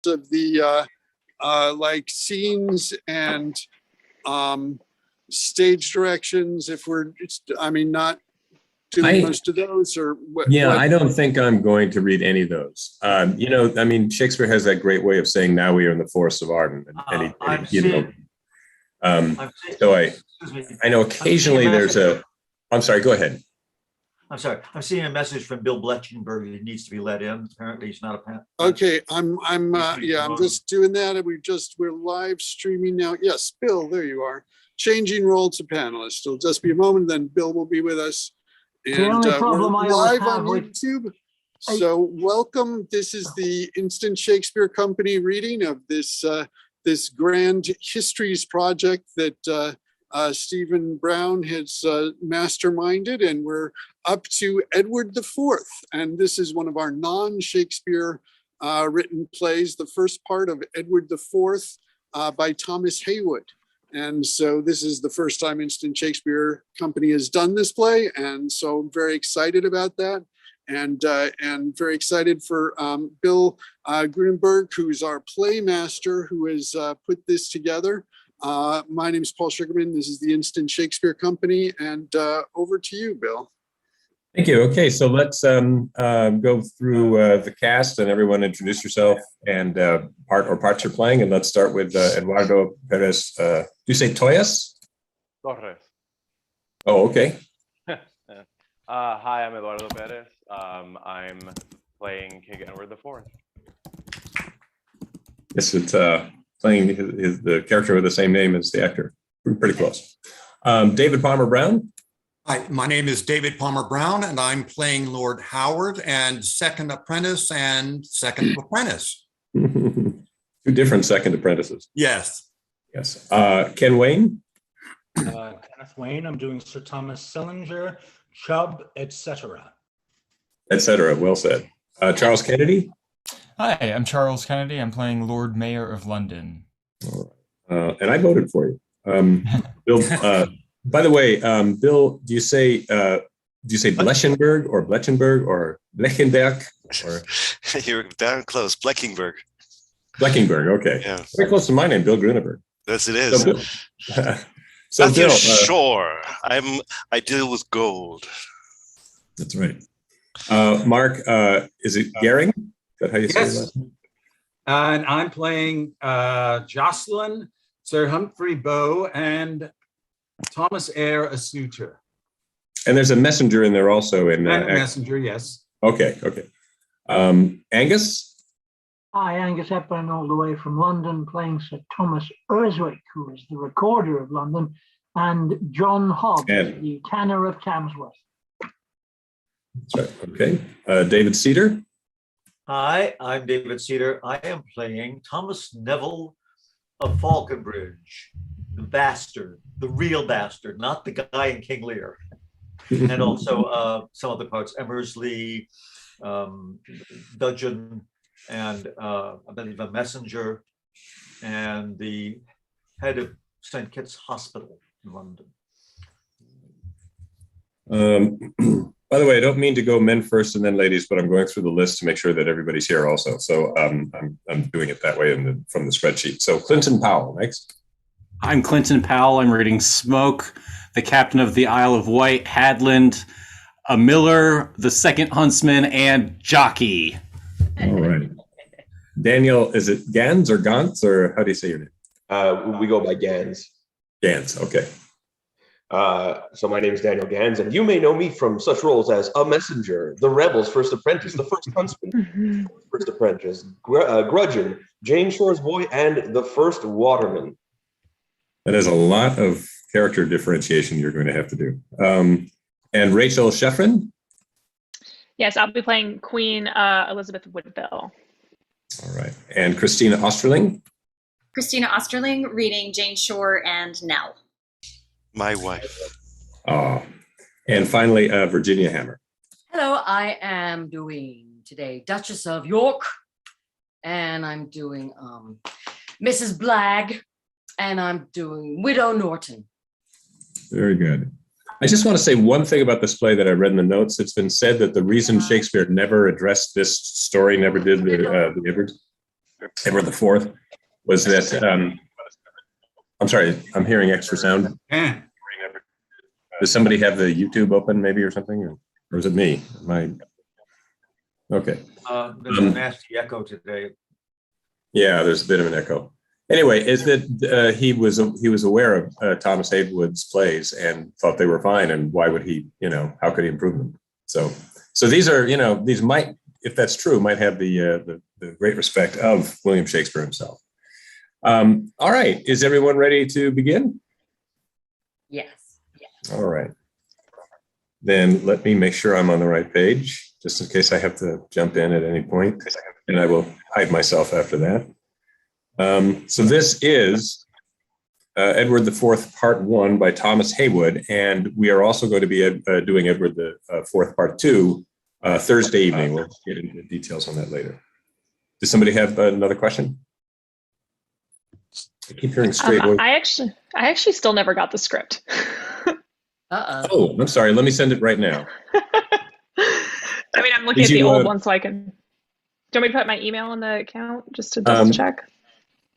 of the like scenes and stage directions, if we're, I mean, not doing most of those, or what? Yeah, I don't think I'm going to read any of those. You know, I mean, Shakespeare has that great way of saying, "Now we are in the forest of Arden," and you know. So I know occasionally there's a. I'm sorry. Go ahead. I'm sorry. I'm seeing a message from Bill Bletchenberg. He needs to be let in. Apparently, he's not a fan. Okay, I'm just doing that. We're live streaming now. Yes, Bill, there you are. Changing role to panelist. It'll just be a moment, then Bill will be with us. And the only problem we're I live have on with YouTube. So welcome. This is the Instant Shakespeare Company reading of this this grand histories project that Stephen Brown has masterminded, and we're up to Edward IV. And this is one of our non-Shakespeare written plays, the first part of Edward IV by Thomas Heywood. And so this is the first time Instant Shakespeare Company has done this play. And so I'm very excited about that. And very excited for Bill Grunenberg, who's our playmaster, who has put this together. My name is Paul Sugarman. This is the Instant Shakespeare Company, and over to you, Bill. Thank you. Okay, so let's go through the cast and everyone introduce yourself and parts you're playing, and let's start with Eduardo Perez. Do you say Toyas? Torres. Oh, okay. Hi, I'm Eduardo Perez. I'm playing King Edward IV. Yes, it's playing the character with the same name as the actor. Pretty close. David Palmer Brown. Hi, my name is David Palmer Brown, and I'm playing Lord Howard and second apprentice and second apprentice. Two different second apprentices. Yes. Yes. Ken Wayne. Kenneth Wayne. I'm doing Sir Thomas Sellinger, Chubb, etc. Etc. Well said. Charles Kennedy. Hi, I'm Charles Kennedy. I'm playing Lord Mayor of London. And I voted for you. Bill. By the way, Bill, do you say Blechenberg or Blechenberg or Blechenberg? Or you're down close. Bleckingberg. Bleckingberg. Okay. Yeah. Very close to my name, Bill Grunenberg. Yes, it is. So That's Bill, sure. I deal with gold. That's right. Mark, is it Gehring? Is that how you say that? And I'm playing Jocelyn, Sir Humphrey Bow, and Thomas Eyre, a suitor. And there's a messenger in there also. And a messenger, yes. Okay. Angus? Hi, Angus Hepburn, all the way from London, playing Sir Thomas Urswick, who is the recorder of London, and John Hobbs, the tanner of Tamsworth. That's right. Okay. David Cedar? Hi, I'm David Cedar. I am playing Thomas Neville of Falconbridge, the bastard, the real bastard, not the guy in King Lear. And also some other parts, Emersley, Dudgeon, and I believe a messenger, and the head of St. Kitts Hospital in London. By the way, I don't mean to go men first and then ladies, but I'm going through the list to make sure that everybody's here also. So I'm doing it that way from the spreadsheet. So Clinton Powell, next. I'm Clinton Powell. I'm reading Smoke, the captain of the Isle of Wight, Hadland, a miller, the second huntsman, and jockey. All right. Daniel, is it Gans or Gantz, or how do you say your name? We go by Gans. Gans, okay. So my name is Daniel Gans, and you may know me from such roles as a messenger, the rebel's first apprentice, the first huntsman, first apprentice, Grudgeon, Jane Shore's boy, and the first waterman. That is a lot of character differentiation you're going to have to do. And Rachel Sheffrin? Yes, I'll be playing Queen Elizabeth Woodville. All right. And Christina Osterling? Christina Osterling, reading Jane Shore and Nell. My wife. Oh. And finally, Virginia Hammer. Hello, I am doing today Duchess of York, and I'm doing Mrs. Blagg, and I'm doing Widow Norton. Very good. I just want to say one thing about this play that I read in the notes. It's been said that the reason Shakespeare never addressed this story, never did the Edwards, Edward the Fourth, was that, I'm sorry, I'm hearing extra sound. Yeah. Does somebody have the YouTube open maybe or something? Or is it me? Okay. There's a nasty echo today. Yeah, there's a bit of an echo. Anyway, is that he was aware of Thomas Heywood's plays and thought they were fine, and why would he, how could he improve them? So these are, these might, if that's true, might have the great respect of William Shakespeare himself. All right, is everyone ready to begin? Yes. All right. Then let me make sure I'm on the right page, just in case I have to jump in at any point, and I will hide myself after that. So this is Edward IV, Part 1 by Thomas Heywood, and we are also going to be doing Edward IV, Part 2 Thursday evening. We'll get into the details on that later. Does somebody have another question? I keep hearing straight voice. I actually still never got the script. Oh, I'm sorry. Let me send it right now. I mean, I'm looking at the old one so I can. Do you want me to put my email in the account just to double check?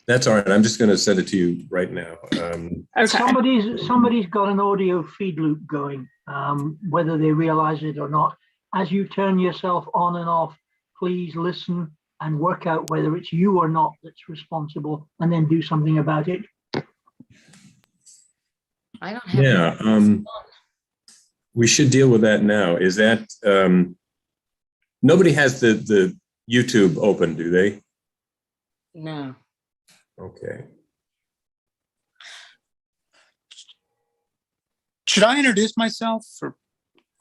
That's all right. I'm just going to send it to you right now. Okay. Somebody's got an audio feed loop going, whether they realize it or not. As you turn yourself on and off, please listen and work out whether it's you or not that's responsible, and then do something about it. I don't have. Yeah, we should deal with that now. Is that nobody has the YouTube open, do they? No. Okay. Should I introduce myself?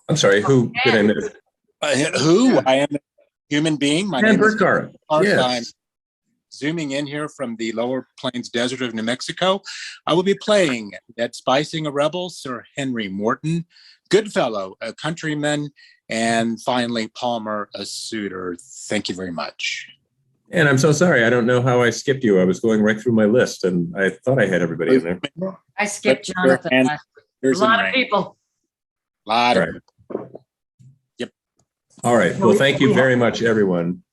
I'm sorry, who did I miss? Who? I am a human being. My name is Burkhart. Yes. I'm zooming in here from the Lower Plains Desert of New Mexico. I will be playing Ned Spicing, a rebel, Sir Henry Morton, Goodfellow, a countryman, and finally Palmer, a suitor. Thank you very much. And I'm so sorry. I don't know how I skipped you. I was going right through my list, and I thought I had everybody in there. I skipped Jonathan. A lot of people. Lot of people. Yep. All right. Well, thank you very much, everyone.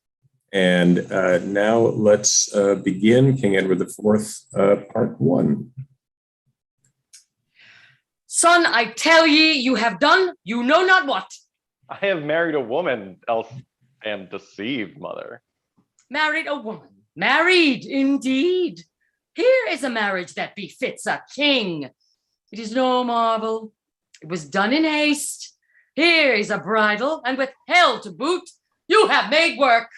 And now let's begin King Edward IV, Part 1. Son, I tell ye, you have done, you know not what. I have married a woman, else am deceived, mother. Married a woman, married indeed. Here is a marriage that befits a king. It is no marvel. It was done in haste. Here is a bridal, and with hell to boot, you have made work.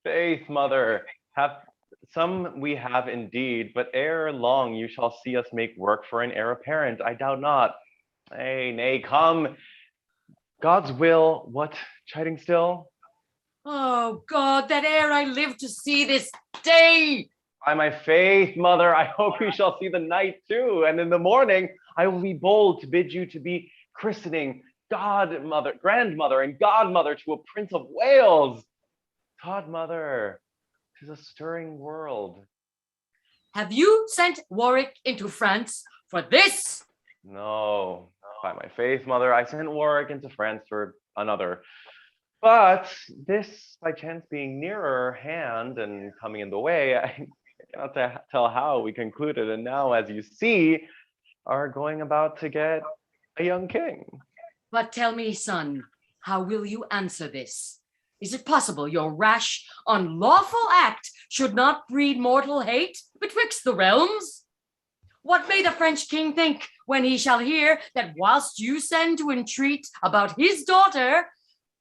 Faith, mother, we have indeed, but ere long you shall see us make work for an heir apparent, I doubt not. Nay, come. God's will, what, chiding still? Oh God, that ere I live to see this day. By my faith, mother, I hope we shall see the night too, and in the morning I will be bold to bid you to be christening grandmother and godmother to a Prince of Wales. Godmother, 'tis a stirring world. Have you sent Warwick into France for this? No, by my faith, mother, I sent Warwick into France for another. But this, by chance being nearer hand and coming in the way, I cannot tell how we concluded, and now, as you see, are going about to get a young king. But tell me, son, how will you answer this? Is it possible your rash, unlawful act should not breed mortal hate betwixt the realms? What may the French king think when he shall hear that whilst you send to entreat about his daughter,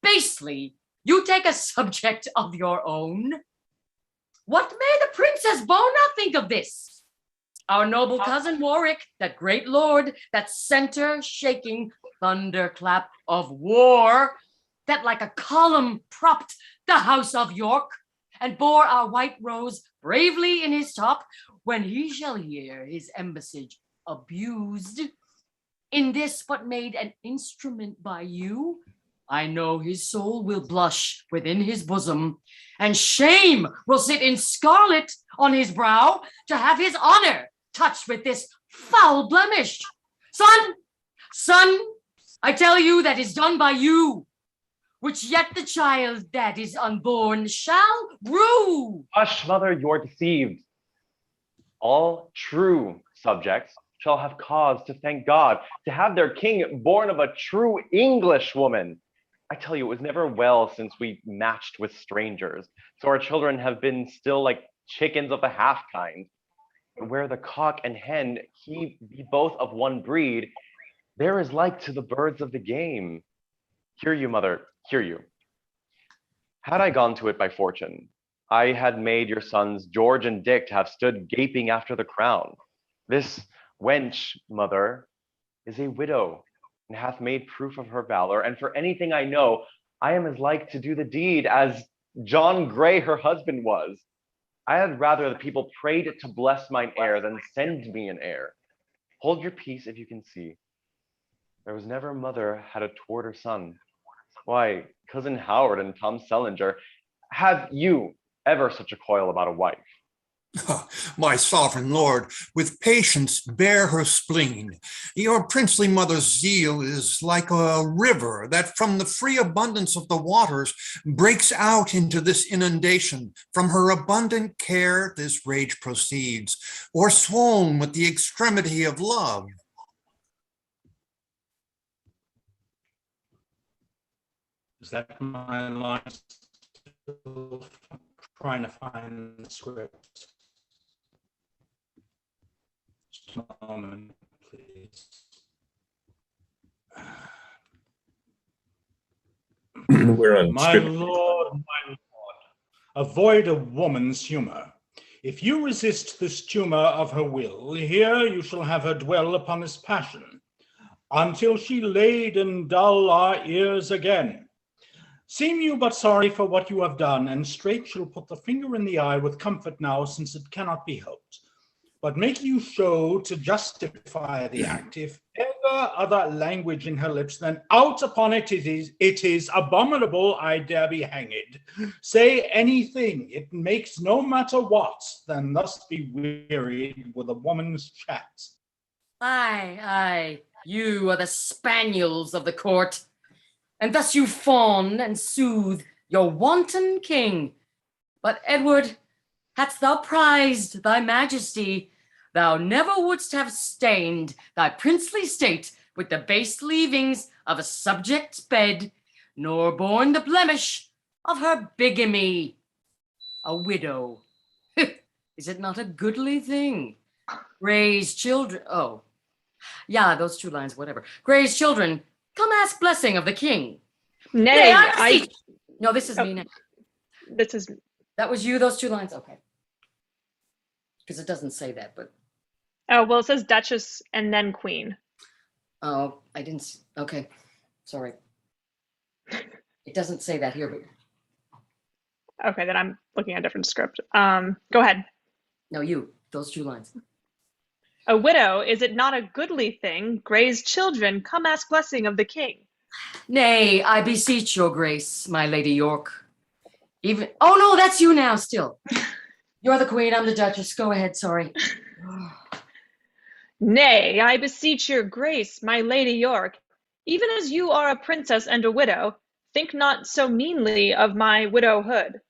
basely you take a subject of your own? What may the Princess Bona think of this? Our noble cousin Warwick, that great lord, that center-shaking thunderclap of war, that like a column propped the house of York, and bore our white rose bravely in his top, when he shall hear his embassage abused, in this but made an instrument by you, I know his soul will blush within his bosom, and shame will sit in scarlet on his brow to have his honor touched with this foul blemish. Son, I tell you that is done by you. which yet the child that is unborn shall rue. Hush, mother, you're deceived. All true subjects shall have cause to thank God to have their king born of a true English woman. I tell you, it was never well since we matched with strangers, so our children have been still like chickens of the half kind. But where the cock and hen he be both of one breed, there is like to the birds of the game. Hear you, mother, hear you. Had I gone to it by fortune, I had made your sons George and Dick to have stood gaping after the crown. This wench, mother, is a widow, and hath made proof of her valor, and for anything I know, I am as like to do the deed as John Gray her husband was. I had rather the people prayed to bless mine heir than send me an heir. Hold your peace if you can see. There was never mother had a toward her son. Why, cousin Howard and Tom Sellinger, have you ever such a coil about a wife? My sovereign lord, with patience bear her spleen. Your princely mother's zeal is like a river that from the free abundance of the waters breaks out into this inundation. From her abundant care this rage proceeds, or swoln with the extremity of love. Is that my line? Still trying to find the script. Just a moment, please. We're on My script. lord, avoid a woman's humor. If you resist this tumor of her will, here you shall have her dwell upon this passion, until she laid and dull our ears again. Seem you but sorry for what you have done, and straight shall put the finger in the eye with comfort now, since it cannot be helped. But make you show to justify the act, if ever other language in her lips, then out upon it is abominable, I dare be hanged. Say anything, it makes no matter what, than thus be wearied with a woman's chat. Aye, you are the spaniels of the court, and thus you fawn and soothe your wanton king. But Edward, hadst thou prized thy majesty, thou never wouldst have stained thy princely state with the base leavings of a subject's bed, nor borne the blemish of her bigamy. A widow, is it not a goodly thing? Gray's children, oh, yeah, those two lines, whatever. Gray's children, come ask blessing of the king. Nay, No, this is me now. This is... That was you, those two lines? Okay. Because it doesn't say that, but... Oh, well, it says Duchess and then Queen. Oh, I didn't... Okay, sorry. It doesn't say that here, but... Okay, then I'm looking at a different script. Go ahead. No, you, those two lines. A widow, is it not a goodly thing? Gray's children, come ask blessing of the king. Nay, I beseech your grace, my Lady York. Even... Oh, no, that's you now, still. You're the queen, I'm the duchess. Go ahead, sorry. Nay, I beseech your grace, my Lady York. Even as you are a princess and a widow, think not so meanly of my widowhood.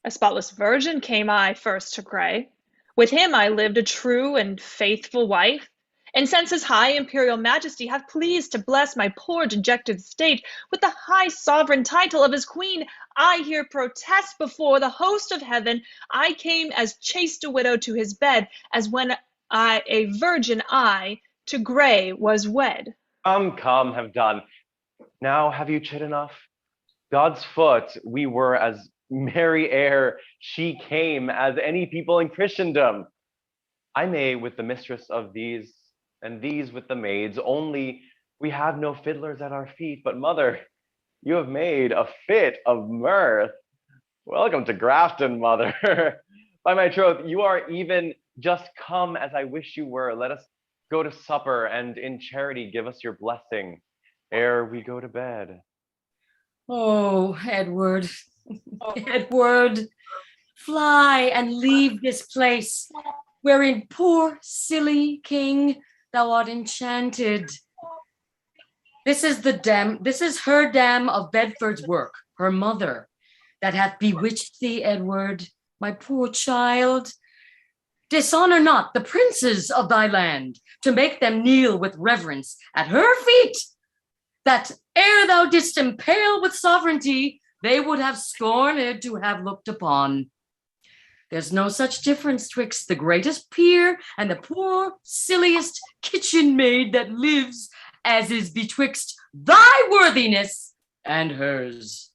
A spotless virgin came I first to Gray. With him I lived a true and faithful wife. And since his high imperial majesty hath pleased to bless my poor dejected state with the high sovereign title of his queen, I here protest before the host of heaven, I came as chaste a widow to his bed, as when a virgin I to Gray was wed. Come, have done. Now have you chid enough? God's foot, we were as merry ere she came as any people in Christendom. I may with the mistress of these, and these with the maids, only we have no fiddlers at our feet. But mother, you have made a fit of mirth. Welcome to Grafton, mother. By my troth, you are even just come as I wish you were. Let us go to supper, and in charity give us your blessing ere we go to bed. Oh, Edward, Edward, fly and leave this place, wherein poor silly king thou art enchanted. This is her dam of Bedford's work, her mother, that hath bewitched thee, Edward, my poor child. Dishonor not the princes of thy land, to make them kneel with reverence at her feet, that ere thou didst impale with sovereignty, they would have scorned to have looked upon. There's no such difference twixt the greatest peer and the poor, silliest kitchen maid that lives, as is betwixt thy worthiness and hers.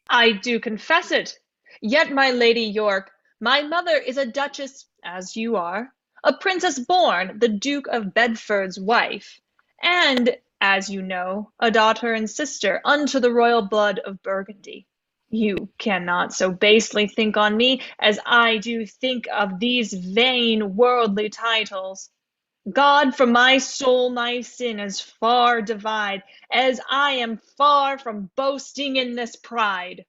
I do confess it. Yet, my Lady York, my mother is a duchess, as you are, a princess born, the Duke of Bedford's wife, and, as you know, a daughter and sister unto the royal blood of Burgundy. You cannot so basely think on me as I do think of these vain worldly titles. God from my soul my sin as far divide, as I am far from boasting in this pride.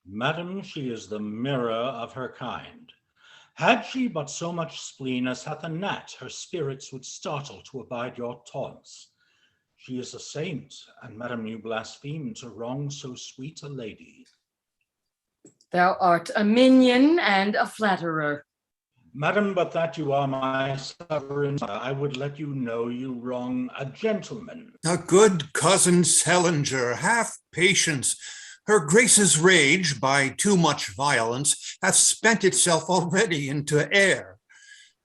Madam, she is the mirror of her kind. Had she but so much spleen as hath a gnat, her spirits would startle to abide your taunts. She is a saint, and madam, you blaspheme to wrong so sweet a lady. Thou art a minion and a flatterer. Madam, but that you are my sovereign, I would let you know you wrong a gentleman. A good cousin Selinger, have patience. Her grace's rage, by too much violence, hath spent itself already into air.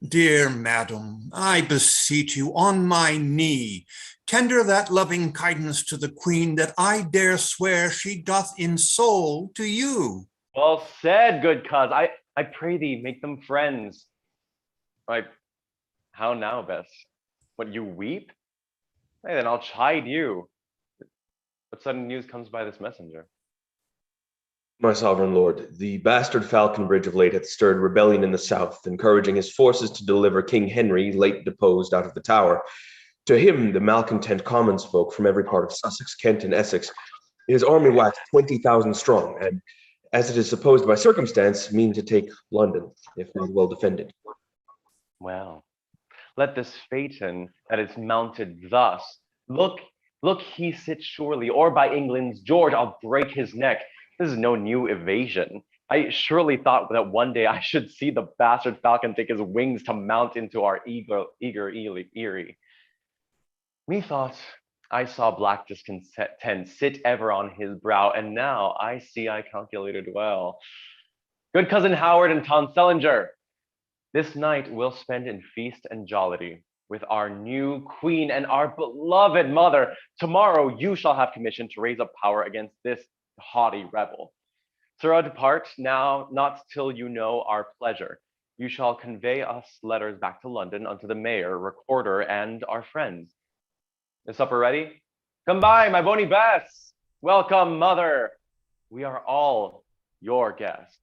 Dear madam, I beseech you on my knee, tender that loving kindness to the queen that I dare swear she doth in soul to you. Well said, good cuz. I pray thee, make them friends. Like, how now, Bess? What, you weep? Hey, then I'll chide you. What sudden news comes by this messenger? My sovereign lord, the bastard Falconbridge of late hath stirred rebellion in the south, encouraging his forces to deliver King Henry, late deposed, out of the Tower. To him, the malcontent commons folk from every part of Sussex, Kent, and Essex, his army waxed 20,000 strong, and, as it is supposed by circumstance, mean to take London, if not well defended. Well, let this phaeton that is mounted thus, look, he sits surely, or by England's George, I'll break his neck. This is no new evasion. I surely thought that one day I should see the bastard falcon take his wings to mount into our eager eyrie. Methought I saw black discontent sit ever on his brow, and now I see I calculated well. Good cousin Howard and Tom Selinger, this night we'll spend in feast and jollity with our new queen and our beloved mother. Tomorrow you shall have commission to raise up power against this haughty rebel. Sir, depart now, not till you know our pleasure. You shall convey us letters back to London unto the mayor, recorder, and our friends. Is supper ready? Come by, my bonny Bess. Welcome, mother. We are all your guests.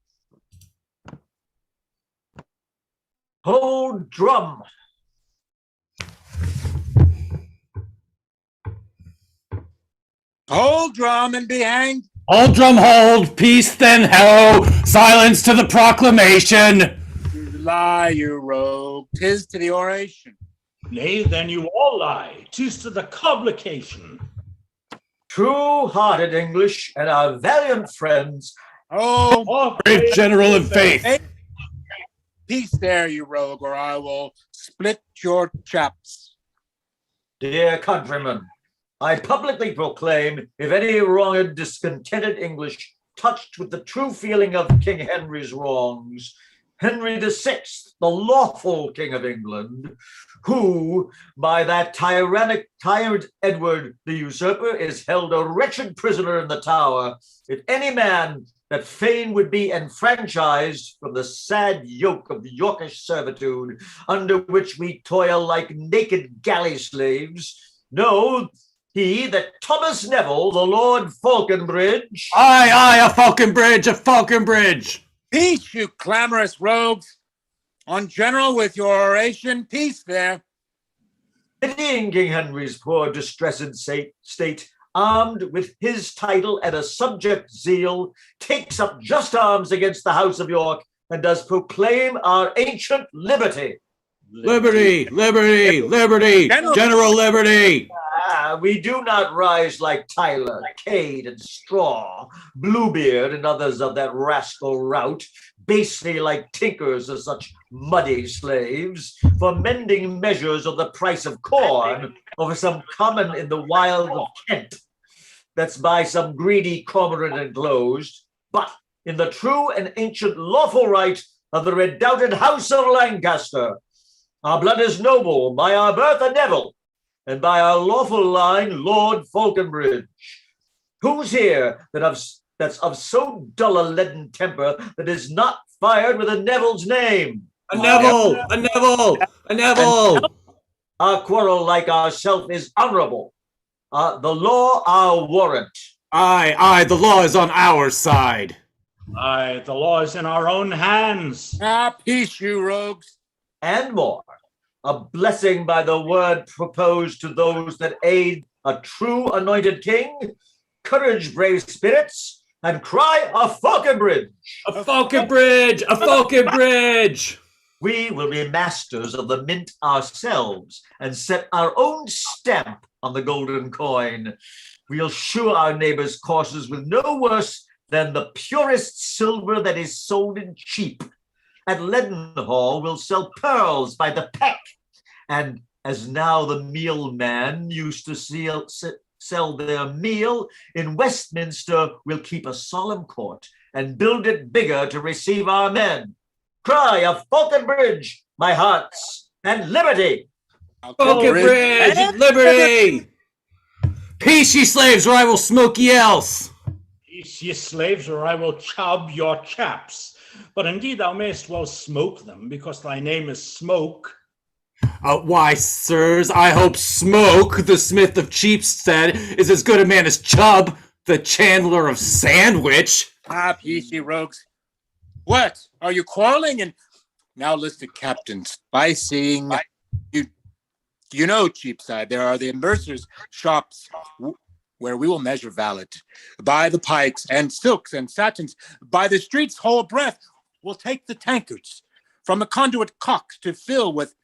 Hold drum. Hold drum and be hanged. Hold drum, hold, peace then ho, silence to the proclamation. You lie, you rogue, 'tis to the oration. Nay, then you all lie, 'tis to the complication. True-hearted English and our valiant friends. Oh, brave general of faith. Peace there, you rogue, or I will split your chaps. Dear countrymen, I publicly proclaim, if any wronged, discontented English, touched with the true feeling of King Henry's wrongs, Henry VI, the lawful King of England, who, by that tyrant Edward the usurper, is held a wretched prisoner in the Tower, if any man that fain would be enfranchised from the sad yoke of Yorkish servitude, under which we toil like naked galley slaves, know he that Thomas Neville, the Lord Falconbridge. Aye, a Falconbridge. Peace, you clamorous rogues. On general with your oration, peace there. Pitying King Henry's poor distressed state, armed with his title and a subject zeal, takes up just arms against the House of York and does proclaim our ancient liberty. Liberty, general liberty. We do not rise like Tyler, Cade, and Straw, Bluebeard, and others of that rascal rout, basely like tinkers of such muddy slaves, for mending measures of the price of corn over some common in the wild of Kent, that's by some greedy cormorant enclosed, but in the true and ancient lawful right of the redoubted House of Lancaster. Our blood is noble, by our birth a Neville, and by our lawful line, Lord Falconbridge. Who's here that's of so dull a leaden temper that is not fired with a Neville's name? A Neville! A Neville! A Neville! Our quarrel, like ourself, is honorable. The law our warrant. Aye, the law is on our side. Aye, the law is in our own hands. Peace, you rogues. And more. A blessing by the word proposed to those that aid a true anointed king, courage, brave spirits, and cry a Falconbridge! A Falconbridge! A Falconbridge! We will be masters of the mint ourselves and set our own stamp on the golden coin. We'll shoe our neighbors' courses with no worse than the purest silver that is sold in cheap. At Leadenhall, we'll sell pearls by the peck. And as now the mealman used to sell their meal, in Westminster we'll keep a solemn court and build it bigger to receive our men. Cry of Falconbridge, my hearts, and liberty! Falconbridge and liberty! Peace, ye slaves, or I will smoke ye else! Peace, ye slaves, or I will chub your chaps. But indeed thou mayst well smoke them, because thy name is Smoke. Why, sirs, I hope Smoke, the smith of Cheapstead, is as good a man as Chubb, the chandler of Sandwich. Peace, ye rogues. What? Are you quarreling? And now listen, Captain Spicing. You know, Cheapside, there are the mercers' shops where we will measure valet, buy the pikes and silks and satins, by the streets whole breadth. We'll take the tankards from the conduit cocks to fill with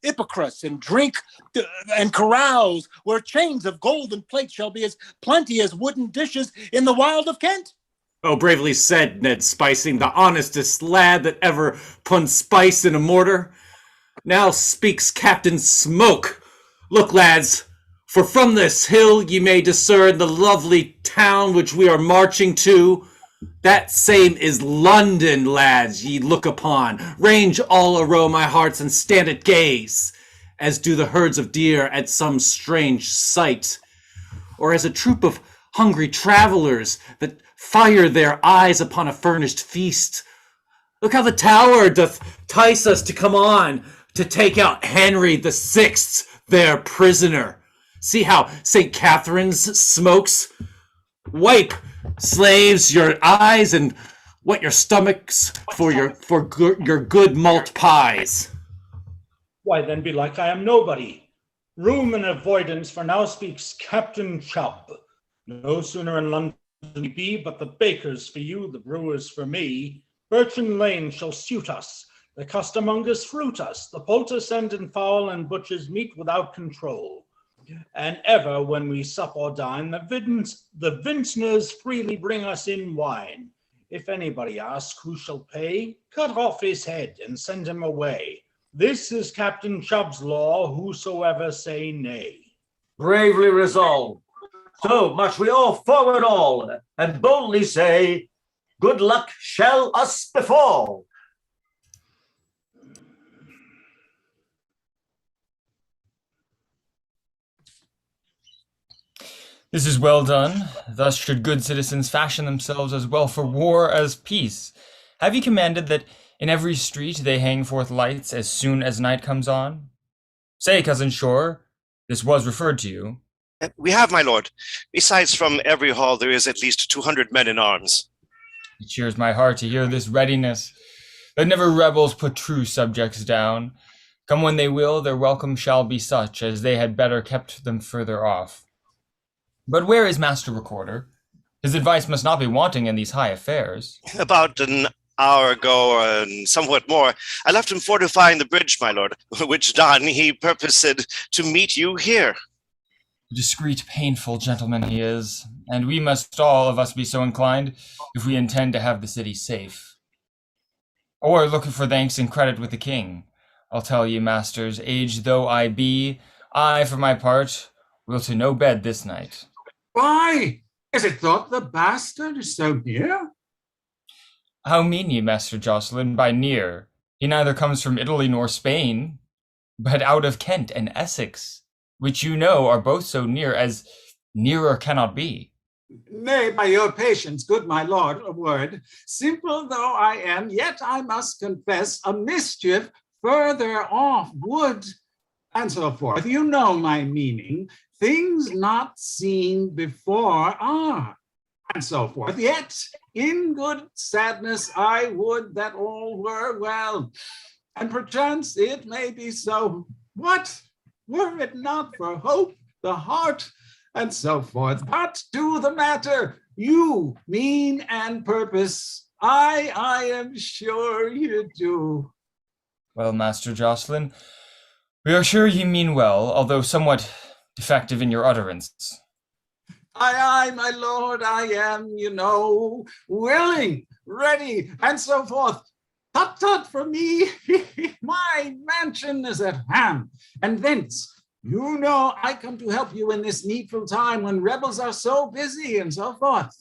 Ippocras and drink and carouse, where chains of gold and plate shall be as plenty as wooden dishes in the wild of Kent. Oh, bravely said, Ned Spicing, the honestest lad that ever pun spice in a mortar. Now speaks Captain Smoke. Look, lads, for from this hill ye may discern the lovely town which we are marching to. That same is London, lads, ye look upon. Range all arow my hearts and stand at gaze, as do the herds of deer at some strange sight, or as a troop of hungry travelers that fire their eyes upon a furnished feast. Look how the tower doth tice us to come on, to take out Henry the Sixth, their prisoner. See how St. Catherine's smokes. Wipe, slaves, your eyes, and wet your stomachs for your good malt pies. Why then belike I am nobody. Room and avoidance, for now speaks Captain Chubb. No sooner in London we be, but the bakers for you, the brewers for me. Birchen Lane shall suit us, the costermongers fruit us, the poultice end in fowl and butchers meat without control. And ever when we sup or dine, the vintners freely bring us in wine. If anybody ask who shall pay, cut off his head and send him away. This is Captain Chubb's law, whosoever say nay. Bravely resolved. So must we all forward all, and boldly say, good luck shall us befall. This is well done. Thus should good citizens fashion themselves as well for war as peace. Have you commanded that in every street they hang forth lights as soon as night comes on? Say, Cousin Shore, this was referred to you. We have, my lord. Besides, from every hall there is at least 200 men in arms. It cheers my heart to hear this readiness, that never rebels put true subjects down. Come when they will, their welcome shall be such as they had better kept them further off. But where is Master Recorder? His advice must not be wanting in these high affairs. About an hour ago, and somewhat more, I left him fortifying the bridge, my lord, which done he purposed to meet you here. Discreet, painful gentleman he is, and we must all of us be so inclined if we intend to have the city safe. Or looking for thanks and credit with the king. I'll tell ye, masters, aged though I be, I, for my part, will to no bed this night. Why? Is it thought the bastard is so near? How mean ye, Master Jocelyn, by near? He neither comes from Italy nor Spain, but out of Kent and Essex, which you know are both so near as nearer cannot be. Nay, by your patience, good my lord, a word. Simple though I am, yet I must confess a mischief further off would, and so forth. You know my meaning. Things not seen before are, and so forth. Yet, in good sadness, I would that all were well. And perchance it may be so. What? Were it not for hope, the heart, and so forth. But to the matter, you mean and purpose, I am sure you do. Well, Master Jocelyn, we are sure ye mean well, although somewhat defective in your utterance. Aye, my lord, I am, willing, ready, and so forth. Tut, tut, for me, my mansion is at hand, and thence, I come to help you in this needful time when rebels are so busy and so forth.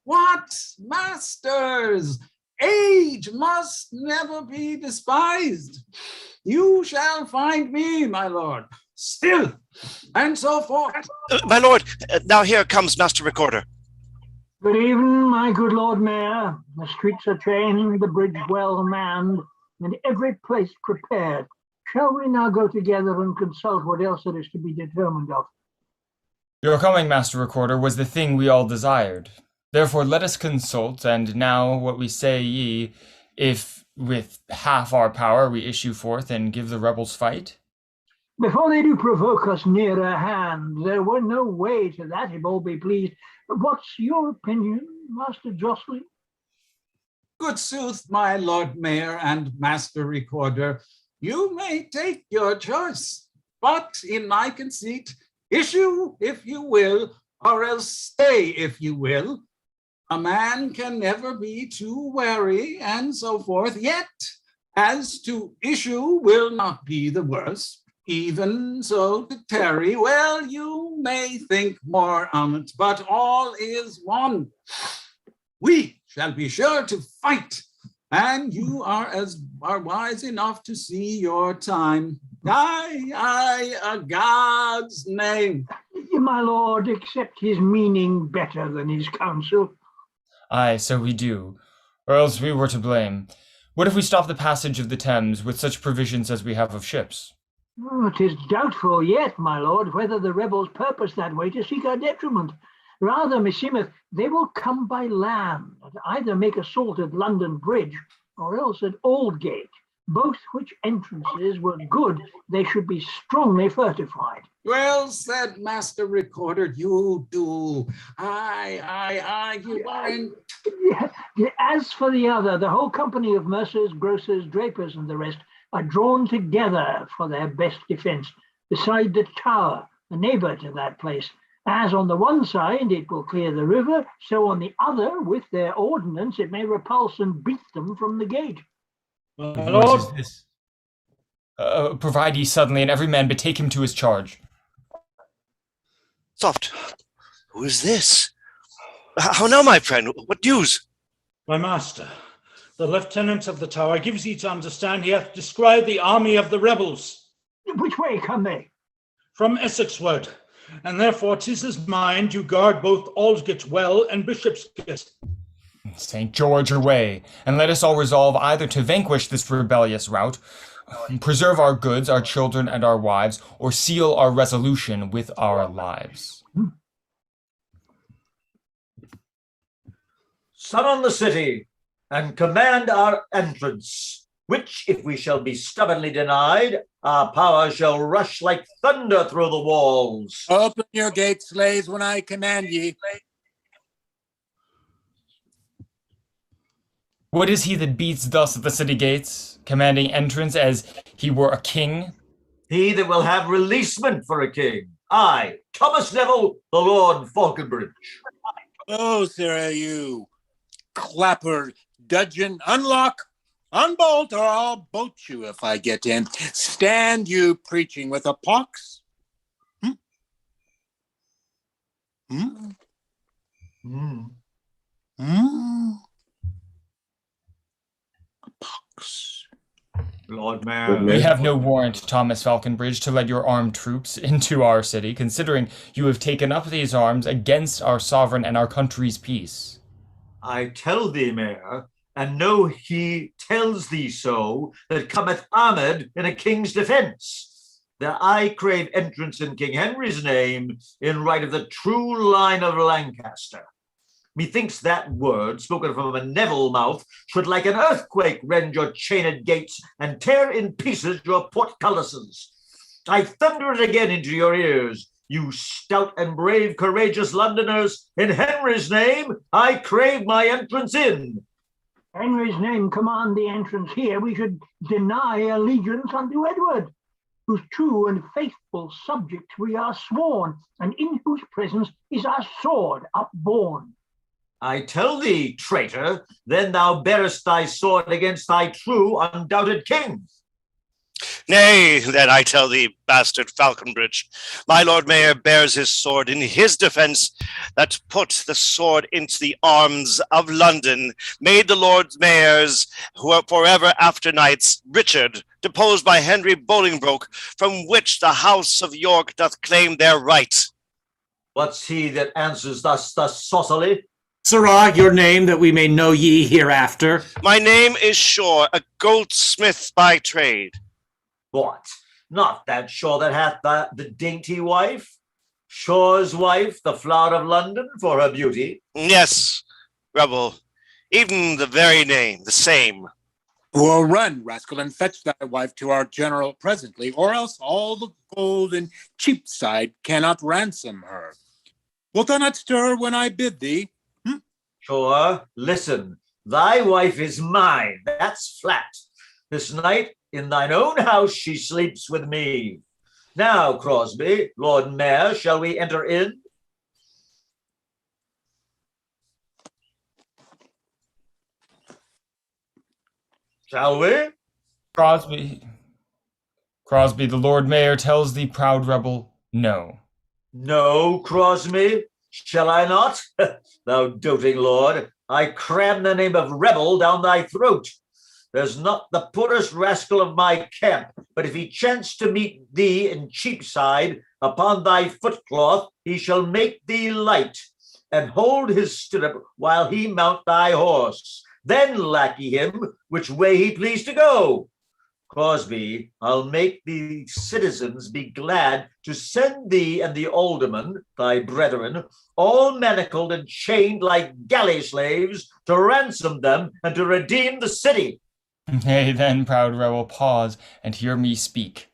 What, masters? Age must never be despised. You shall find me, my lord, still, and so forth. My lord, now here comes Master Recorder. Good evening, my good Lord Mayor. The streets are chained, the bridge well manned, and every place prepared. Shall we now go together and consult what else there is to be determined of? Your coming, Master Recorder, was the thing we all desired. Therefore let us consult, and now what we say ye, if with half our power we issue forth and give the rebels fight? Before they do provoke us nearer hand, there were no way to that, if all be pleased. What's your opinion, Master Jocelyn? Good sooth, my Lord Mayor and Master Recorder, you may take your choice, but in my conceit, issue if you will, or else stay if you will. A man can never be too wary, and so forth, yet as to issue will not be the worst. Even so to tarry, well, you may think more on it, but all is one. We shall be sure to fight, and you are wise enough to see your time. Aye, a God's name. My lord, accept his meaning better than his counsel. Aye, so we do, or else we were to blame. What if we stop the passage of the Thames with such provisions as we have of ships? Oh, 'tis doubtful yet, my lord, whether the rebels purpose that way to seek our detriment. Rather, meseemeth, they will come by land, and either make assault at London Bridge, or else at Aldgate, both which entrances were good, they should be strongly fortified. Well said, Master Recorder, you do. Aye, you are in... As for the other, the whole company of mercers, grocers, drapers, and the rest are drawn together for their best defense, beside the tower, a neighbor to that place. As on the one side it will clear the river, so on the other, with their ordnance, it may repulse and beat them from the gate. What is this? Provide ye suddenly, and every man betake him to his charge. Soft. Who is this? How now, my friend? What news? My master, the lieutenant of the tower gives ye to understand he hath described the army of the rebels. Which way come they? From Essexward, and therefore 'tis his mind to guard both Aldgate well and Bishopsgate. St. George away, and let us all resolve either to vanquish this rebellious rout, preserve our goods, our children, and our wives, or seal our resolution with our lives. Summon the city, and command our entrance, which, if we shall be stubbornly denied, our power shall rush like thunder through the walls. Open your gates, slaves, when I command ye. What is he that beats thus at the city gates, commanding entrance as he were a king? He that will have releasement for a king. I, Thomas Neville, the Lord Falconbridge. Oh, Sarah, you clapper dudgeon, unlock, unbolt, or I'll bolt you if I get in. Stand you preaching with a pox? Hmm? Hmm? Hmm. Hmm? A pox. Lord Mayor. We have no warrant, Thomas Falconbridge, to let your armed troops into our city, considering you have taken up these arms against our sovereign and our country's peace. I tell thee, Mayor, and know he tells thee so, that cometh armed in a king's defence, that I crave entrance in King Henry's name in right of the true line of Lancaster. Methinks that word, spoken from a Neville mouth, should like an earthquake rend your chained gates and tear in pieces your portcullises. I thunder it again into your ears, you stout and brave, courageous Londoners. In Henry's name, I crave my entrance in. Henry's name command the entrance here. We should deny allegiance unto Edward, whose true and faithful subject we are sworn, and in whose presence is our sword upborne. I tell thee, traitor, then thou bearest thy sword against thy true, undoubted king. Nay, then I tell thee, bastard Falconbridge, my Lord Mayor bears his sword in his defence, that put the sword into the arms of London, made the Lord Mayors, who are forever after knights, Richard, deposed by Henry Bolingbroke, from which the house of York doth claim their right. What's he that answers thus saucily? Sirrah, your name, that we may know ye hereafter. My name is Shore, a goldsmith by trade. What? Not that Shore that hath the dainty wife? Shore's wife, the flower of London, for her beauty? Yes, rebel, even the very name, the same. Well, run, rascal, and fetch thy wife to our general presently, or else all the gold in Cheapside cannot ransom her. Wilt thou not stir when I bid thee? Shore, listen, thy wife is mine, that's flat. This night in thine own house she sleeps with me. Now, Crosby, Lord Mayor, shall we enter in? Shall we? Crosby, the Lord Mayor tells thee, proud rebel, no. No, Crosby, shall I not? Thou doting lord, I cram the name of rebel down thy throat. There's not the poorest rascal of my camp, but if he chance to meet thee in Cheapside, upon thy footcloth he shall make thee light, and hold his stirrup while he mount thy horse. Then lackey him which way he please to go. Crosby, I'll make the citizens be glad to send thee and the aldermen, thy brethren, all manacled and chained like galley slaves, to ransom them and to redeem the city. Nay then, proud rebel, pause and hear me speak.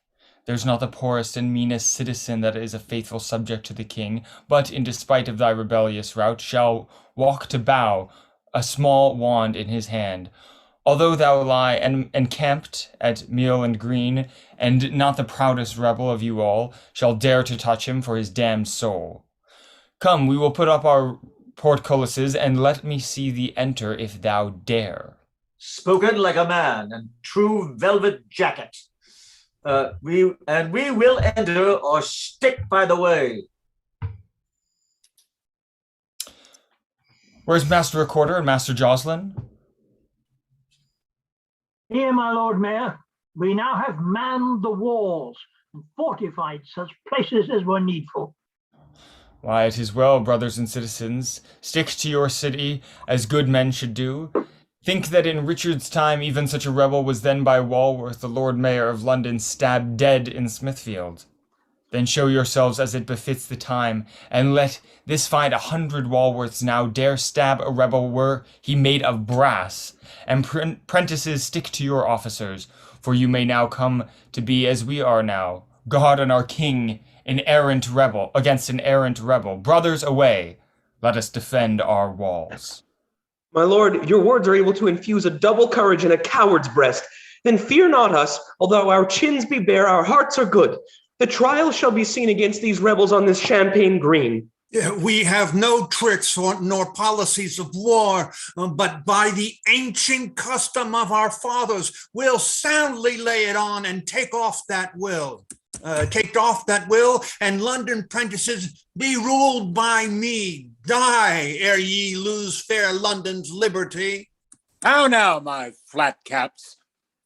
There's not the poorest and meanest citizen that is a faithful subject to the king, but in despite of thy rebellious rout shall walk to bow, a small wand in his hand. Although thou lie encamped at Meal and Green, and not the proudest rebel of you all shall dare to touch him for his damned soul. Come, we will put up our portcullises, and let me see thee enter if thou dare. Spoken like a man, and true velvet jacket. We will enter or stick by the way. Where's Master Recorder and Master Jocelyn? Here, my Lord Mayor, we now have manned the walls and fortified such places as were needful. Why, it is well, brothers and citizens. Stick to your city, as good men should do. Think that in Richard's time even such a rebel was then by Walworth, the Lord Mayor of London, stabbed dead in Smithfield. Then show yourselves as it befits the time, and let this find 100 Walworths now dare stab a rebel were he made of brass. And prentices, stick to your officers, for you may now come to be as we are now, God and our King, an errant rebel against an errant rebel. Brothers, away! Let us defend our walls. My lord, your words are able to infuse a double courage in a coward's breast. Then fear not us, although our chins be bare, our hearts are good. The trial shall be seen against these rebels on this champaign green. We have no tricks nor policies of war, but by the ancient custom of our fathers, we'll soundly lay it on and take off that will. And London prentices be ruled by me. Die ere ye lose fair London's liberty. How now, my flat caps?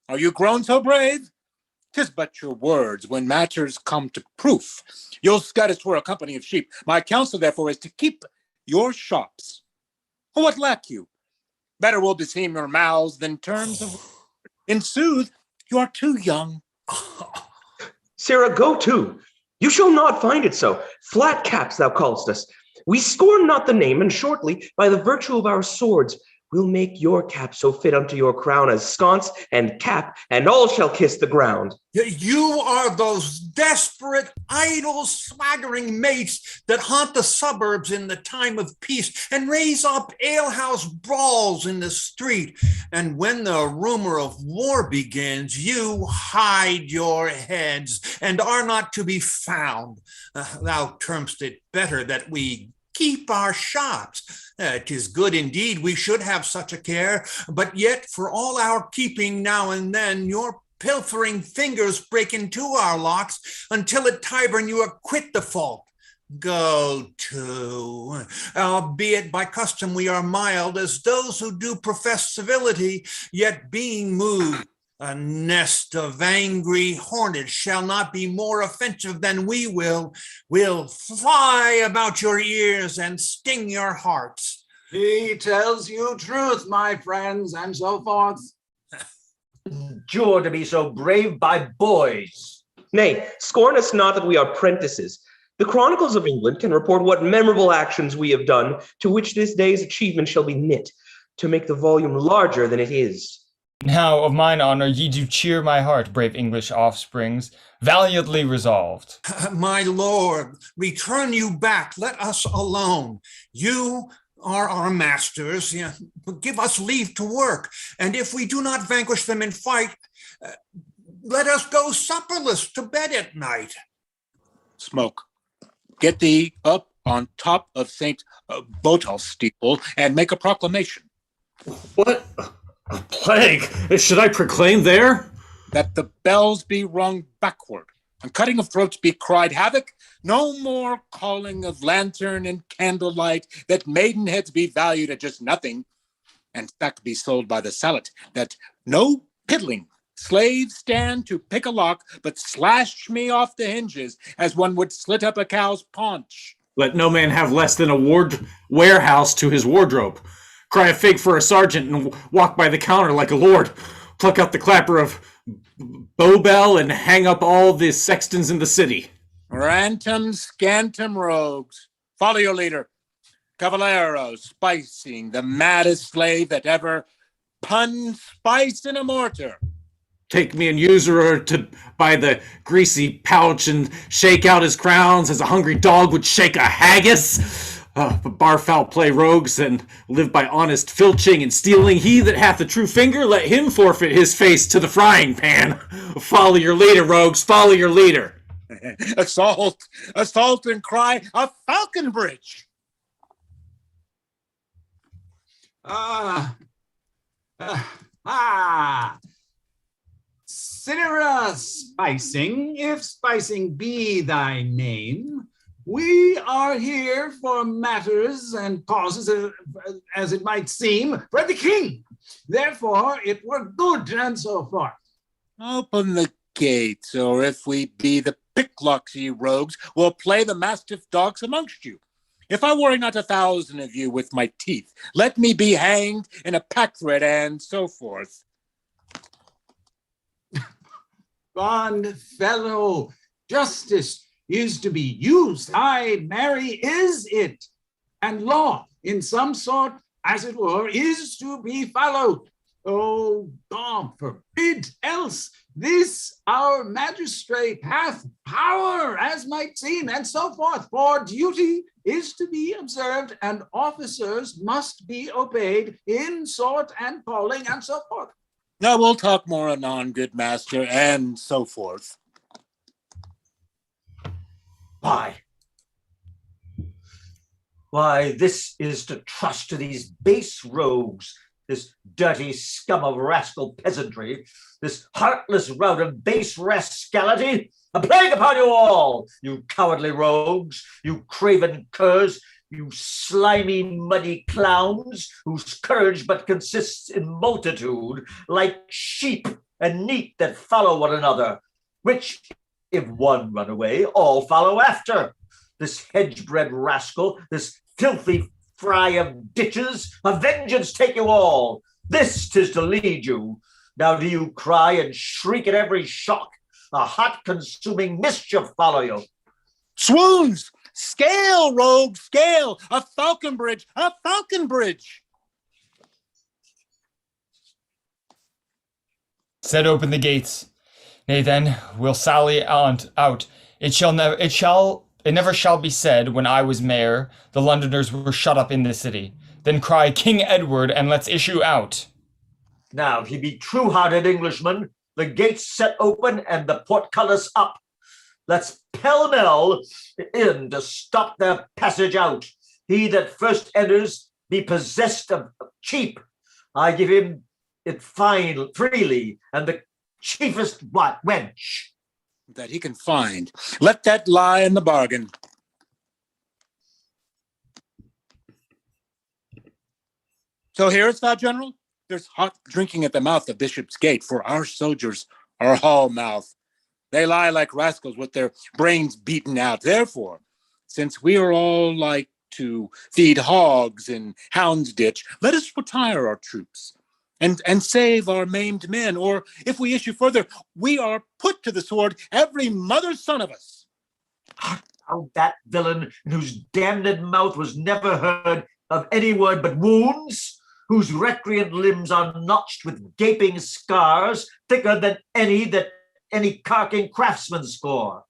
Are you grown so brave? 'Tis but your words when matters come to proof. You'll scatter for a company of sheep. My counsel, therefore, is to keep your shops. What lack you? Better will beseem your mouths than terms of... In sooth, you are too young. Sarah, go to. You shall not find it so. Flat caps thou callest us. We scorn not the name, and shortly, by the virtue of our swords, we'll make your cap so fit unto your crown as sconce and cap, and all shall kiss the ground. You are those desperate, idle, swaggering mates that haunt the suburbs in the time of peace and raise up alehouse brawls in the street. And when the rumor of war begins, you hide your heads and are not to be found. Thou termst it better that we keep our shops. 'Tis good indeed we should have such a care, but yet for all our keeping now and then, your pilfering fingers break into our locks, until at Tyburn you acquit the fault. Go to, albeit by custom we are mild as those who do profess civility, yet being moved, a nest of angry hornets shall not be more offensive than we will fly about your ears and sting your hearts. He tells you truth, my friends, and so forth. Endure to be so brave by boys. Nay, scorn us not that we are prentices. The Chronicles of England can report what memorable actions we have done, to which this day's achievement shall be knit, to make the volume larger than it is. Now, of mine honor, ye do cheer my heart, brave English offsprings, valiantly resolved. My lord, return you back, let us alone. You are our masters, give us leave to work, and if we do not vanquish them in fight, let us go supperless to bed at night. Smoke, get thee up on top of St. Botolph's steeple and make a proclamation. What? A plague? Should I proclaim there? That the bells be rung backward, and cutting of throats be cried havoc. No more calling of lantern and candlelight, that maidenheads be valued at just nothing, and sack be sold by the sallet, that no piddling slaves stand to pick a lock, but slash me off the hinges as one would slit up a cow's paunch. Let no man have less than a warehouse to his wardrobe. Cry a fig for a sergeant and walk by the counter like a lord. Pluck out the clapper of Bowbell and hang up all the sextons in the city. Rantum scantum rogues. Follow your leader. Cavallero spicing the maddest slave that ever pun spice in a mortar. Take me and usurer to by the greasy pouch and shake out his crowns as a hungry dog would shake a haggis. Barfowl play rogues and live by honest filching and stealing. He that hath a true finger, let him forfeit his face to the frying pan. Follow your leader, rogues, follow your leader. Assault, and cry a Falconbridge. Cedar spicing, if spicing be thy name, we are here for matters and causes, as it might seem, for the king. Therefore, it were good and so forth. Open the gates, or if we be the picklocks, ye rogues, we'll play the mastiff dogs amongst you. If I worry not 1,000 of you with my teeth, let me be hanged in a packthread and so forth. Fond fellow, justice is to be used, aye, marry, is it? And law, in some sort, as it were, is to be followed. Oh, God forbid else, this our magistrate hath power, as might seem, and so forth, for duty is to be observed, and officers must be obeyed in sort and calling, and so forth. Now we'll talk more anon, good master, and so forth. Why, this is to trust to these base rogues, this dirty scum of rascal peasantry, this heartless rout of base rascality. A plague upon you all, you cowardly rogues, you craven curs, you slimy, muddy clowns, whose courage but consists in multitude, like sheep and neat that follow one another, which, if one run away, all follow after. This hedge-bred rascal, this filthy fry of ditches, a vengeance take you all. This 'tis to lead you. Now do you cry and shriek at every shock? A hot consuming mischief follow you. Swoons! Scale, rogue, scale! A falcon bridge! A falcon bridge! Set open the gates. Nay then, we'll sally out. It never shall be said, when I was mayor, the Londoners were shut up in the city. Then cry King Edward, and let's issue out. Now, if he be true-hearted Englishman, the gates set open and the portcullis up. Let's pell-mell in to stop their passage out. He that first enters be possessed of cheap. I give him it fine freely, and the chiefest wench that he can find. Let that lie in the bargain. So hearest thou, General? There's hot drinking at the mouth of Bishop's Gate, for our soldiers are all mouth. They lie like rascals with their brains beaten out. Therefore, since we are all like to feed hogs in Houndsditch, let us retire our troops and save our maimed men. Or if we issue further, we are put to the sword, every mother's son of us. How that villain, in whose damned mouth was never heard of any word but wounds, whose recreant limbs are notched with gaping scars, thicker than any carking craftsman score,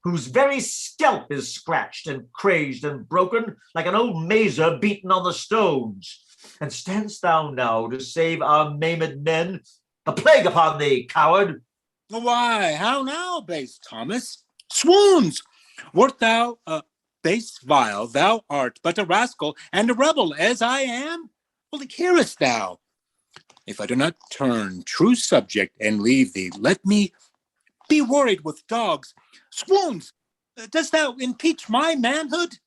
whose very scalp is scratched and crazed and broken like an old mazer beaten on the stones. And standst thou now to save our maimed men? A plague upon thee, coward! Why, how now, base Thomas? Swoons! Wert thou a base vile, thou art but a rascal and a rebel, as I am? Well, hearest thou? If I do not turn true subject and leave thee, let me be worried with dogs. Swoons! Dost thou impeach my manhood?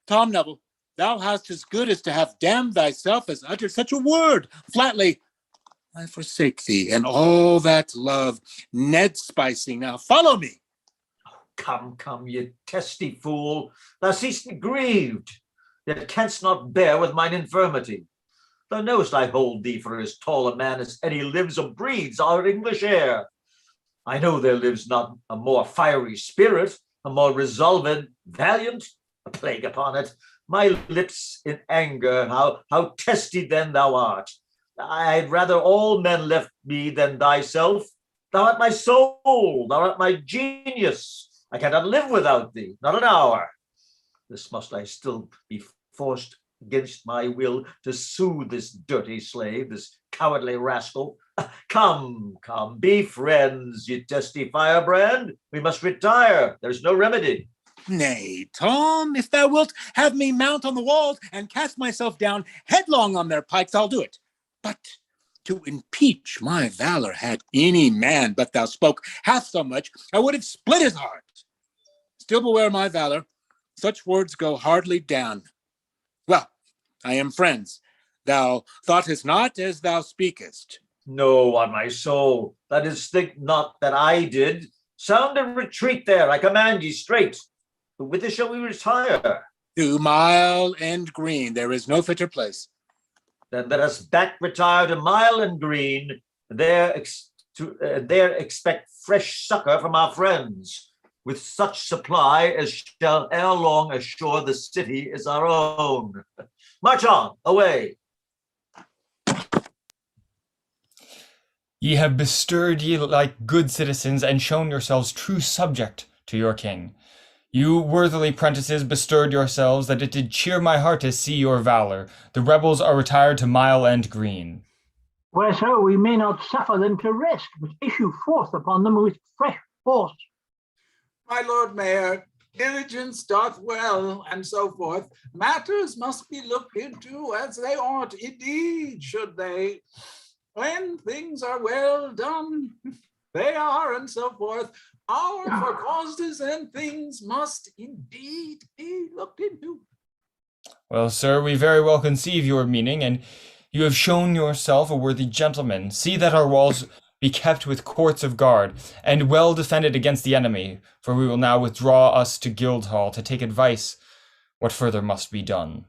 Tom Neville, thou hast as good as to have damned thyself as uttered such a word. Flatly, I forsake thee and all that love. Ned spicing, now follow me. Come, you testy fool. Thou seest me grieved, yet canst not bear with mine infirmity. Thou knowest I hold thee for as tall a man as any lives or breathes our English air. I know there lives not a more fiery spirit, a more resolved, valiant, a plague upon it. My lips in anger, how testy then thou art. I'd rather all men left me than thyself. Thou art my soul, thou art my genius. I cannot live without thee, not an hour. This must I still be forced against my will to soothe this dirty slave, this cowardly rascal. Come, be friends, ye testy firebrand. We must retire. There's no remedy. Nay, Tom, if thou wilt have me mount on the walls and cast myself down headlong on their pikes, I'll do it. But to impeach my valor, had any man but thou spoke half so much, I would have split his heart. Still beware my valor. Such words go hardly down. Well, I am friends. Thou thoughtest not as thou speakest. No, on my soul. That is, think not that I did. Sound a retreat there, I command ye straight. But whither shall we retire? To Mile End Green. There is no fitter place. Then let us back retire to Mile End Green. There expect fresh succor from our friends, with such supply as shall ere long assure the city is our own. March on, away. Ye have bestirred ye like good citizens, and shown yourselves true subject to your king. You worthily prentices bestirred yourselves, that it did cheer my heart to see your valor. The rebels are retired to Mile End Green. Whereso we may not suffer them to risk, but issue forth upon them with fresh force. My Lord Mayor, diligence doth well, and so forth. Matters must be looked into as they ought, indeed, should they. When things are well done, they are, and so forth. Our for causes and things must indeed be looked into. Well, sir, we very well conceive your meaning, and you have shown yourself a worthy gentleman. See that our walls be kept with courts of guard, and well defended against the enemy, for we will now withdraw us to Guildhall to take advice what further must be done.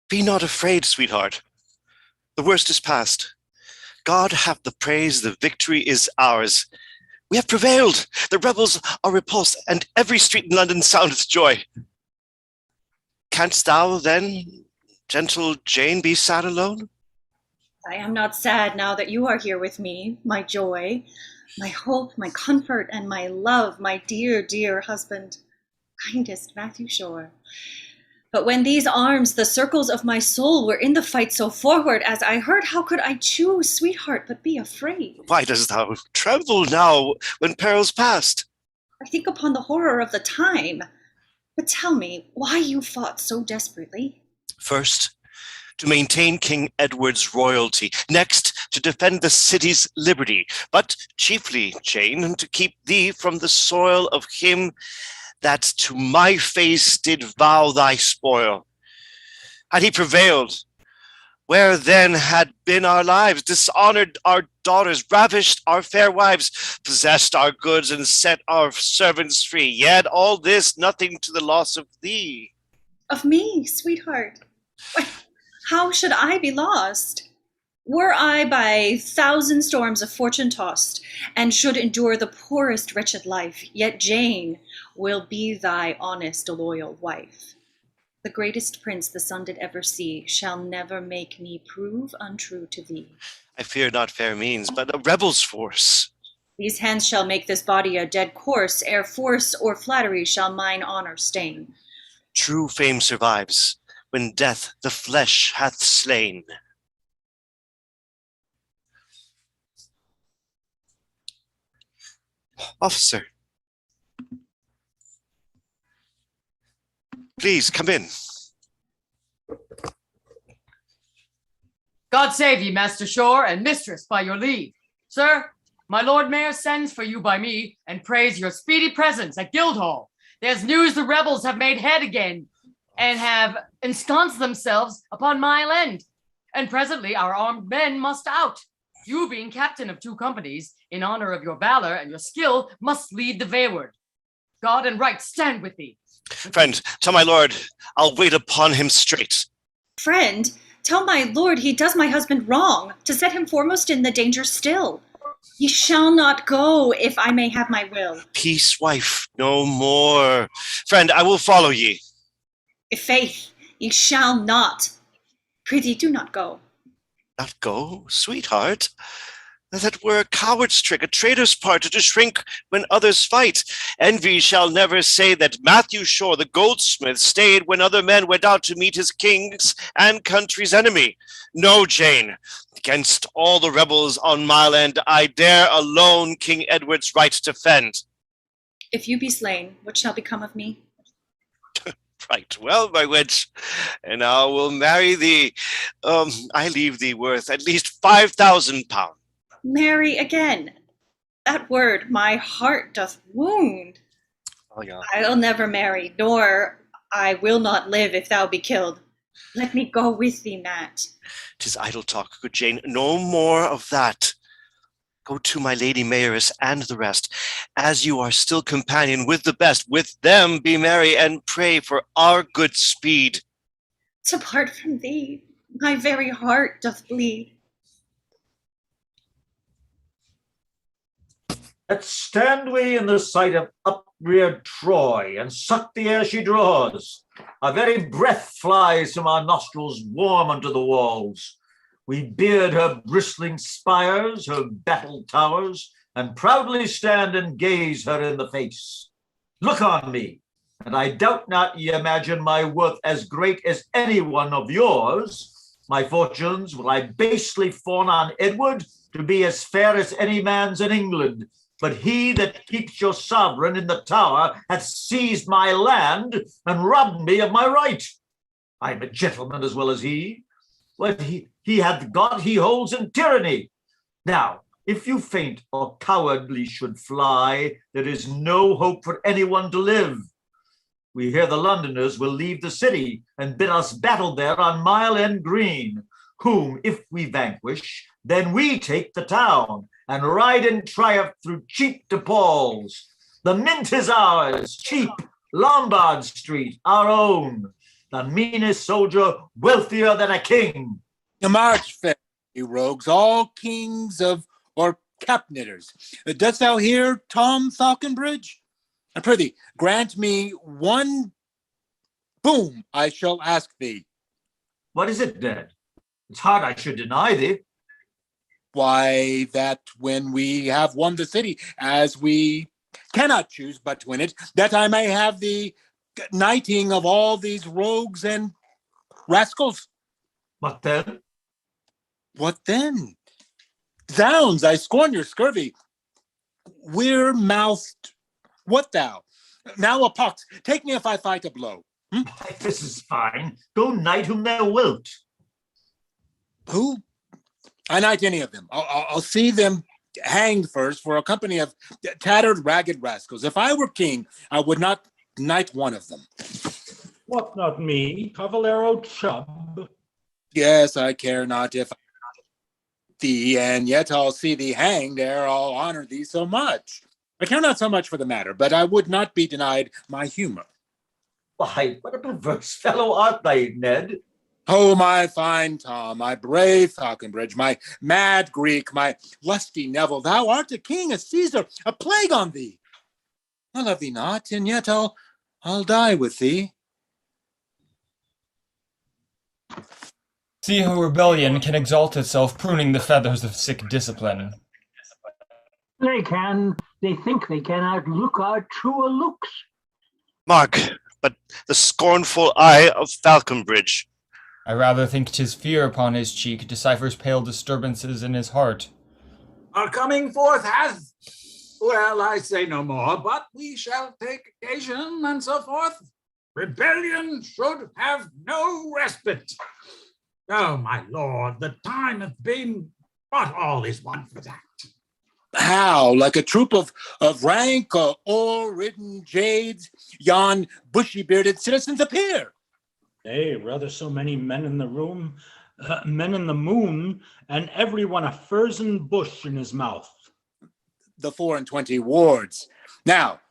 Be not afraid, sweetheart. The worst is past. God have the praise, the victory is ours. We have prevailed. The rebels are repulsed, and every street in London soundeth joy. Canst thou then, gentle Jane, be sad alone? I am not sad now that you are here with me, my joy, my hope, my comfort, and my love, my dear, dear husband, kindest Matthew Shore. But when these arms, the circles of my soul, were in the fight so forward as I heard, how could I choose, sweetheart, but be afraid? Why dost thou tremble now when peril's past? I think upon the horror of the time. But tell me, why you fought so desperately? First, to maintain King Edward's royalty. Next, to defend the city's liberty. But chiefly, Jane, to keep thee from the soil of him that to my face did vow thy spoil. Had he prevailed, where then had been our lives, dishonored our daughters, ravished our fair wives, possessed our goods, and set our servants free? Yet all this nothing to the loss of thee. Of me, sweetheart? How should I be lost? Were I by thousand storms of fortune tossed, and should endure the poorest wretched life, yet Jane will be thy honest, loyal wife. The greatest prince the sun did ever see shall never make me prove untrue to thee. I fear not fair means, but a rebel's force. These hands shall make this body a dead corse, ere force or flattery shall mine honor stain. True fame survives, when death the flesh hath slain. Officer, please come in. God save ye, Master Shore, and mistress, by your leave. Sir, my Lord Mayor sends for you by me, and prays your speedy presence at Guildhall. There's news the rebels have made head again, and have ensconced themselves upon Mile End. And presently our armed men must out. You, being captain of 2 companies, in honor of your valor and your skill, must lead the vayward. God and right stand with thee. Friend, tell my lord, I'll wait upon him straight. Friend, tell my lord he does my husband wrong, to set him foremost in the danger still. He shall not go, if I may have my will. Peace, wife, no more. Friend, I will follow ye. If faith, ye shall not. Prithee, do not go. Not go, sweetheart? That were a coward's trick, a traitor's part, to shrink when others fight. Envy shall never say that Matthew Shore, the goldsmith, stayed when other men went out to meet his king's and country's enemy. No, Jane, against all the rebels on Mile End, I dare alone King Edward's right defend. If you be slain, what shall become of me? Right, well, my wench, and I will marry thee. I leave thee worth at least £5,000. Marry again. That word my heart doth wound. Oh, yeah. I'll never marry, nor I will not live if thou be killed. Let me go with thee, Matt. 'Tis idle talk, good Jane, no more of that. Go to my lady mayoress and the rest, as you are still companion with the best. With them be merry, and pray for our good speed. To part from thee, my very heart doth bleed. Let's stand we in the sight of upreared Troy, and suck the air she draws. Our very breath flies from our nostrils warm unto the walls. We beard her bristling spires, her battled towers, and proudly stand and gaze her in the face. Look on me, and I doubt not ye imagine my worth as great as any one of yours. My fortunes will I basely fawn on Edward to be as fair as any man's in England. But he that keeps your sovereign in the tower hath seized my land and robbed me of my right. I am a gentleman as well as he. What he hath got, he holds in tyranny. Now, if you faint or cowardly should fly, there is no hope for anyone to live. We hear the Londoners will leave the city and bid us battle there on Mile End Green, whom if we vanquish, then we take the town and ride in triumph through cheap De Paul's. The mint is ours, cheap, Lombard Street, our own. The meanest soldier wealthier than a king. March fair, you rogues, all kings of or cap knitters. Dost thou hear, Tom Falconbridge? And prithee, grant me one boom, I shall ask thee. What is it, then? It's hard I should deny thee. Why, that when we have won the city, as we cannot choose but to win it, that I may have the knighting of all these rogues and rascals. What then? What then? Zounds, I scorn your scurvy. We're-mouthed, what thou? Now a pox, take me if I fight a blow. This is fine. Go knight whom thou wilt. Who? I knight any of them. I'll see them hanged first for a company of tattered, ragged rascals. If I were king, I would not knight one of them. What not me, Cavallero Chubb? Yes, I care not if I thee, and yet I'll see thee hanged ere I'll honor thee so much. I care not so much for the matter, but I would not be denied my humor. Why, what a perverse fellow art thou, Ned? Oh, my fine Tom, my brave Falconbridge, my mad Greek, my lusty Neville, thou art a king, a Caesar, a plague on thee. I love thee not, and yet I'll die with thee. See how rebellion can exalt itself, pruning the feathers of sick discipline. They can. They think they can outlook our truer looks. Mark, but the scornful eye of Falconbridge. I rather think 'tis fear upon his cheek deciphers pale disturbances in his heart. Our coming forth hath, well, I say no more, but we shall take occasion and so forth. Rebellion should have no respite. Oh, my lord, the time hath been, but all is one for that. How, like a troop of rank oar-ridden jades, yon bushy-bearded citizens appear? Nay, rather so many men in the room, men in the moon, and everyone a furzen bush in his mouth. The 24 wards. Now,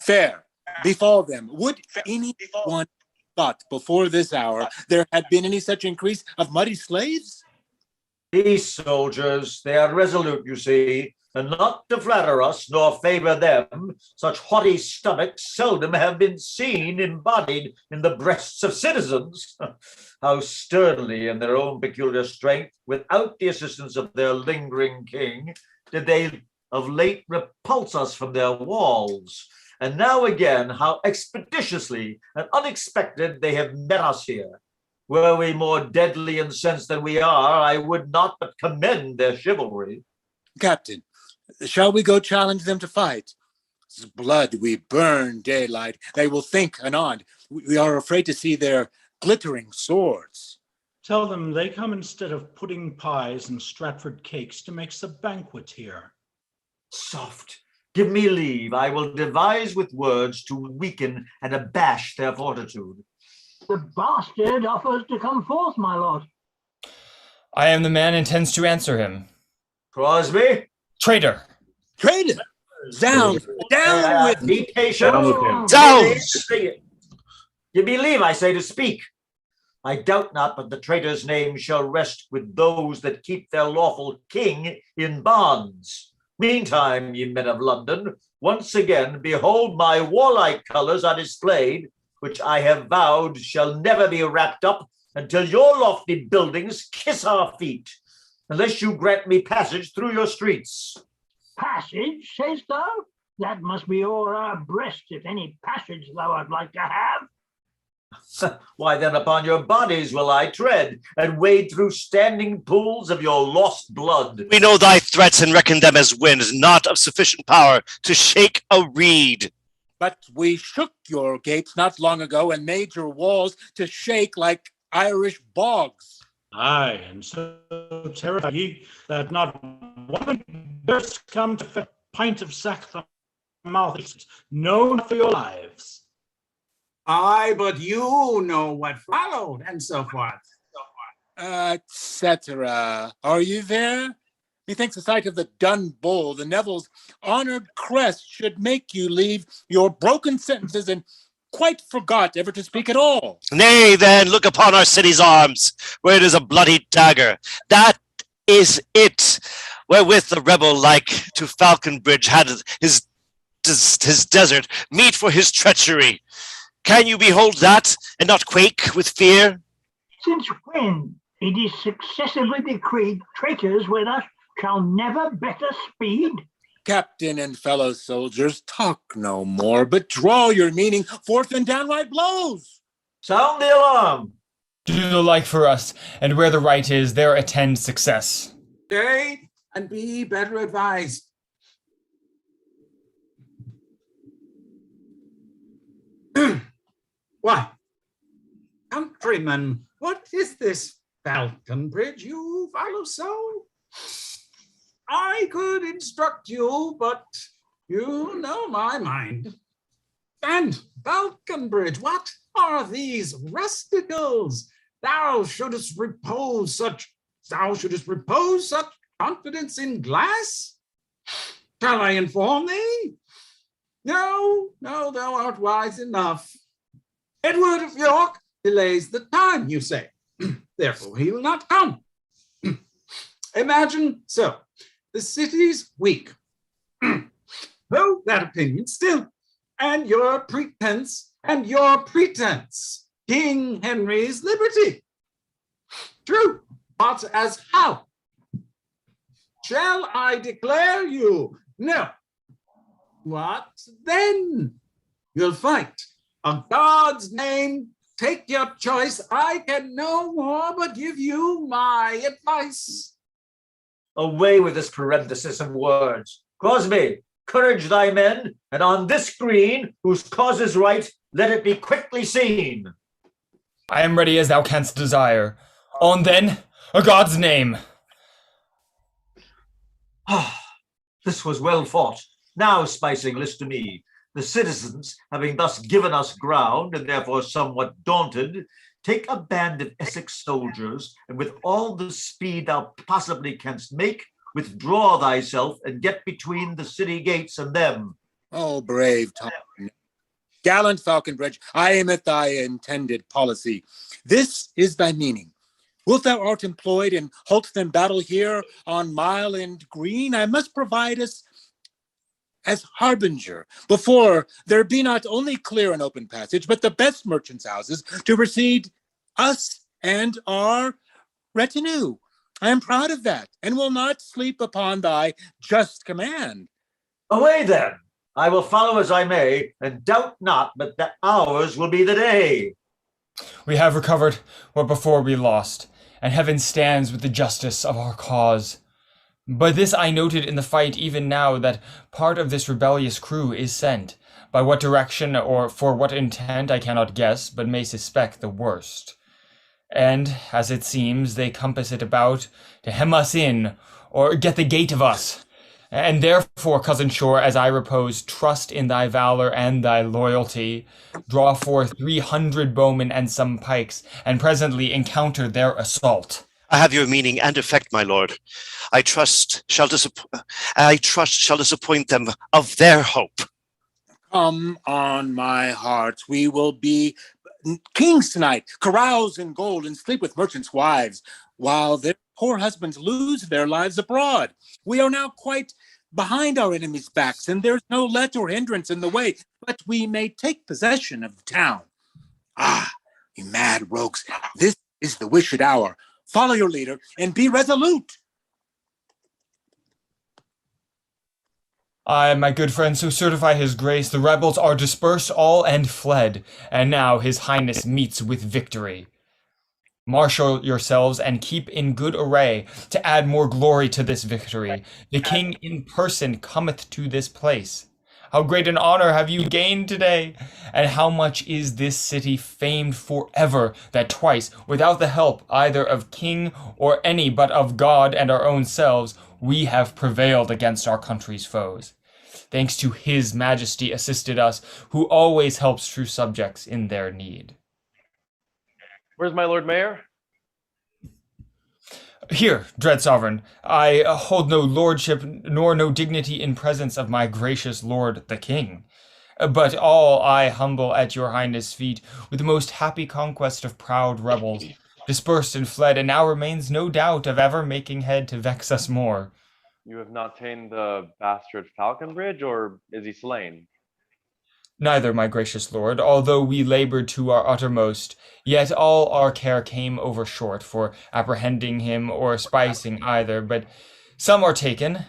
fair, befall them. Would any one thought before this hour there had been any such increase of muddy slaves? These soldiers, they are resolute, you see, and not to flatter us nor favor them, such haughty stomachs seldom have been seen embodied in the breasts of citizens. How sternly in their own peculiar strength, without the assistance of their lingering king, did they of late repulse us from their walls. And now again, how expeditiously and unexpected they have met us here. Were we more deadly incensed than we are, I would not but commend their chivalry. Captain, shall we go challenge them to fight? Blood we burn daylight. They will think anon. We are afraid to see their glittering swords. Tell them they come instead of pudding pies and Stratford cakes to make us a banquet here. Soft, give me leave. I will devise with words to weaken and abash their fortitude. The bastard offers to come forth, my lord. I am the man intends to answer him. Crosby? Traitor! Traitor! Down with Be patient. Down! You believe, I say, to speak. I doubt not but the traitor's name shall rest with those that keep their lawful king in bonds. Meantime, ye men of London, once again behold my warlike colours are displayed, which I have vowed shall never be wrapped up until your lofty buildings kiss our feet, unless you grant me passage through your streets. Passage, say'st thou? That must be o'er our breast, if any passage thou art like to have. Why then upon your bodies will I tread, and wade through standing pools of your lost blood. We know thy threats and reckon them as wind, not of sufficient power to shake a reed. But we shook your gates not long ago and made your walls to shake like Irish bogs. Aye, and so terrified ye that not one durst come to fetch a pint of sack from mouth, no, not for your lives. Aye, but you know what followed, and so forth. Etc. Are you there? Methinks the sight of the dun bull, the Neville's honored crest, should make you leave your broken sentences and quite forgot ever to speak at all. Nay, then, look upon our city's arms, where it is a bloody dagger. That is it, wherewith the rebel, like to Falconbridge, had his desert meet for his treachery. Can you behold that, and not quake with fear? Since when it is successively decreed traitors with us shall never better speed? Captain and fellow soldiers, talk no more, but draw your meaning forth in downright blows. Sound the alarm. Do the like for us, and where the right is, there attend success. Stay and be better advised. Why, countrymen, what is this Falconbridge you follow so? I could instruct you, but you know my mind. And Falconbridge, what are these rusticals? Thou shouldest repose such confidence in glass? Shall I inform thee? No, thou art wise enough. Edward of York delays the time, you say. Therefore he will not come. Imagine so. The city's weak. Hold that opinion still. And your pretense, King Henry's liberty. True, but as how? Shall I declare you? No. What then? You'll fight. On God's name, take your choice. I can no more but give you my advice. Away with this parenthesis of words. Crosby, courage thy men, and on this green, whose cause is right, let it be quickly seen. I am ready as thou canst desire. On then, a God's name. This was well fought. Now, Spicing, list to me. The citizens, having thus given us ground, and therefore somewhat daunted, take a band of Essex soldiers, and with all the speed thou possibly canst make, withdraw thyself and get between the city gates and them. Oh, brave Tom. Gallant Falconbridge, I am at thy intended policy. This is thy meaning. Wilt thou art employed in halt then battle here on mile and green? I must provide us as harbinger, before there be not only clear and open passage, but the best merchants' houses to receive us and our retinue. I am proud of that, and will not sleep upon thy just command. Away then, I will follow as I may, and doubt not but that ours will be the day. We have recovered what before we lost, and heaven stands with the justice of our cause. But this I noted in the fight even now, that part of this rebellious crew is sent. By what direction or for what intent I cannot guess, but may suspect the worst. And, as it seems, they compass it about to hem us in, or get the gate of us. And therefore, cousin Shore, as I repose, trust in thy valor and thy loyalty, draw forth 300 bowmen and some pikes, and presently encounter their assault. I have your meaning and effect, my lord. I trust shall disappoint them of their hope. Come on, my heart, we will be kings tonight, carouse in gold and sleep with merchants' wives, while their poor husbands lose their lives abroad. We are now quite behind our enemies' backs, and there's no let or hindrance in the way, but we may take possession of the town. Ah, you mad rogues, this is the wished hour. Follow your leader and be resolute. I, my good friend, so certify his grace, the rebels are dispersed all and fled, and now his highness meets with victory. Marshal yourselves and keep in good array to add more glory to this victory. The king in person cometh to this place. How great an honor have you gained today, and how much is this city famed forever, that twice, without the help either of king or any but of God and our own selves, we have prevailed against our country's foes. Thanks to his majesty assisted us, who always helps true subjects in their need. Where's my Lord Mayor? Here, dread sovereign, I hold no lordship nor no dignity in presence of my gracious lord the king. But all I humble at your highness' feet with the most happy conquest of proud rebels, dispersed and fled, and now remains no doubt of ever making head to vex us more. You have not ta'en the bastard Falconbridge, or is he slain? Neither, my gracious lord, although we labored to our uttermost, yet all our care came over short for apprehending him or spicing either, but some are taken,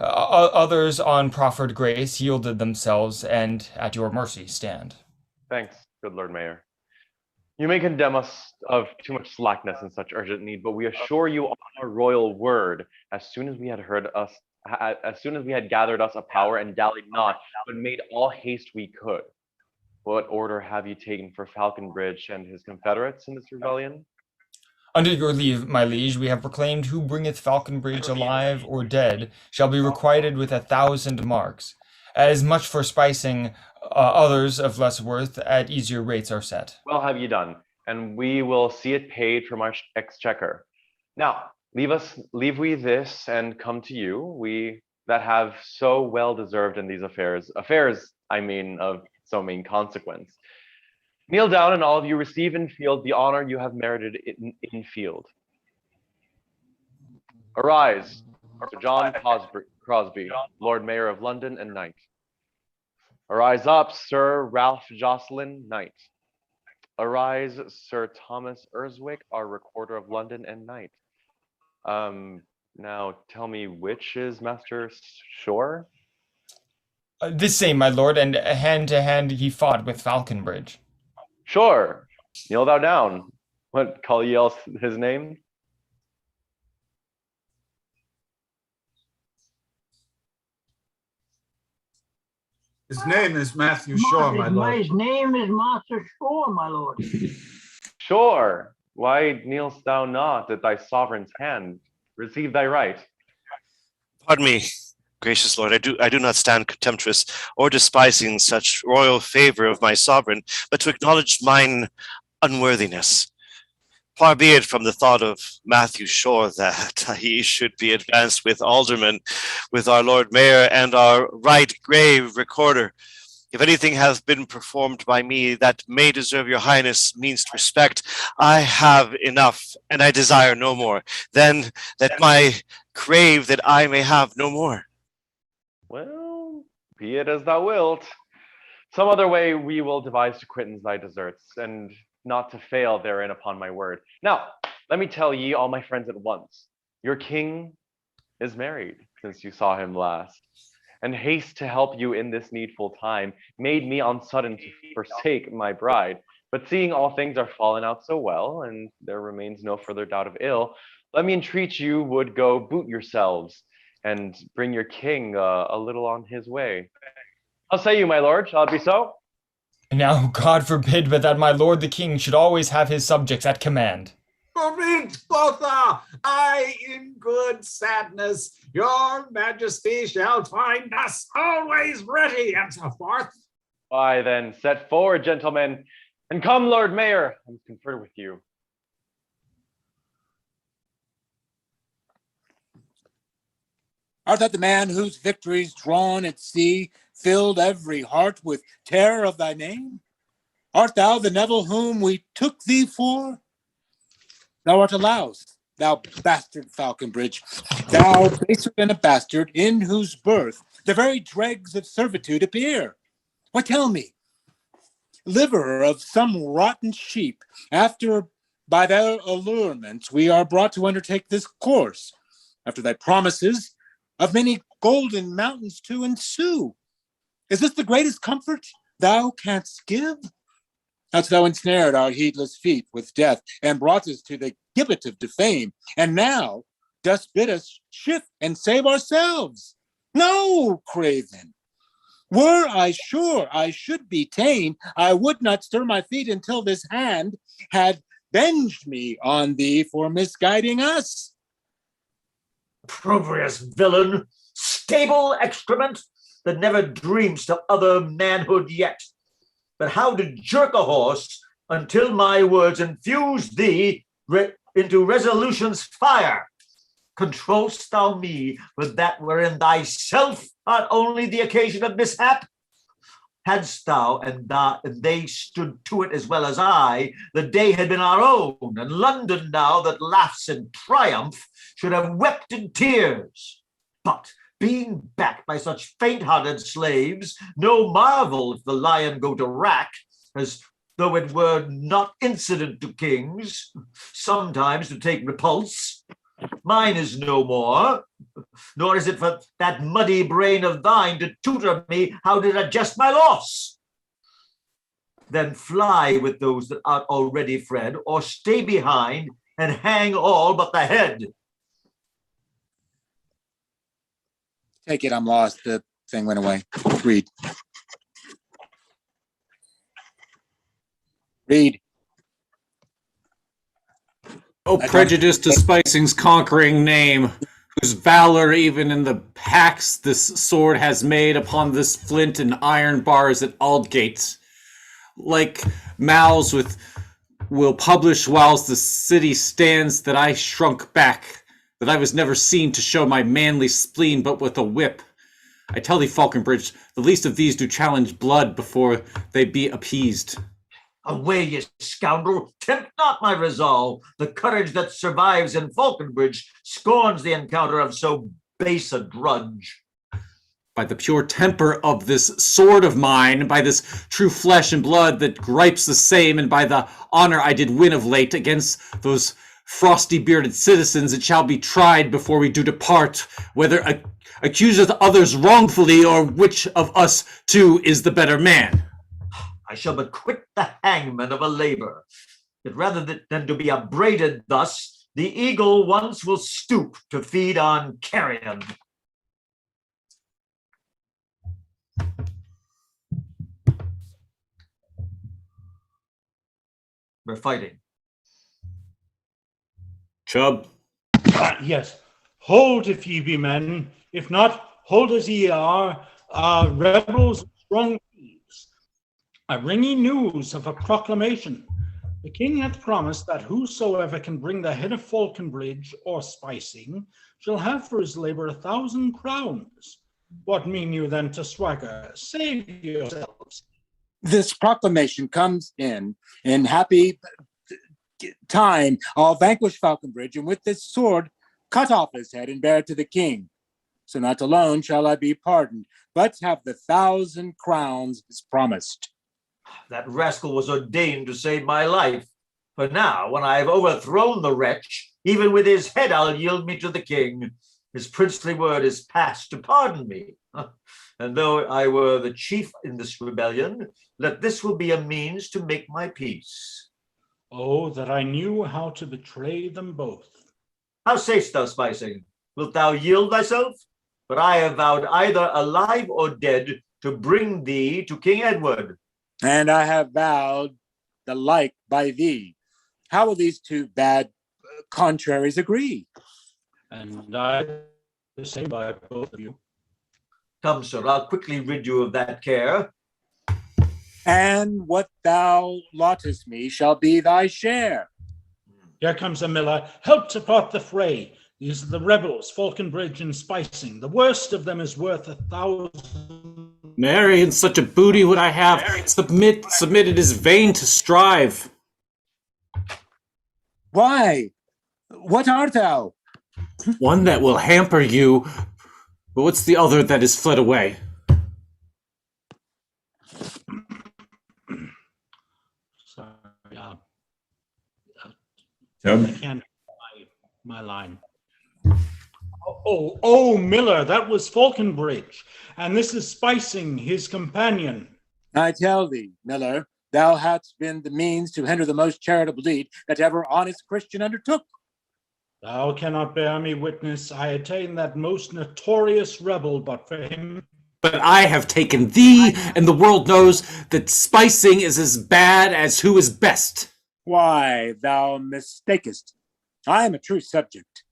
others on proffered grace yielded themselves, and at your mercy stand. Thanks, good Lord Mayor. You may condemn us of too much slackness in such urgent need, but we assure you on our royal word, as soon as we had gathered us a power and dallied not, but made all haste we could. What order have you taken for Falconbridge and his confederates in this rebellion? Under your leave, my liege, we have proclaimed who bringeth Falconbridge alive or dead shall be requited with 1,000 marks. As much for spicing, others of less worth at easier rates are set. Well have you done, and we will see it paid from our exchequer. Now, leave we this and come to you, we that have so well deserved in these affairs I mean of so mean consequence. Kneel down and all of you receive in field the honor you have merited in field. Arise, Sir John Crosby, Lord Mayor of London and Knight. Arise up, Sir Ralph Jocelyn, Knight. Arise, Sir Thomas Erswick, our Recorder of London and Knight. Now tell me, which is Master Shore? This same, my lord, and hand to hand he fought with Falconbridge. Sure, kneel thou down. What call ye else his name? His name is Matthew Shore, my lord. His name is Master Shore, my lord. Sure. Why kneelst thou not at thy sovereign's hand? Receive thy right. Pardon me, gracious lord, I do not stand contemptuous or despising such royal favor of my sovereign, but to acknowledge mine unworthiness. Far be it from the thought of Matthew Shore that he should be advanced with aldermen, with our Lord Mayor and our right grave recorder. If anything hath been performed by me that may deserve your highness meanest respect, I have enough, and I desire no more, than that my crave that I may have no more. Well, be it as thou wilt. Some other way we will devise to quittance thy deserts, and not to fail therein upon my word. Now, let me tell ye, all my friends at once, your king is married since you saw him last, and haste to help you in this needful time made me on sudden to forsake my bride. But seeing all things are fallen out so well, and there remains no further doubt of ill, let me entreat you would go boot yourselves, and bring your king a little on his way. How say you, my lord? Shall it be so? Now, God forbid, but that my lord the king should always have his subjects at command. Forbid, quotha! I, in good sadness, your majesty shall find us always ready, and so forth. Why then, set forward, gentlemen, and come, Lord Mayor, and confer with you. Art thou the man whose victories drawn at sea filled every heart with terror of thy name? Art thou the Neville whom we took thee for? Thou art a louse, thou bastard Falconbridge, thou baser than a bastard, in whose birth the very dregs of servitude appear. Why, tell me, liver of some rotten sheep, after by their allurements we are brought to undertake this course, after thy promises of many golden mountains to ensue. Is this the greatest comfort thou canst give? Hast thou ensnared our heedless feet with death, and brought us to the gibbet of defame, and now dost bid us shift and save ourselves? No, craven. Were I sure I should be ta'en, I would not stir my feet until this hand had venged me on thee for misguiding us. Opprobrious villain, stable excrement that never dreams to other manhood yet, but how to jerk a horse until my words infuse thee into resolution's fire. Controlst thou me with that wherein thyself art only the occasion of mishap? Hadst thou and they stood to it as well as I, the day had been our own, and London now that laughs in triumph should have wept in tears. But being backed by such faint-hearted slaves, no marvel if the lion go to rack, as though it were not incident to kings, sometimes to take repulse. Mine is no more, nor is it for that muddy brain of thine to tutor me how to adjust my loss. Then fly with those that art already fled, or stay behind and hang all but the head. Take it, I'm lost. The thing went away. Read. Read. Oh, prejudice to Spicing's conquering name, whose valor even in the packs this sword has made upon this flint and iron bars at Aldgate. Like mouths with will publish whilst the city stands that I shrunk back, that I was never seen to show my manly spleen but with a whip. I tell thee, Falconbridge, the least of these do challenge blood before they be appeased. Away, ye scoundrel, tempt not my resolve. The courage that survives in Falconbridge scorns the encounter of so base a drudge. By the pure temper of this sword of mine, by this true flesh and blood that gripes the same, and by the honor I did win of late against those frosty-bearded citizens, it shall be tried before we do depart, whether accuseth others wrongfully, or which of us two is the better man. I shall but quit the hangman of a labor, that rather than to be upbraided thus, the eagle once will stoop to feed on carrion. We're fighting. Chubb. Yes. Hold if ye be men. If not, hold as ye are. Rebels, strong thieves. I bring ye news of a proclamation. The king hath promised that whosoever can bring the head of Falconbridge or Spicing shall have for his labor 1,000 crowns. What mean you then to swagger? Save yourselves. This proclamation comes in happy time. I'll vanquish Falconbridge, and with this sword cut off his head and bear it to the king. So not alone shall I be pardoned, but have the 1,000 crowns as promised. That rascal was ordained to save my life. For now, when I have overthrown the wretch, even with his head I'll yield me to the king. His princely word is passed to pardon me. And though I were the chief in this rebellion, let this will be a means to make my peace. Oh, that I knew how to betray them both. How sayst thou, Spicing? Wilt thou yield thyself? But I have vowed either alive or dead to bring thee to King Edward. And I have vowed the like by thee. How will these two bad contraries agree? And I the same by both of you. Come, sir, I'll quickly rid you of that care. And what thou lottest me shall be thy share. Here comes a miller. Help to part the fray. These are the rebels, Falconbridge and Spicing. The worst of them is worth 1,000. Nary in such a booty would I have. Submit it is vain to strive. Why? What art thou? One that will hamper you. But what's the other that is fled away? Sorry, Chubb? I can't my line. Oh, Miller, that was Falconbridge, and this is Spicing, his companion. I tell thee, Miller, thou hadst been the means to hinder the most charitable deed that ever honest Christian undertook. Thou cannot bear me witness. I attained that most notorious rebel but for him. But I have taken thee, and the world knows that spicing is as bad as who is best. Why, thou mistakest. I am a true subject.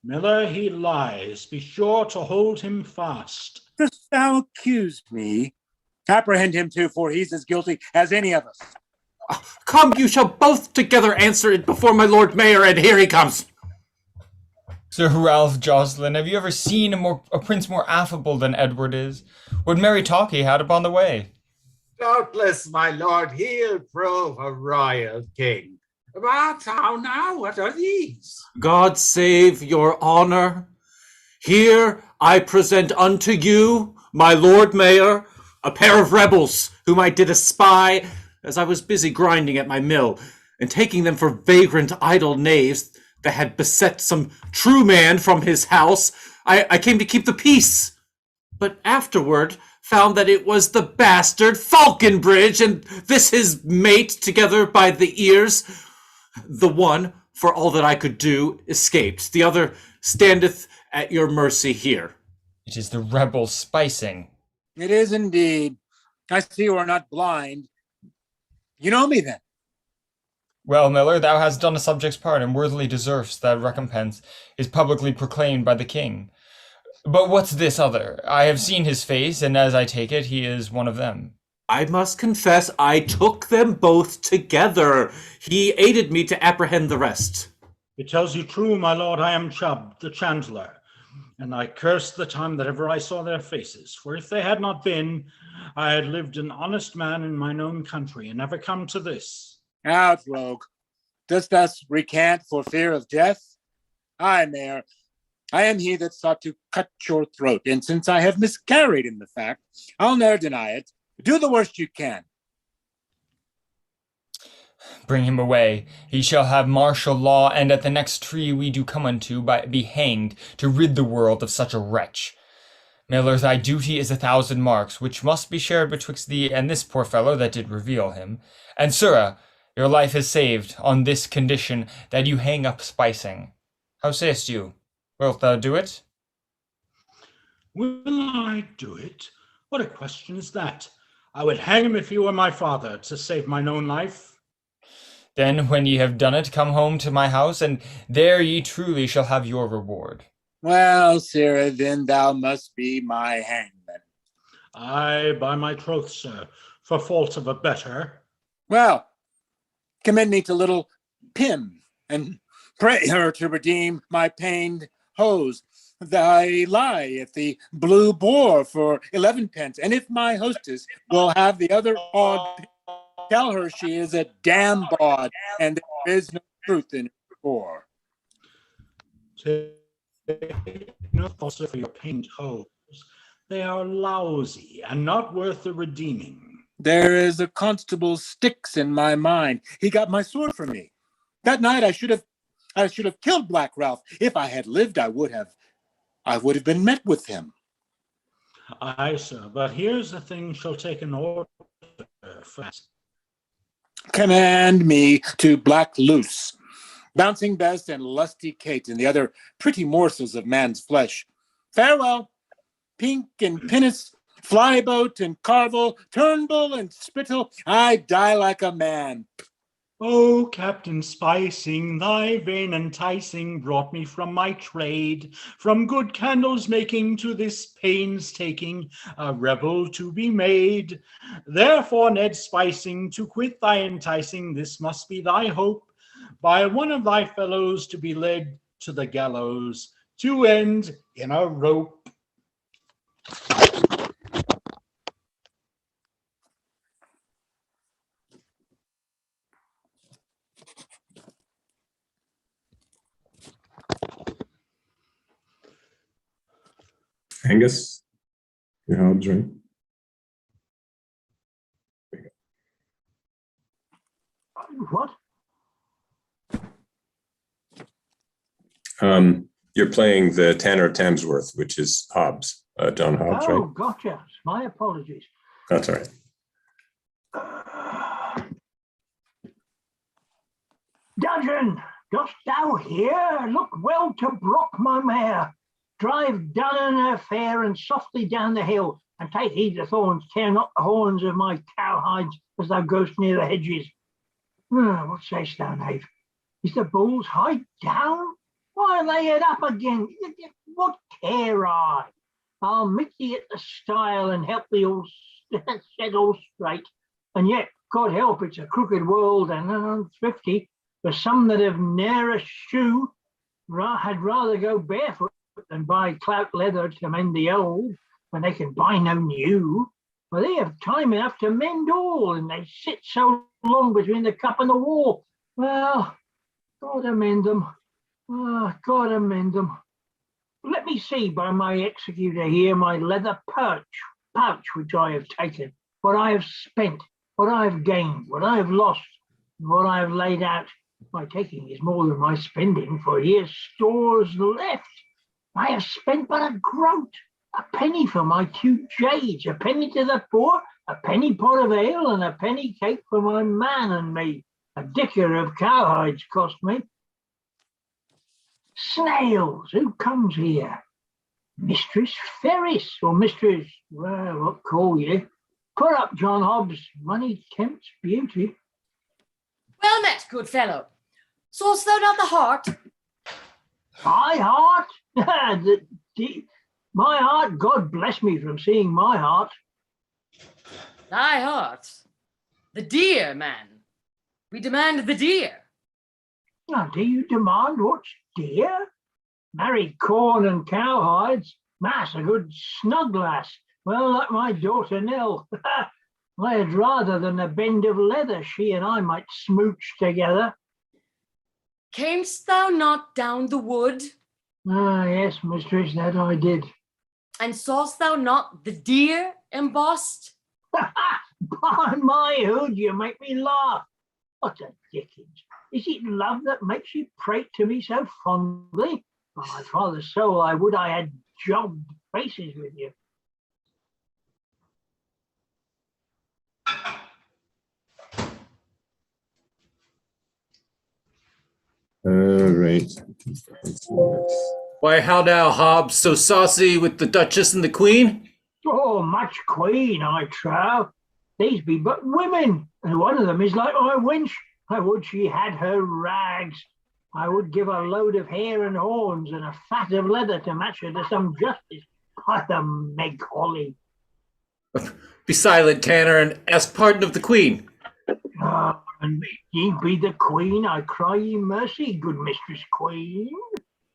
Miller, he lies. Be sure to hold him fast. Dost thou accuse me? Apprehend him too, for he's as guilty as any of us. Come, you shall both together answer it before my Lord Mayor, and here he comes. Sir Ralph Jocelyn, have you ever seen a prince more affable than Edward is? What merry talk he had upon the way. Doubtless, my lord, he'll prove a royal king. But how now? What are these? God save your honor. Here I present unto you, my Lord Mayor, a pair of rebels whom I did espy as I was busy grinding at my mill, and taking them for vagrant idle knaves that had beset some true man from his house, I came to keep the peace. But afterward found that it was the bastard Falconbridge, and this his mate, together by the ears. The one, for all that I could do, escaped. The other standeth at your mercy here. It is the rebel Spicing. It is indeed. I see you are not blind. You know me then? Well, Miller, thou hast done a subject's part, and worthily deservest that recompense is publicly proclaimed by the king. But what's this other? I have seen his face, and as I take it, he is one of them. I must confess I took them both together. He aided me to apprehend the rest. It tells you true, my lord, I am Chubb, the Chandler, and I curse the time that ever I saw their faces, for if they had not been, I had lived an honest man in mine own country, and never come to this. Out, rogue. Dost thou recant for fear of death? Aye, Mayor, I am he that sought to cut your throat, and since I have miscarried in the fact, I'll ne'er deny it. Do the worst you can. Bring him away. He shall have martial law, and at the next tree we do come unto, be hanged, to rid the world of such a wretch. Miller, thy duty is 1,000 marks, which must be shared betwixt thee and this poor fellow that did reveal him. And, sirrah, your life is saved on this condition, that you hang up Spicing. How sayest you? Wilt thou do it? Will I do it? What a question is that? I would hang him if he were my father, to save mine own life. Then, when ye have done it, come home to my house, and there ye truly shall have your reward. Well, sirrah, then thou must be my hangman. Aye, by my troth, sir, for fault of a better. Well, commend me to little Pym, and pray her to redeem my pained hose. Thy lieth the blue boar for 11 pence, and if my hostess will have the other odd, tell her she is a damn bawd, and there is no truth in her boar. Take no thought for your pained hose. They are lousy and not worth the redeeming. There is a constable Styx in my mind. He got my sword from me. That night I should have killed Black Ralph. If I had lived, I would have been met with him. Aye, sir, but here's the thing shall take an order fast. Command me to Black Luce, Bouncing Bess, and Lusty Kate, and the other pretty morsels of man's flesh. Farewell, Pink and Pinnace, Flyboat and Carvel, Turnbull and Spittle. I die like a man. Oh, Captain Spicing, thy vain enticing brought me from my trade, from good candles making to this painstaking, a rebel to be made. Therefore, Ned Spicing, to quit thy enticing, this must be thy hope, by one of thy fellows to be led to the gallows, to end in a rope. Angus, your Hobbs ring. What? You're playing the Tanner Tamsworth, which is Hobbes, John Hobbes, Oh, right? gotcha. My apologies. That's all right. Dudgeon, dost thou hear? Look well to Brock, my mare. Drive Dun her fair and softly down the hill, and take heed the thorns, tear not the horns of my cowhides as thou goest near the hedges. What sayst thou, knave? Is the bull's hide down? Why lay it up again? What care I? I'll meet thee at the stile and help thee all set all straight. And yet, God help, it's a crooked world and unthrifty. For some that have ne'er a shoe had rather go barefoot than buy clout leather to mend the old when they can buy no new. For they have time enough to mend all, and they sit so long between the cup and the wall. Well, God amend them. God amend them. Let me see by my executor here my leather pouch which I have taken, what I have spent, what I have gained, what I have lost, and what I have laid out. My taking is more than my spending, for here's stores left. I have spent but a groat, a penny for my 2 jades, a penny to the poor, a penny pot of ale, and a penny cake for my man and me. A dicker of cowhides cost me. Snails, who comes here? Mistress Ferris, or Mistress, well, what call you? Put up, John Hobbs, money tempts beauty. Well met, good fellow. Saw'st thou not the hart? My heart? My heart, God bless me from seeing my heart. Thy heart? The deer, man. We demand the deer. Now, do you demand what's dear? Marry corn and cowhides, mass a good snug lass. Well, like my daughter Nell. I had rather than a bend of leather she and I might smooch together. Camest thou not down the wood? Ah, yes, mistress, that I did. And saw'st thou not the deer embossed? By my hood, you make me laugh. What a dickens. Is it love that makes you prate to me so fondly? Oh, my father's soul, I would I had jobbed faces with you. All right. Why, how now, Hobbs, so saucy with the Duchess and the Queen? Oh, much queen, I trow. These be but women, and one of them is like my wench. I would she had her rags. I would give a load of hair and horns and a fat of leather to match her to some justice. By the Meg Holly. Be silent, Tanner, and ask pardon of the Queen. Ah, and ye be the Queen, I cry ye mercy, good Mistress Queen.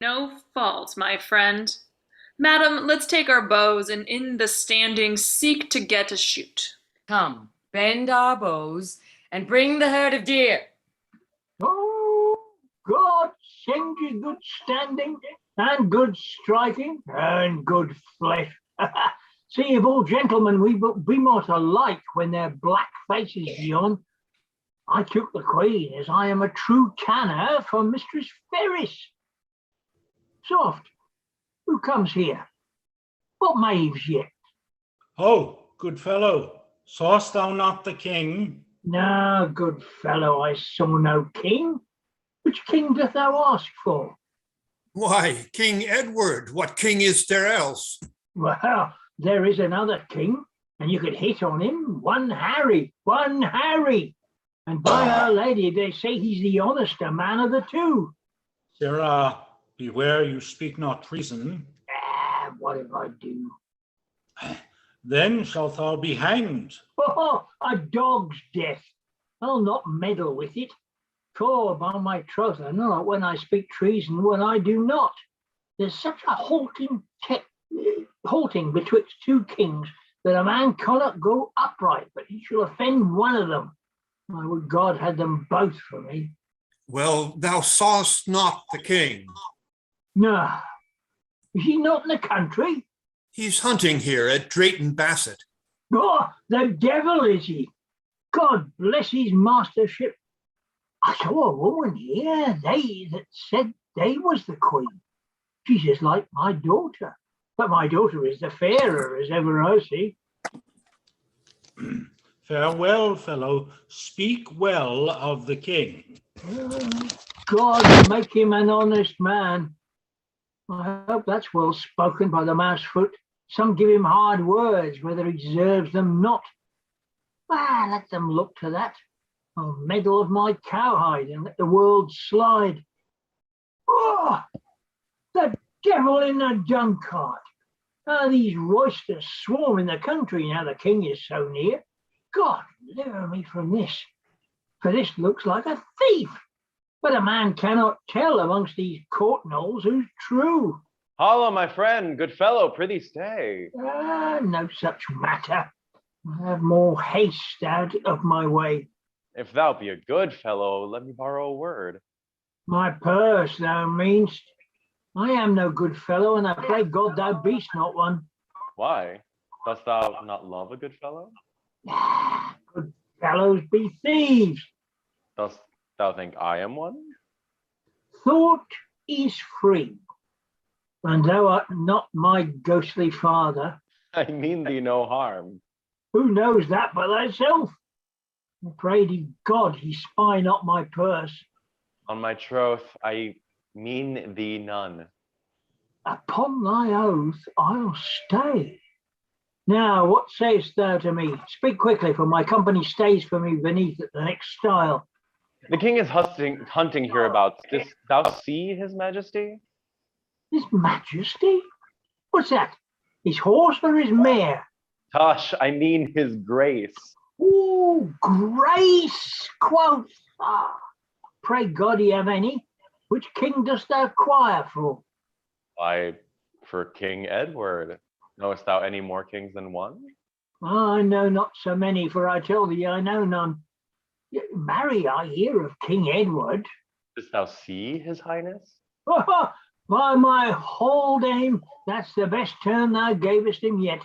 No fault, my friend. Madam, let's take our bows and in the standing seek to get a shoot. Come, bend our bows and bring the herd of deer. Oh, God send you good standing and good striking and good flesh. See, if all gentlemen we be not alike when their black faces be on. I took the Queen as I am a true tanner for Mistress Ferris. Soft, who comes here? What maves yet? Oh, good fellow, saw'st thou not the king? No, good fellow, I saw no king. Which king doth thou ask for? Why, King Edward, what king is there else? Well, there is another king, and you could hit on him, one Harry. And by Our Lady, they say he's the honester man of the two. Sirrah, beware you speak not treason. What if I do? Then shalt thou be hanged. Oh, a dog's death. I'll not meddle with it. For by my troth, I know not when I speak treason, when I do not. There's such a halting betwixt two kings that a man cannot go upright, but he shall offend one of them. I would God had them both for me. Well, thou sawest not the king. No. Is he not in the country? He's hunting here at Drayton Bassett. Oh, the devil is he. God bless his mastership. I saw a woman here, they that said they was the Queen. She's just like my daughter. But my daughter is the fairer as ever I see. Farewell, fellow. Speak well of the king. God make him an honest man. I hope that's well spoken by the mouse foot. Some give him hard words, whether he deserves them not. Ah, let them look to that. I'll meddle of my cowhide and let the world slide. Oh, the devil in the dung cart. How these roysters swarm in the country now the king is so near. God, deliver me from this, for this looks like a thief. But a man cannot tell amongst these court knolls who's true. Hollow, my friend, good fellow, prithee stay. No such matter. I have more haste out of my way. If thou be a good fellow, let me borrow a word. My purse, thou meanst. I am no good fellow, and I pray God thou beest not one. Why? Dost thou not love a good fellow? Good fellows be thieves. Dost thou think I am one? Thought is free, and thou art not my ghostly father. I mean thee no harm. Who knows that but thyself? I pray thee God he spy not my purse. On my troth, I mean thee none. Upon thy oath I'll stay. Now, what sayest thou to me? Speak quickly, for my company stays for me beneath at the next stile. The king is hunting hereabouts. Dost thou see his majesty? His majesty? What's that? His horse or his mare? Tush, I mean his grace. Ooh, grace, quoth. Pray God he have any. Which king dost thou inquire for? Why, for King Edward. Knowest thou any more kings than one? I know not so many, for I tell thee I know none. Marry, I hear of King Edward. Dost thou see his highness? By my whole dame, that's the best term thou gavest him yet.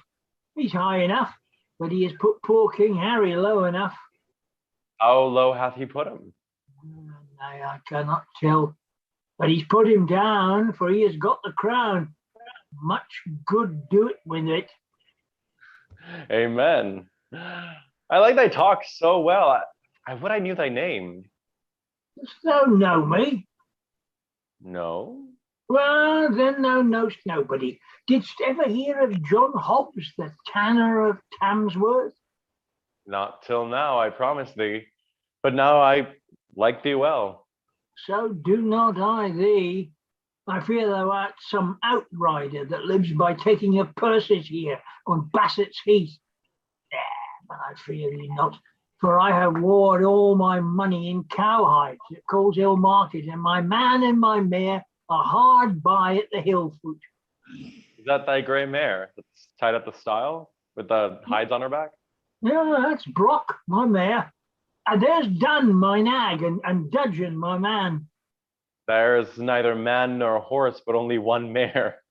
He's high enough, but he has put poor King Harry low enough. How low hath he put him? Nay, I cannot tell, but he's put him down, for he has got the crown. Much good do it with it. Amen. I like thy talk so well. I would I knew thy name. Dost thou know me? No. Well, then thou knowst nobody. Didst ever hear of John Hobbs, the tanner of Tamsworth? Not till now, I promise thee. But now I like thee well. So do not I thee. I fear thou art some outrider that lives by taking of purses here on Bassett's Heath. But I fear thee not, for I have warred all my money in cowhides at Coleshill Market, and my man and my mare are hard by at the hill foot. Is that thy grey mare that's tied up the stile with the hides on her back? Yeah, that's Brock, my mare. And there's Dunn, my nag, and Dudgeon, my man. There's neither man nor horse, but only one mare.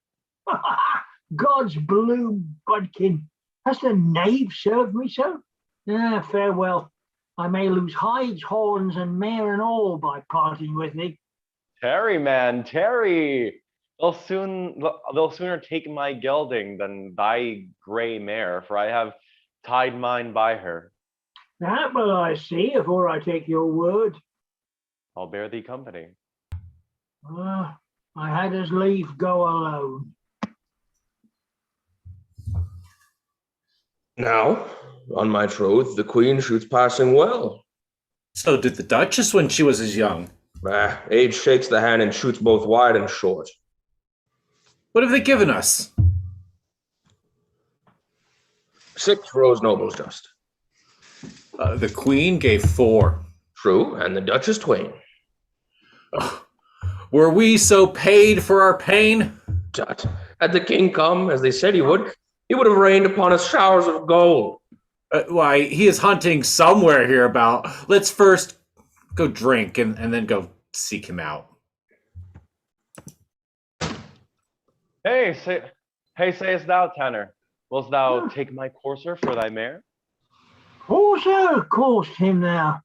God's blue budkin. Has the knave served me so? Farewell. I may lose hides, horns, and mare and all by parting with thee. Tarry, man, tarry. They'll sooner take my gelding than thy grey mare, for I have tied mine by her. That will I see, afore I take your word. I'll bear thee company. I had as lief go alone. Now, on my troth, the queen shoots passing well. So did the Duchess when she was as young. Age shakes the hand and shoots both wide and short. What have they given us? 6 rose nobles just. The Queen gave 4. True, and the Duchess twain. Were we so paid for our pain? Tut. Had the king come, as they said he would have rained upon us showers of gold. Why, he is hunting somewhere hereabout. Let's first go drink and then go seek him out. Hey, sayest thou, Tanner, wilt thou take my courser for thy mare? Courser, coursed him now.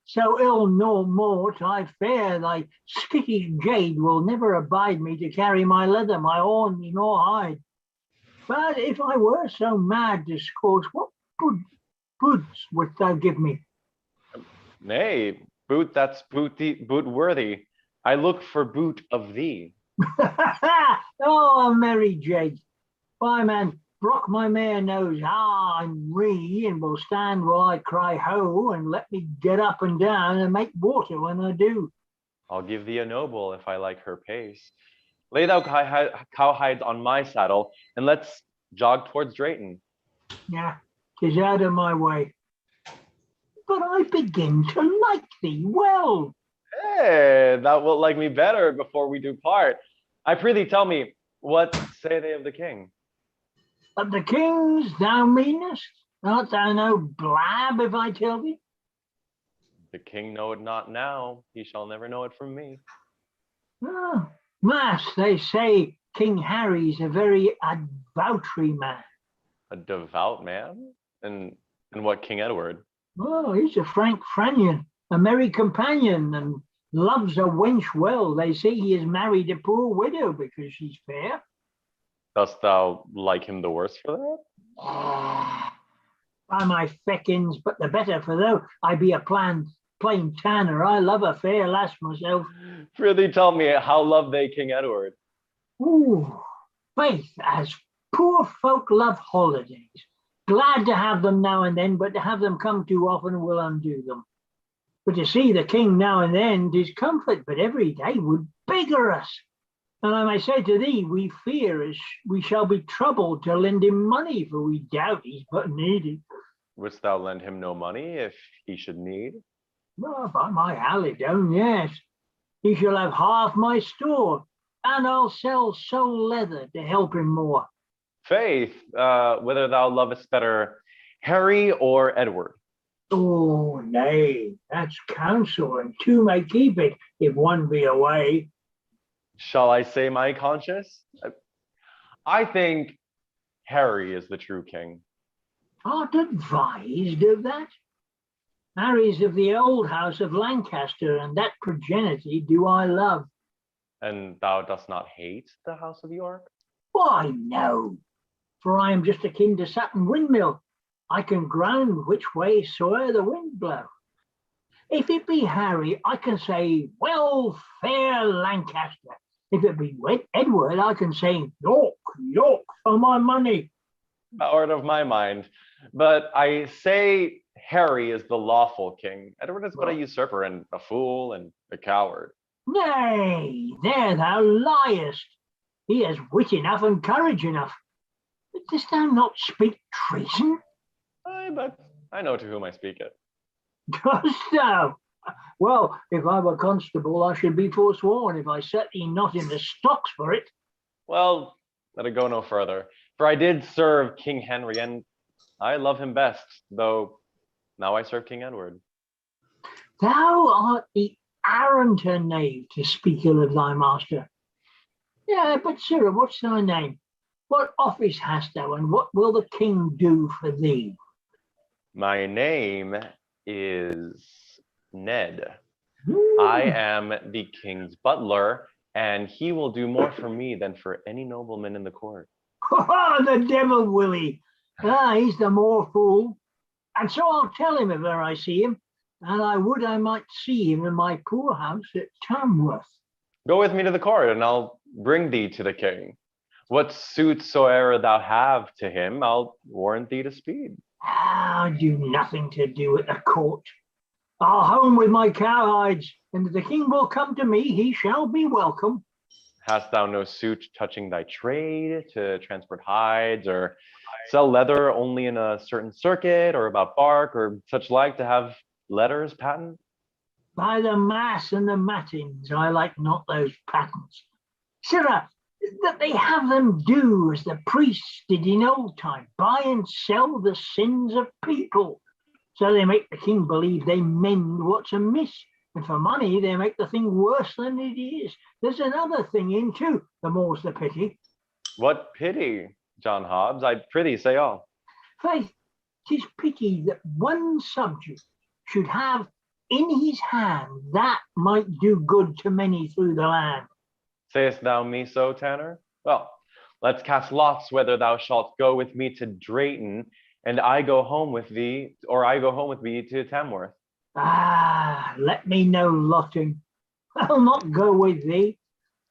so ill no mort, I fear thy skittish jade will never abide me to carry my leather, my horn, nor hide. But if I were so mad to scorch, what boots wouldst thou give me? Nay, boot that's boot worthy. I look for boot of thee. Oh, a merry jade. Why, man, Brock my mare knows how I'm ree and will stand while I cry ho and let me get up and down and make water when I do. I'll give thee a noble if I like her pace. Lay thou cowhides on my saddle and let's jog towards Drayton. Yeah, 'tis out of my way. But I begin to like thee well. Hey, thou wilt like me better before we do part. I prithee tell me, what say they of the king? Of the kings thou meanest? Art thou no blab if I tell thee? The king know it not now, he shall never know it from me. Oh, mass, they say King Harry's a very advoutry man. A devout man? And what King Edward? Oh, he's a frank Franion, a merry companion, and loves a wench well. They say he has married a poor widow because she's fair. Dost thou like him the worse for that? By my feckins, but the better, for though I be a plain tanner, I love a fair lass myself. Prithee tell me, how love they King Edward? Ooh, faith, as poor folk love holidays. Glad to have them now and then, but to have them come too often will undo them. But to see the king now and then is comfort, but every day would beggar us. And I may say to thee, we fear as we shall be troubled to lend him money, for we doubt he's but needy. Wouldst thou lend him no money if he should need? Oh, by my halidome, yes. He shall have half my store, and I'll sell sole leather to help him more. Faith, whether thou lovest better Harry or Edward? Oh, nay, that's counsel, and two may keep it if one be away. Shall I say my conscience? I think Harry is the true king. Art advised of that? Harry's of the old house of Lancaster, and that progeny do I love. And thou dost not hate the house of York? Why, no, for I am just akin to Sutton Windmill. I can ground which way soe'er the wind blow. If it be Harry, I can say, well, fair Lancaster. If it be Edward, I can say, York, York, for my money. Out of my mind. But I say Harry is the lawful king. Edward is but a usurper and a fool and a coward. Nay, there thou liest. He has wit enough and courage enough. But dost thou not speak treason? Aye, but I know to whom I speak it. Dost thou? Well, if I were constable, I should be forsworn if I set thee not in the stocks for it. Well, let it go no further. For I did serve King Henry, and I love him best, though now I serve King Edward. Thou art the arrant knave to speak ill of thy master. Yeah, but sirrah, what's thy name? What office hast thou, and what will the king do for thee? My name is Ned. I am the king's butler, and he will do more for me than for any nobleman in the court. Oh, the devil will he. Ah, he's the more fool. And so I'll tell him if ever I see him, and I would I might see him in my poor house at Tamworth. Go with me to the court, and I'll bring thee to the king. What suit soe'er thou have to him, I'll warrant thee to speed. Ah, do nothing to do at the court. I'll home with my cowhides, and if the king will come to me, he shall be welcome. Hast thou no suit touching thy trade to transport hides, or sell leather only in a certain circuit, or about bark, or such like to have letters patent? By the mass and the matins, I like not those patents. Sirrah, that they have them do as the priests did in old time, buy and sell the sins of people. So they make the king believe they mend what's amiss, and for money they make the thing worse than it is. There's another thing in too, the more's the pity. What pity, John Hobbs? I prithee say all. Faith, 'tis pity that one subject should have in his hand, that might do good to many through the land. Sayest thou me so, Tanner? Well, let's cast lots whether thou shalt go with me to Drayton, and I go home with thee, or I go home with thee to Tamworth. Ah, let me know, Lotting. I'll not go with thee.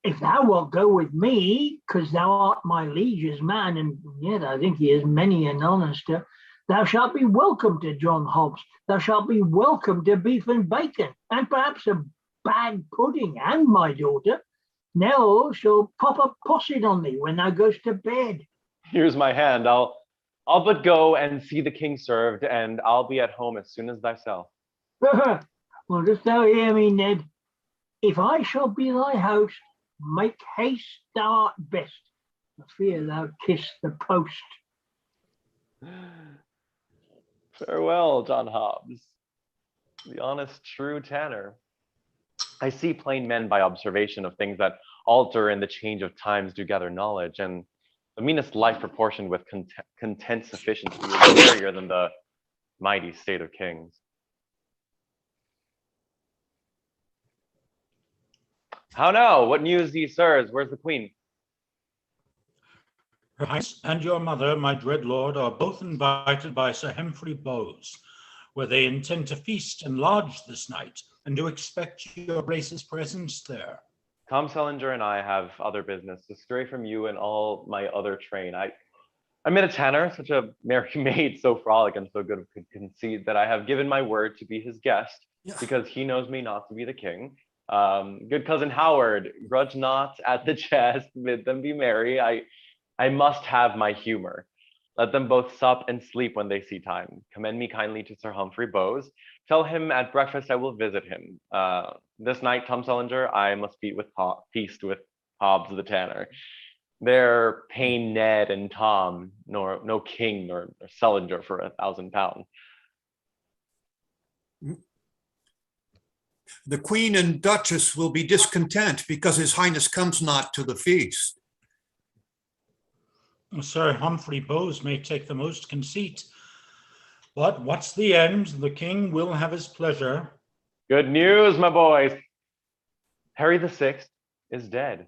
If thou wilt go with me, because thou art my liege's man, and yet I think he is many an honester, thou shalt be welcome to John Hobbs. Thou shalt be welcome to beef and bacon, and perhaps a bag pudding, and my daughter. Nell shall pop a posset on thee when thou goes to bed. Here's my hand. I'll but go and see the king served, and I'll be at home as soon as thyself. Well, dost thou hear me, Ned? If I shall be thy host, make haste thou art best. I fear thou kiss the post. Farewell, John Hobbs, the honest, true Tanner. I see plain men by observation of things that alter in the change of times do gather knowledge, and the meanest life proportioned with content sufficiency is merrier than the mighty state of kings. How now? What news, ye sirs? Where's the queen? Her Highness and your mother, my dread lord, are both invited by Sir Humphrey Bowes, where they intend to feast and lodge this night, and do expect your grace's presence there. Tom Sellinger and I have other business to stray from you and all my other train. I met a Tanner, such a merry maid, so frolic and so good of conceit, that I have given my word to be his guest, because he knows me not to be the king. Good cousin Howard, grudge not at the jest, bid them be merry. I must have my humor. Let them both sup and sleep when they see time. Commend me kindly to Sir Humphrey Bowes. Tell him at breakfast I will visit him. This night, Tom Sellinger, I must feast with Hobbs the Tanner. There pain Ned and Tom, nor no king nor Sellinger for £1,000. The Queen and Duchess will be discontent because His Highness comes not to the feast. Sir Humphrey Bowes may take the most conceit, but what's the end? The king will have his pleasure. Good news, my boys. Harry VI is dead.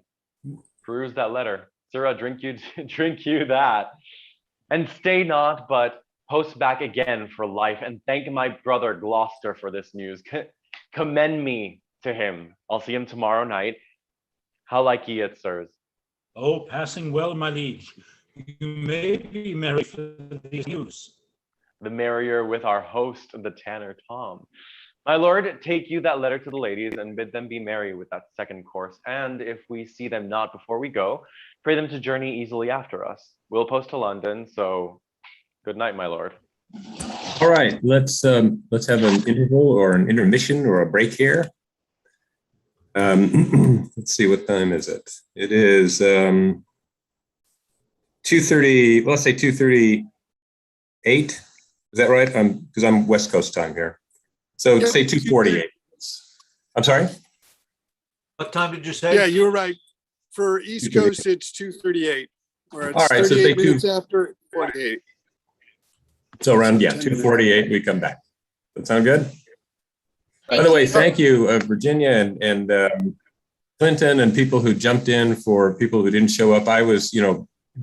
Peruse that letter. Sirrah, drink you that. And stay not, but post back again for life, and thank my brother Gloucester for this news. Commend me to him. I'll see him tomorrow night. How like ye it, sirs? Oh, passing well, my liege. You may be merry for these news. The merrier with our host, the Tanner Tom. My lord, take you that letter to the ladies and bid them be merry with that second course. And if we see them not before we go, pray them to journey easily after us. We'll post to London, so good night, my lord. All right, let's have an interval or an intermission or a break here. Let's see, what time is it? It is 2:30. Let's say 2:38. Is that right? Because I'm West Coast time here. So say 2:48. I'm sorry. What time did you say? Yeah, you were right. For East Coast, it's 2:38. Or it's All right, so say 38 minutes after 48. So around 2:48, we come back. That sound good? By the way, thank you, Virginia and Clinton and people who jumped in for people who didn't show up. I was,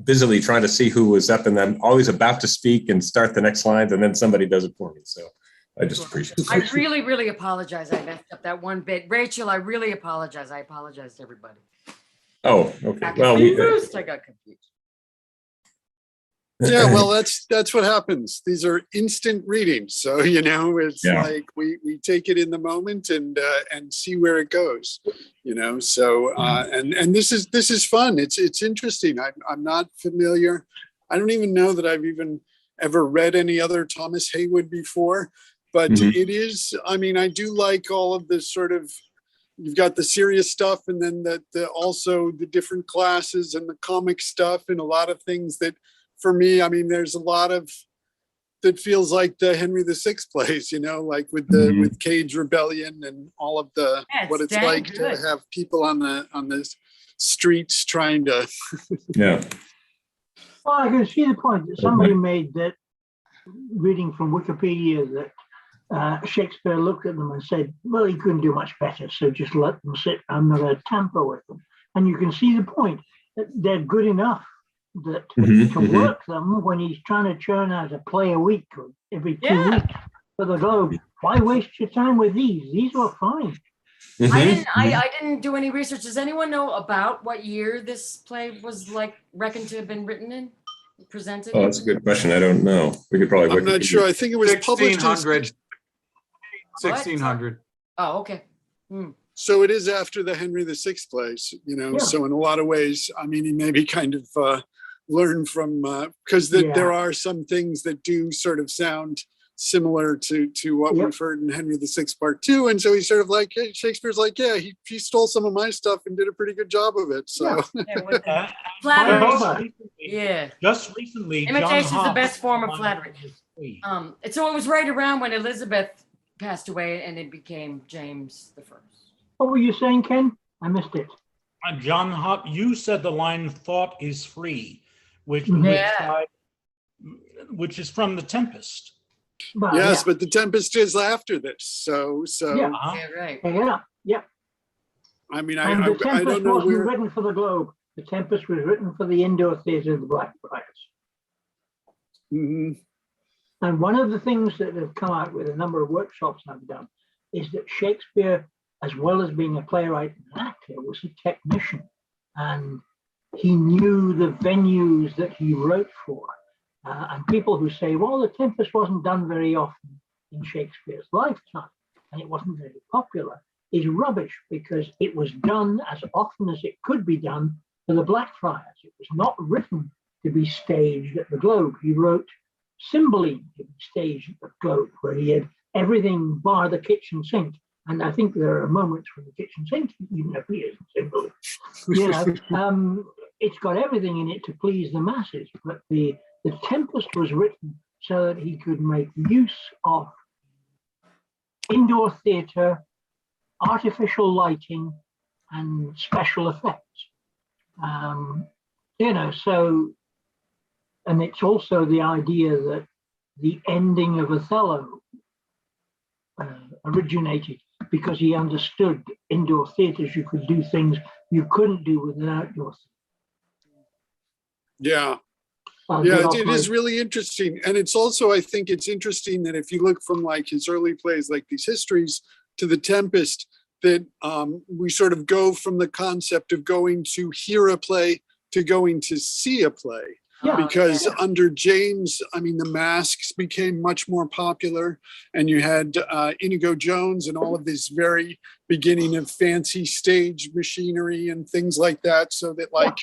busily trying to see who was up, and I'm always about to speak and start the next lines, and then somebody does it for me. So I just appreciate it. I really, really apologize. I messed up that one bit. Rachel, I really apologize. I apologize to everybody. Oh, okay. I got Well, confused. Yeah, well, that's what happens. These are instant readings, so it's like we take it in the moment and see where it goes. So and this is fun. It's interesting. I'm not familiar. I don't even know that I've even ever read any other Thomas Heywood before, but it is. I mean, I do like all of this sort of. You've got the serious stuff, and then also the different classes and the comic stuff, and a lot of things that. For me, I mean, there's a lot of that feels like the Henry VI plays, like with with Cage Rebellion and all of the what it's like to have people on the streets trying to. Well, I can see the point that somebody made that reading from Wikipedia that Shakespeare looked at them and said, well, he couldn't do much better, so just let them sit. I'm not going to tamper with them. And you can see the point, that they're good enough that to work them when he's trying to churn out a play a week or every 2 weeks for the Globe. Why waste your time with these? These were fine. I didn't do any research. Does anyone know about what year this play was reckoned to have been written in? Presented? Oh, that's a good question. I don't know. We could probably. I'm not sure. I think it was published in 1600. Oh, okay. So it is after the Henry VI plays, so in a lot of ways, I mean, he maybe kind of learned from, because there are some things that do sort of sound similar to what we've heard in Henry VI Part 2. And so he's sort of like, hey, Shakespeare's like, yeah, he stole some of my stuff and did a pretty good job of it. So flattery. Just recently, imitation is the best form of flattery. So it was right around when Elizabeth passed away and it became James the First. What were you saying, Ken? I missed it. John Hop, you said the line "thought is free," which is from The Tempest. Yes, but The Tempest is after this. So right. Yeah. I mean, and I The Tempest don't know wasn't where. written for the Globe. The Tempest was written for the indoor theatre of the Blackfriars. And one of the things that have come out with a number of workshops I've done is that Shakespeare, as well as being a playwright and an actor, was a technician. And he knew the venues that he wrote for. And people who say, well, The Tempest wasn't done very often in Shakespeare's lifetime, and it wasn't very popular, is rubbish, because it was done as often as it could be done for the Blackfriars. It was not written to be staged at the Globe. He wrote Cymbeline to be staged at the Globe, where he had everything bar the kitchen sink. And I think there are moments when the kitchen sink even appears in Cymbeline. It's got everything in it to please the masses, but the Tempest was written so that he could make use of indoor theatre, artificial lighting, and special effects. And it's also the idea that the ending of Othello originated because he understood indoor theatres, you could do things you couldn't do with an outdoor theatre. It is really interesting. And it's also, I think it's interesting that if you look from like his early plays, like these histories, to The Tempest, that we sort of go from the concept of going to hear a play to going to see a play. Because under James, I mean, the masks became much more popular, and you had Inigo Jones and all of this very beginning of fancy stage machinery and things like that, so that like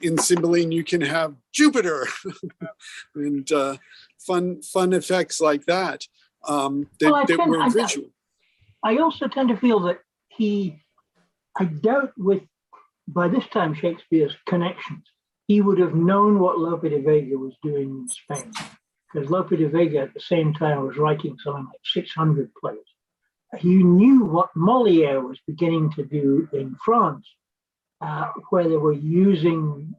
in Cymbeline you can have Jupiter and fun effects like that that were visual. I also tend to feel that I doubt by this time Shakespeare's connections, he would have known what Lope de Vega was doing in Spain, because Lope de Vega at the same time was writing something like 600 plays. He knew what Molière was beginning to do in France, where they were using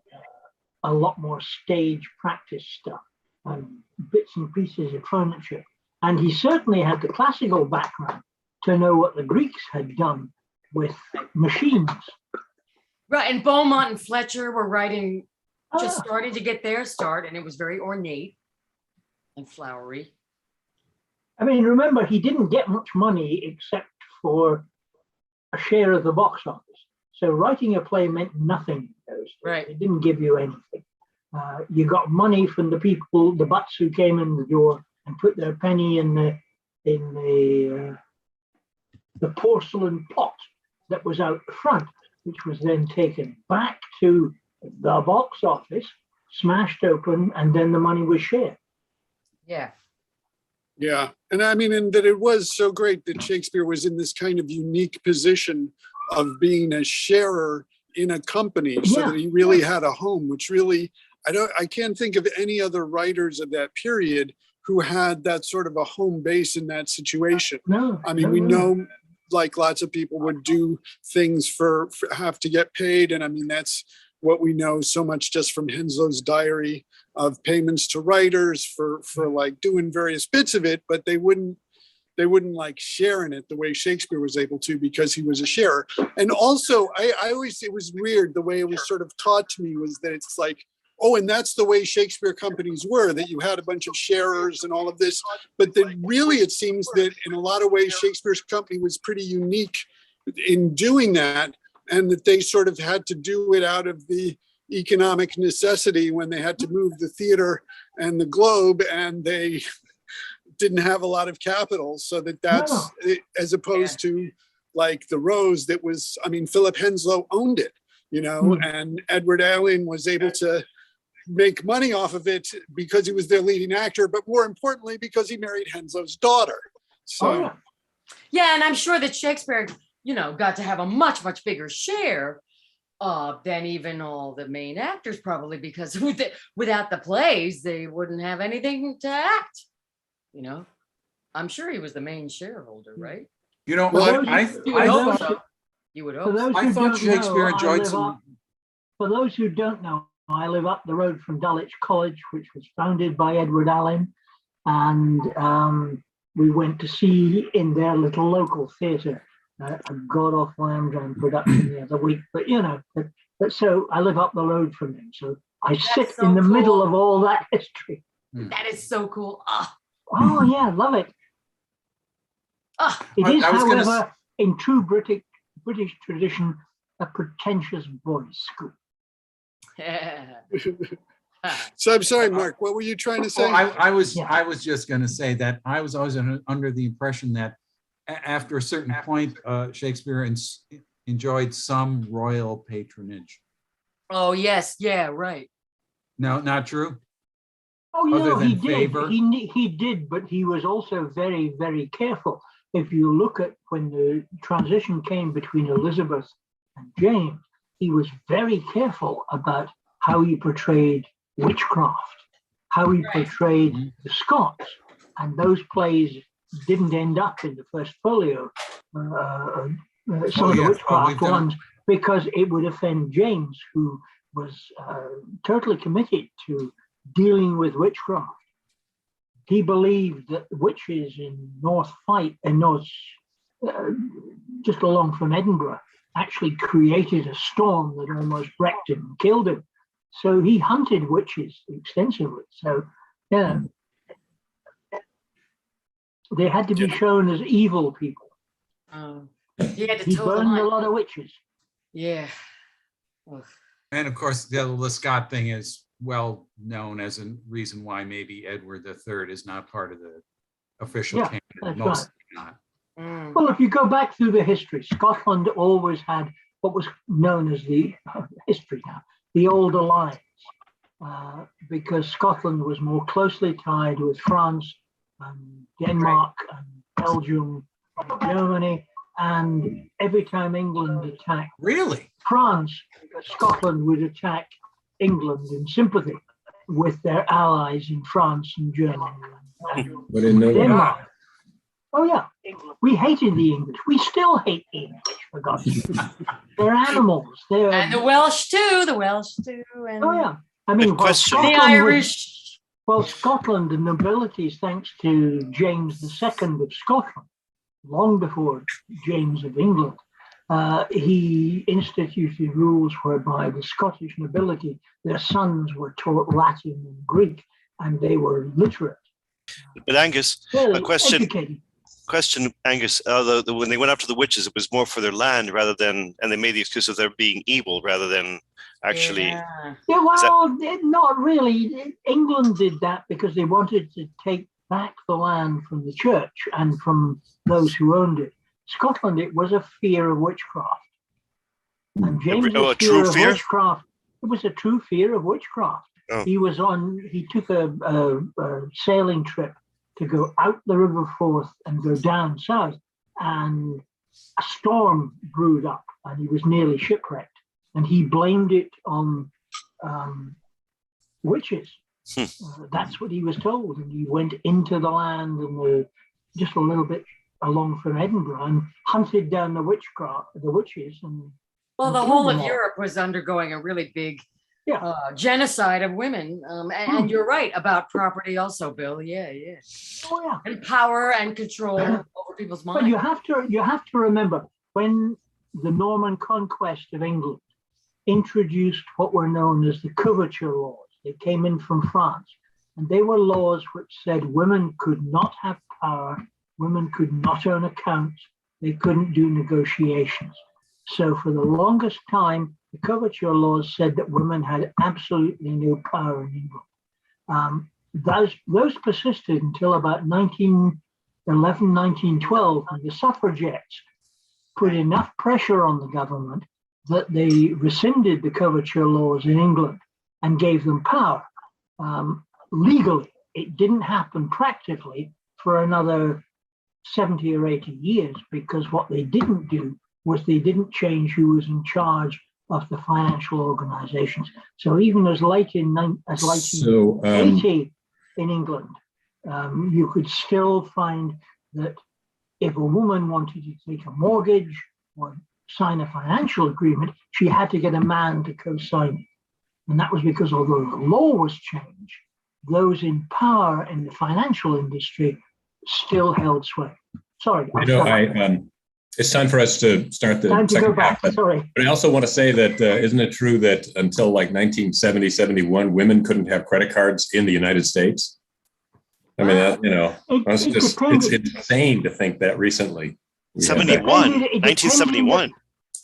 a lot more stage practice stuff and bits and pieces of furniture. And he certainly had the classical background to know what the Greeks had done with machines. Right, and Beaumont and Fletcher were writing, just starting to get their start, and it was very ornate and flowery. I mean, remember, he didn't get much money except for a share of the box office. So writing a play meant nothing. Right. It didn't give you anything. You got money from the people, the butts who came in the door and put their penny in the porcelain pot that was out the front, which was then taken back to the box office, smashed open, and then the money was shared. Yeah. And I mean, and that it was so great that Shakespeare was in this kind of unique position of being a sharer in a company, so that he really had a home, which really, I can't think of any other writers of that period who had that sort of a home base in that situation. I mean, we know like lots of people would do things for have to get paid. And I mean, that's what we know so much just from Henslow's diary of payments to writers for like doing various bits of it, but they wouldn't, they wouldn't like share in it the way Shakespeare was able to because he was a sharer. And also, I always, it was weird the way it was sort of taught to me was that it's like, oh, and that's the way Shakespeare companies were, that you had a bunch of sharers and all of this. But then really it seems that in a lot of ways, Shakespeare's company was pretty unique in doing that, and that they sort of had to do it out of the economic necessity when they had to move the theater and the Globe, and they didn't have a lot of capital. So that's as opposed to like the Rose that was, I mean, Philip Henslow owned it, you know, and Edward Allen was able to make money off of it because he was their leading actor, but more importantly, because he married Henslow's daughter. So, yeah, and I'm sure that Shakespeare, you know, got to have a much, much bigger share than even all the main actors, probably, because without the plays, they wouldn't have anything to act. You know, I'm sure he was the main shareholder, right? You know, For those who don't know, I live up the road from Dulwich College, which was founded by Edward Allen, and we went to see in their little local theatre a god-awful Amdram production the other week. But you know, but so I live up the road from them, so I sit in the middle of all that history. That is so cool. Oh yeah, love it. It is, however, in true British tradition, a pretentious boys' school. So I'm sorry, Mark, what were you trying to say? I was just going to say that I was always under the impression that after a certain point, Shakespeare enjoyed some royal patronage. Oh yes, yeah, right. No, not true. Oh, you know, he did. Favor? He did, but he was also very, very careful. If you look at when the transition came between Elizabeth and James, he was very careful about how he portrayed witchcraft, how he portrayed the Scots, and those plays didn't end up in the first folio, some of the witchcraft ones, because it would offend James, who was totally committed to dealing with witchcraft. He believed that witches in North Fight and just along from Edinburgh, actually created a storm that almost wrecked him and killed him. So he hunted witches extensively. So yeah, they had to be shown as evil people. He burned a lot of witches. Yeah. And of course, the Scott thing is well known as a reason why maybe Edward III is not part of the official canon. That's Most right. not. Well, if you go back through the history, Scotland always had what was known as the Old Alliance, because Scotland was more closely tied with France, and Denmark, and Belgium, and Germany, and every time England attacked France, Scotland would attack England in sympathy with their allies in France and Germany and Denmark. Oh yeah, we hated the English. We still hate the English, for God's sake. They're animals. And the Welsh too. And oh yeah, I mean, the Irish. Well, Scotland, the nobilities, thanks to James II of Scotland, long before James of England, he instituted rules whereby the Scottish nobility, their sons were taught Latin and Greek, and they were literate. But Angus, a question, Angus. When they went after the witches, it was more for their land rather than, and they made the excuse of their being evil rather than actually. Yeah, well, not really. England did that because they wanted to take back the land from the church and from those who owned it. Scotland, it was a fear of witchcraft. And James' fear of witchcraft, it was a true fear of witchcraft. Oh. He took a sailing trip to go out the River Forth and go down south, and a storm brewed up and he was nearly shipwrecked. And he blamed it on witches. That's what he was told. And he went into the land and just a little bit along from Edinburgh and hunted down the witches. And well, the whole of Europe was undergoing a really big genocide of women. And you're right about property also, Bill. Yeah. Oh, yeah. And power and control over people's minds. But you have to remember, when the Norman conquest of England introduced what were known as the coverture laws, they came in from France, and they were laws which said women could not have power, women could not own accounts, they couldn't do negotiations. So for the longest time, the coverture laws said that women had absolutely no power in England. Those persisted until about 1911, 1912, when the suffragettes put enough pressure on the government that they rescinded the coverture laws in England and gave them power. Legally, it didn't happen practically for another 70 or 80 years, because what they didn't do was they didn't change who was in charge of the financial organizations. So even as late in 80 in England, you could still find that if a woman wanted to take a mortgage or sign a financial agreement, she had to get a man to co-sign it. And that was because although the law was changed, those in power in the financial industry still held sway. Sorry. It's time for us to start the second half. Sorry. But I also want to say that isn't it true that until like 1970, 71, women couldn't have credit cards in the United States? I mean, it's insane to think that recently. 1971.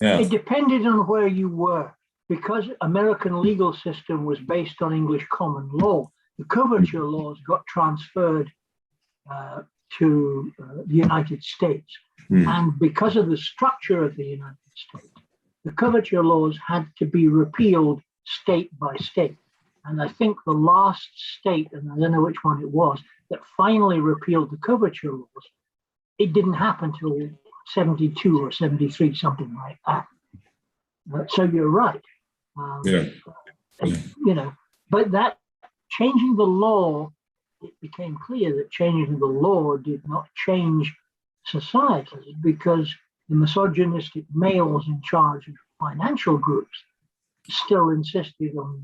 Yeah. It depended on where you were. Because American legal system was based on English common law, the coverture laws got transferred to the United States. And because of the structure of the United States, the coverture laws had to be repealed state by state. And I think the last state, and I don't know which one it was, that finally repealed the coverture laws, it didn't happen till 72 or 73, something like that. So you're right. But that changing the law, it became clear that changing the law did not change society, because the misogynistic males in charge of financial groups still insisted on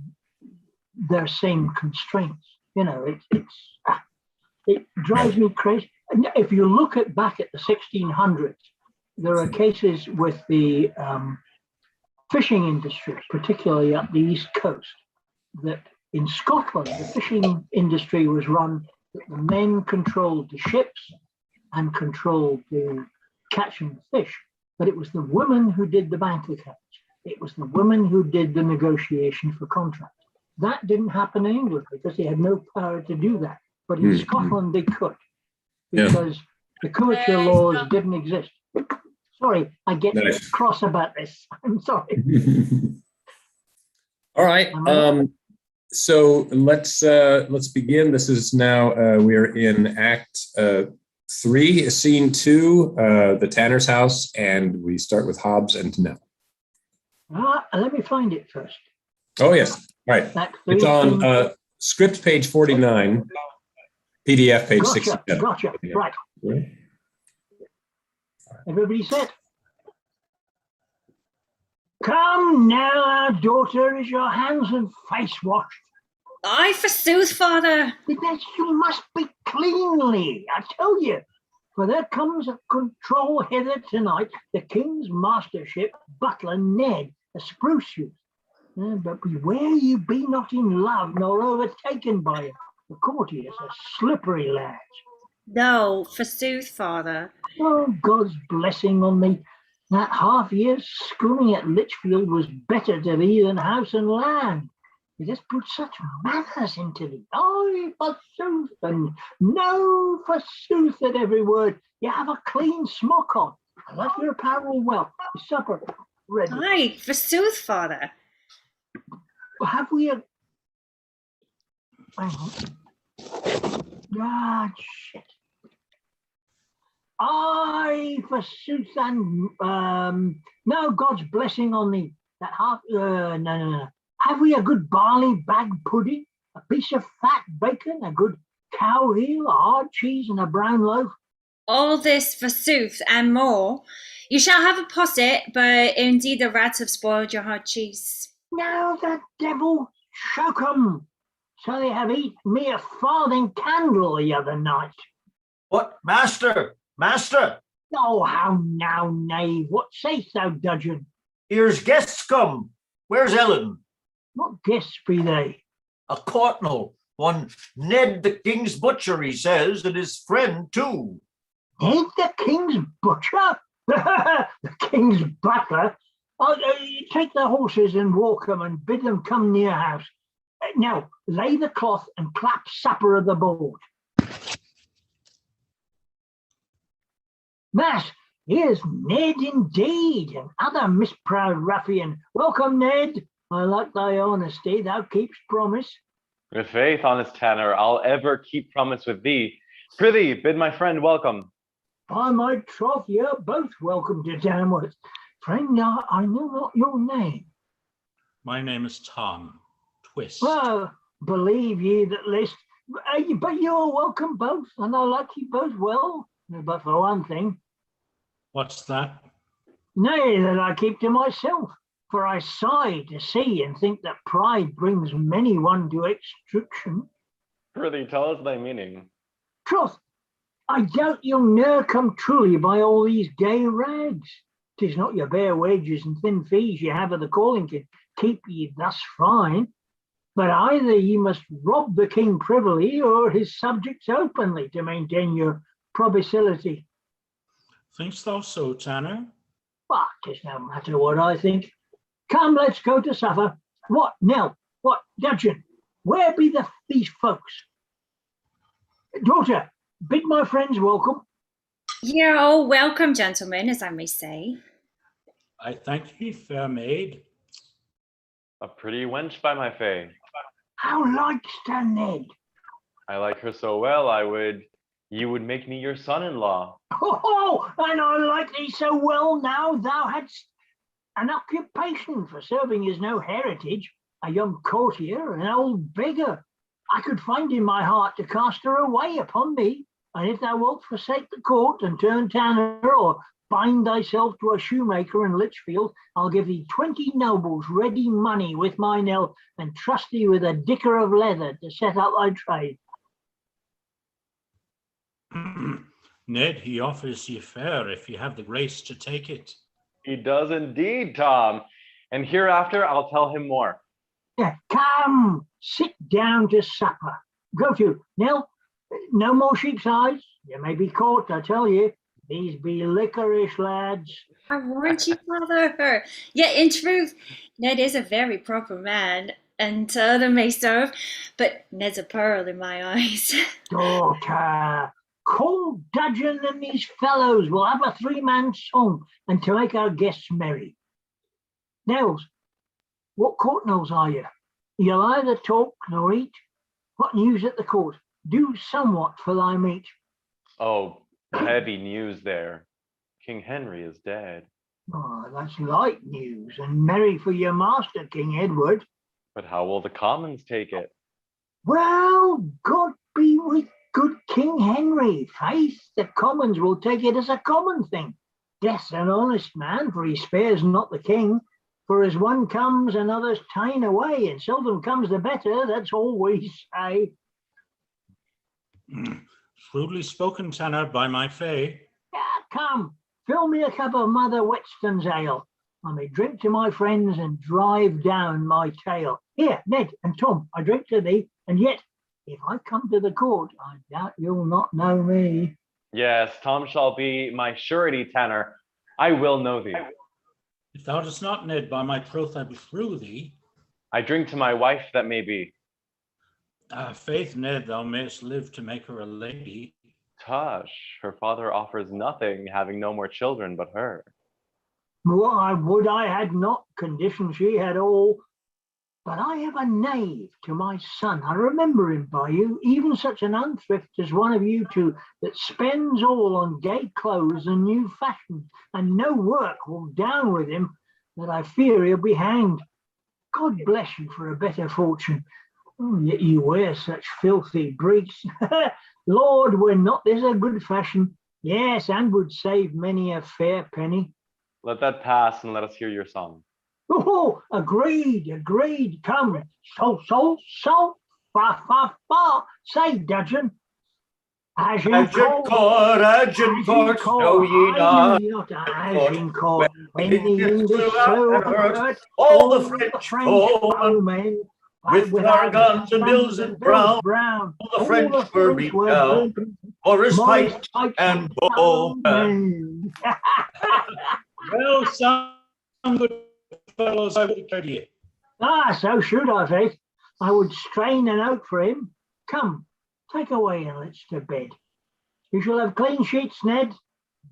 their same constraints. It drives me crazy. If you look back at the 1600s, there are cases with the fishing industry, particularly up the East Coast, that in Scotland, the fishing industry was run that the men controlled the ships and controlled the catching the fish, but it was the women who did the bank accounts. It was the women who did the negotiation for contracts. That didn't happen in England because they had no power to do that. But in Scotland, they could, because the coverture laws didn't exist. Sorry, I get cross about this. I'm sorry. All right. So let's begin. This is now we're in Act 3, Scene 2, the Tanner's house, and we start with Hobbs and Nell. Let me find it first. Oh yes, right. It's on script page 49, PDF page 67. Gotcha. Right. Everybody set? Come now, our daughter, is your hands and face washed? Aye, forsooth, father. Yes, you must be cleanly, I tell you. For there comes a control hither tonight, the king's mastership, butler Ned, a spruce youth. But beware you be not in love, nor overtaken by him. The courtiers are slippery lads. No, forsooth, father. Oh, God's blessing on me. That half year's schooling at Lichfield was better to thee than house and land. It has put such manners into thee. Oh, forsooth, and no forsooth at every word. You have a clean smock on. I love your apparel well. Your supper ready. Aye, forsooth, father. Have we a... Hang on. Ah, shit. Aye, forsooth, and no, God's blessing on thee. That half, no. Have we a good barley bag pudding, a piece of fat bacon, a good cow heel, a hard cheese, and a brown loaf? All this, forsooth, and more. You shall have a posset, but indeed the rats have spoiled your hard cheese. Now the devil choke 'em. So they have eaten me a farthing candle the other night. What, master? Master! Oh, how now, knave, what say'st thou, dudgeon? Here's guests come. Where's Ellen? What guests be they? A courtnal, one Ned the king's butcher, he says, and his friend too. Ned the king's butcher? The king's butler? Take the horses and walk 'em and bid them come near house. Now, lay the cloth and clap supper of the board. Mass, here's Ned indeed, and other misproud ruffian. Welcome, Ned. I like thy honesty, thou keep'st promise. With faith, honest Tanner, I'll ever keep promise with thee. Prithee, bid my friend welcome. By my troth, you're both welcome to Tamworth. Friend, I know not your name. My name is Tom Twist. Well, believe ye that list, but you're welcome both, and I like you both well, but for one thing. What's that? Nay, that I keep to myself, for I sigh to see and think that pride brings many one to extraction. Prithee, tell us thy meaning. Troth, I doubt you'll ne'er come truly by all these gay rags. 'Tis not your bare wages and thin fees ye have of the calling can keep ye thus fine. But either ye must rob the king privily or his subjects openly to maintain your probicility. Thinkst thou so, Tanner? But 'tis no matter what I think. Come, let's go to supper. What, Nell? What, Dudgeon? Where be these folks? Daughter, bid my friends welcome. You're all welcome, gentlemen, as I may say. I thank thee, fair maid. A pretty wench by my fay. How likest her, Ned? I like her so well, you would make me your son-in-law. Oh, and I like thee so well now thou hadst an occupation, for serving is no heritage, a young courtier, an old beggar. I could find in my heart to cast her away upon me, and if thou wilt forsake the court and turn tanner, or bind thyself to a shoemaker in Lichfield, I'll give thee 20 nobles ready money with my Nell, and trust thee with a dicker of leather to set up thy trade. Ned, he offers ye fair if you have the grace to take it. He does indeed, Tom. And hereafter I'll tell him more. Come, sit down to supper. Go to, Nell, no more sheep's eyes. You may be caught, I tell you. These be liquorish lads. I warned you, father. Yet in truth, Ned is a very proper man, and other may serve, but Ned's a pearl in my eyes. Daughter, call Dudgeon and these fellows. We'll have a three-man song, and to make our guests merry. Nels, what court Nels are you? You'll either talk nor eat. What news at the court? Do somewhat for thy meat. Oh, heavy news there. King Henry is dead. Oh, that's light news, and merry for your master, King Edward. But how will the commons take it? Well, God be with good King Henry. Faith, the commons will take it as a common thing. Death's an honest man, for he spares not the king. For as one comes, another's ta'en away, and seldom comes the better, that's all we say. Shrewdly spoken, Tanner, by my fay. Come, fill me a cup of Mother Whetstone's ale. I may drink to my friends and drive down my tale. Here, Ned and Tom, I drink to thee, and yet, if I come to the court, I doubt you'll not know me. Yes, Tom shall be my surety, Tanner. I will know thee. If thou dost not, Ned, by my troth I beshrew thee. I drink to my wife that may be. Faith, Ned, thou mayst live to make her a lady. Tush, her father offers nothing, having no more children but her. Well, I would I had not, condition she had all. But I have a knave to my son, I remember him by you, even such an unthrift as one of you two, that spends all on gay clothes and new fashions, and no work will down with him, that I fear he'll be hanged. God bless you for a better fortune. Oh, yet you wear such filthy breeks. Lord, were not this a good fashion? Yes, and would save many a fair penny. Let that pass and let us hear your song. Oh, agreed. Come, so, fa. Say, Dudgeon. Agincourt, know ye not? Agincourt, when the English and hurt all the French foemen, with our guns and bills and brown, all the French were beat down, Morris Pike and Bowman. Well, some good fellows, I would declare to you. So should I, Faith. I would strain a note for him. Come, take away and let's to bed. You shall have clean sheets, Ned,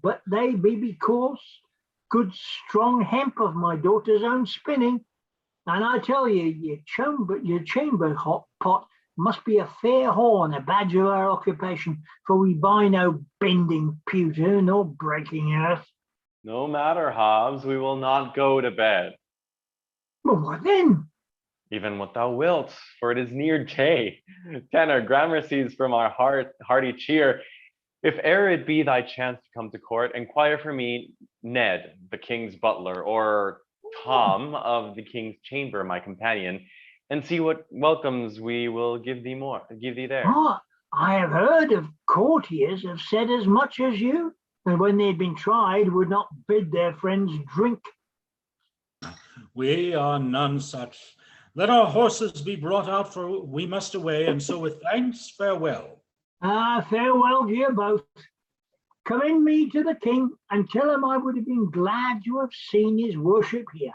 but they be coarse, good strong hemp of my daughter's own spinning. And I tell you, your chamber hot pot must be a fair horn, a badge of our occupation, for we buy no bending pewter nor breaking earth. No matter, Hobbs, we will not go to bed. Well, what then? Even what thou wilt, for it is near day. Tenor, gramercies from our hearty cheer. If e'er it be thy chance to come to court, inquire for me Ned, the king's butler, or Tom of the king's chamber, my companion, and see what welcomes we will give thee there. Oh, I have heard of courtiers have said as much as you, and when they'd been tried would not bid their friends drink. We are none such. Let our horses be brought out, for we must away, and so with thanks, farewell. Farewell to you both. Commend me to the king and tell him I would have been glad to have seen his worship here.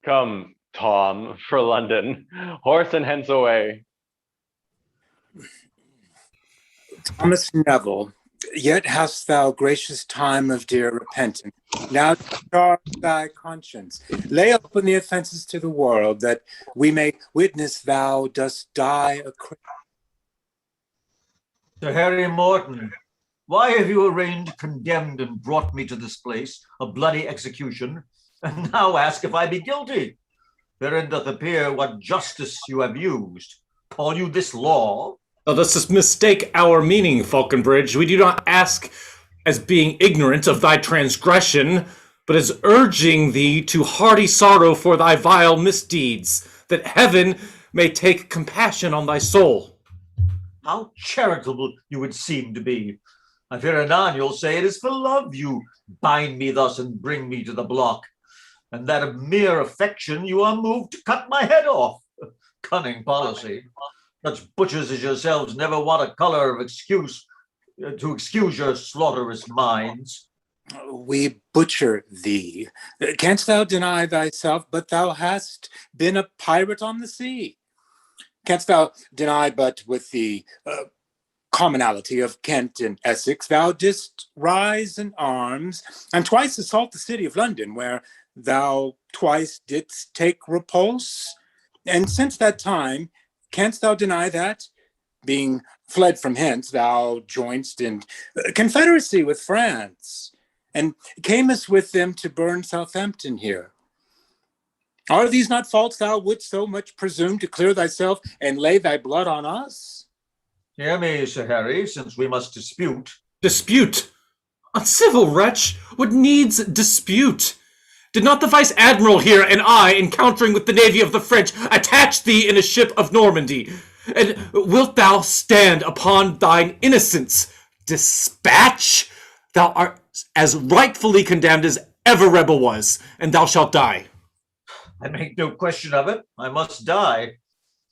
Come, Tom, for London. Horse and hence away. Thomas Neville, yet hast thou gracious time of dear repentance. Now charge thy conscience. Lay open the offenses to the world, that we may witness thou dost die a Christian. Sir Harry Morton, why have you arraigned, condemned, and brought me to this place, a bloody execution, and now ask if I be guilty? Therein doth appear what justice you have used. Call you this law? Thou dost mistake our meaning, Falconbridge. We do not ask as being ignorant of thy transgression, but as urging thee to hearty sorrow for thy vile misdeeds, that heaven may take compassion on thy soul. How charitable you would seem to be. I fear anon you'll say it is for love you bind me thus and bring me to the block, and that of mere affection you are moved to cut my head off. Cunning policy. Such butchers as yourselves never want a color of excuse to excuse your slaughterous minds. We butcher thee. Canst thou deny thyself, but thou hast been a pirate on the sea? Canst thou deny but with the commonality of Kent and Essex, thou didst rise in arms, and twice assault the city of London, where thou twice didst take repulse? And since that time, canst thou deny that, being fled from hence, thou joinedst in confederacy with France, and camest with them to burn Southampton here? Are these not faults thou wouldst so much presume to clear thyself and lay thy blood on us? Hear me, Sir Harry, since we must dispute. Dispute? Uncivil wretch, what needs dispute? Did not the Vice Admiral here and I, encountering with the navy of the French, attach thee in a ship of Normandy? And wilt thou stand upon thine innocence? Dispatch? Thou art as rightfully condemned as ever rebel was, and thou shalt die. I make no question of it. I must die.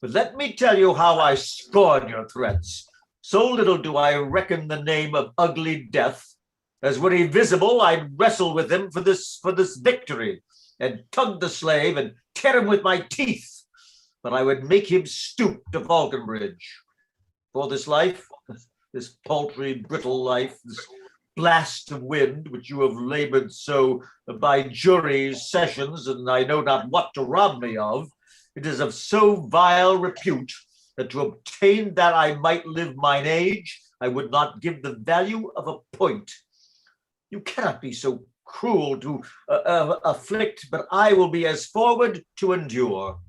But let me tell you how I scorn your threats. So little do I reckon the name of ugly death, as were he visible, I'd wrestle with him for this victory, and tug the slave and tear him with my teeth. But I would make him stoop to Falconbridge. For this life, this paltry, brittle life, this blast of wind, which you have labored so by juries, sessions, and I know not what to rob me of, it is of so vile repute that to obtain that I might live mine age, I would not give the value of a point. You cannot be so cruel to afflict, but I will be as forward to endure.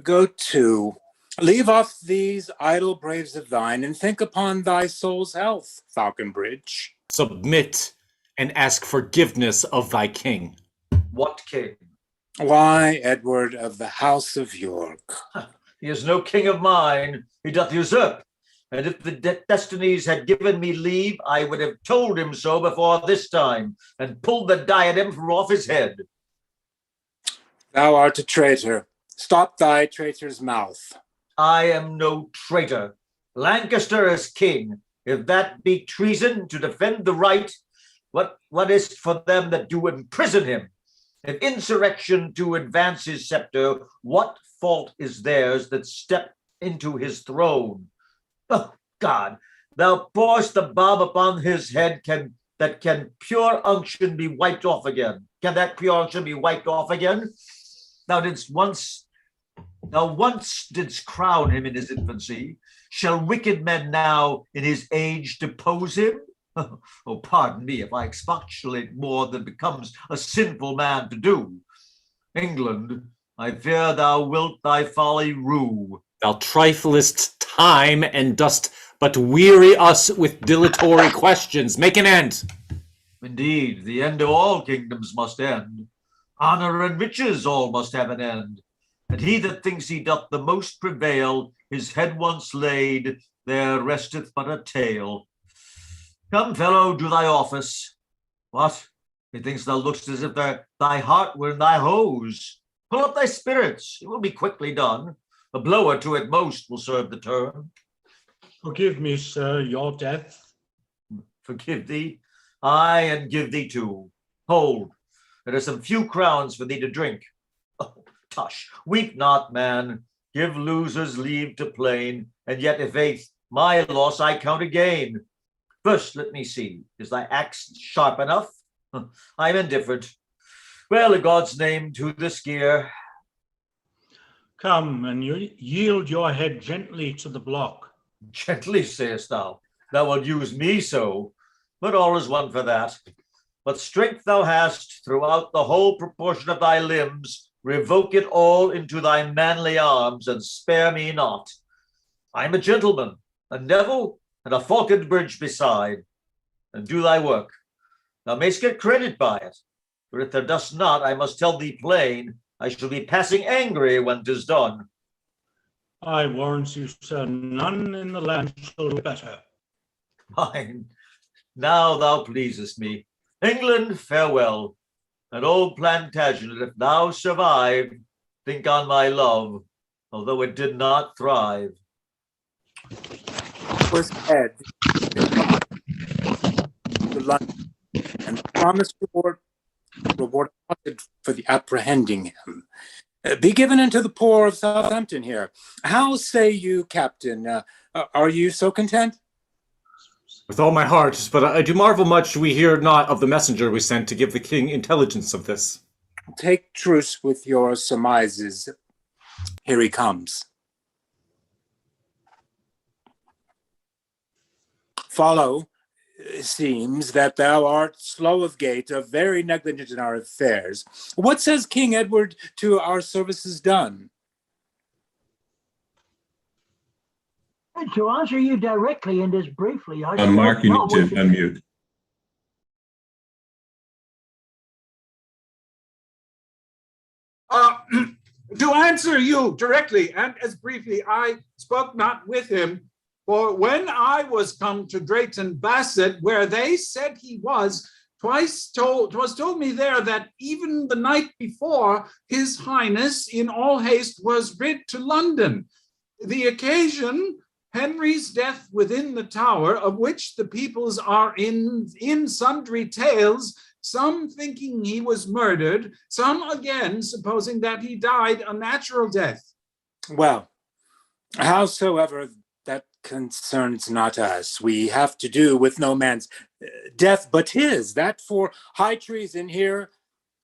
Go to. Leave off these idle braves of thine, and think upon thy soul's health, Falconbridge. Submit and ask forgiveness of thy king. What king? Why, Edward of the House of York. He is no king of mine. He doth usurp. And if the destinies had given me leave, I would have told him so before this time, and pulled the diadem from off his head. Thou art a traitor. Stop thy traitor's mouth. I am no traitor. Lancaster is king. If that be treason to defend the right, what is for them that do imprison him? If insurrection to advance his scepter, what fault is theirs that step into his throne? Oh, God, thou pourest the balm upon his head, can pure unction be wiped off again? Can that pure unction be wiped off again? Thou once didst crown him in his infancy. Shall wicked men now in his age depose him? Oh, pardon me if I expostulate more than becomes a sinful man to do. England, I fear thou wilt thy folly rue. Thou triflest time and dost but weary us with dilatory questions. Make an end. Indeed, the end of all kingdoms must end. Honor and riches all must have an end. And he that thinks he doth the most prevail, his head once laid, there resteth but a tale. Come, fellow, do thy office. What? Methinks thou lookst as if thy heart were in thy hose. Pull up thy spirits, it will be quickly done. A blow or two at most will serve the turn. Forgive me, sir, your death. Forgive thee? Aye, and give thee too. Hold, there are some few crowns for thee to drink. Oh, tush, weep not, man. Give losers leave to plain, and yet if faith, my loss I count again. First, let me see, is thy axe sharp enough? I am indifferent. Well, in God's name, to this gear. Come, and you yield your head gently to the block. Gently, sayest thou? Thou wilt use me so, but all is one for that. What strength thou hast throughout the whole proportion of thy limbs, revoke it all into thy manly arms, and spare me not. I am a gentleman, a Neville, and a Falconbridge beside, and do thy work. Thou mayst get credit by it, for if thou dost not, I must tell thee plain, I shall be passing angry when 'tis done. I warrant you, sir, none in the land shall do better. Fine. Now thou pleasest me. England, farewell. And old Plantagenet, if thou survive, think on my love, although it did not thrive. Was head to London and promised reward allotted for the apprehending him. Be given unto the poor of Southampton here. How say you, Captain? Are you so content? With all my heart, but I do marvel much we hear not of the messenger we sent to give the king intelligence of this. Take truce with your surmises. Here he comes. Follow, seems that thou art slow of gait, very negligent in our affairs. What says King Edward to our services done? To answer you directly and as briefly, Mark, you need to unmute. To answer you directly and as briefly, I spoke not with him. For when I was come to Drayton Basset, where they said he was, 'twas told me there that even the night before, his highness in all haste was rid to London. The occasion, Henry's death within the Tower, of which the peoples are in sundry tales, some thinking he was murdered, some again supposing that he died a natural death. Well, howsoever, that concerns not us. We have to do with no man's death but his, that for high treason here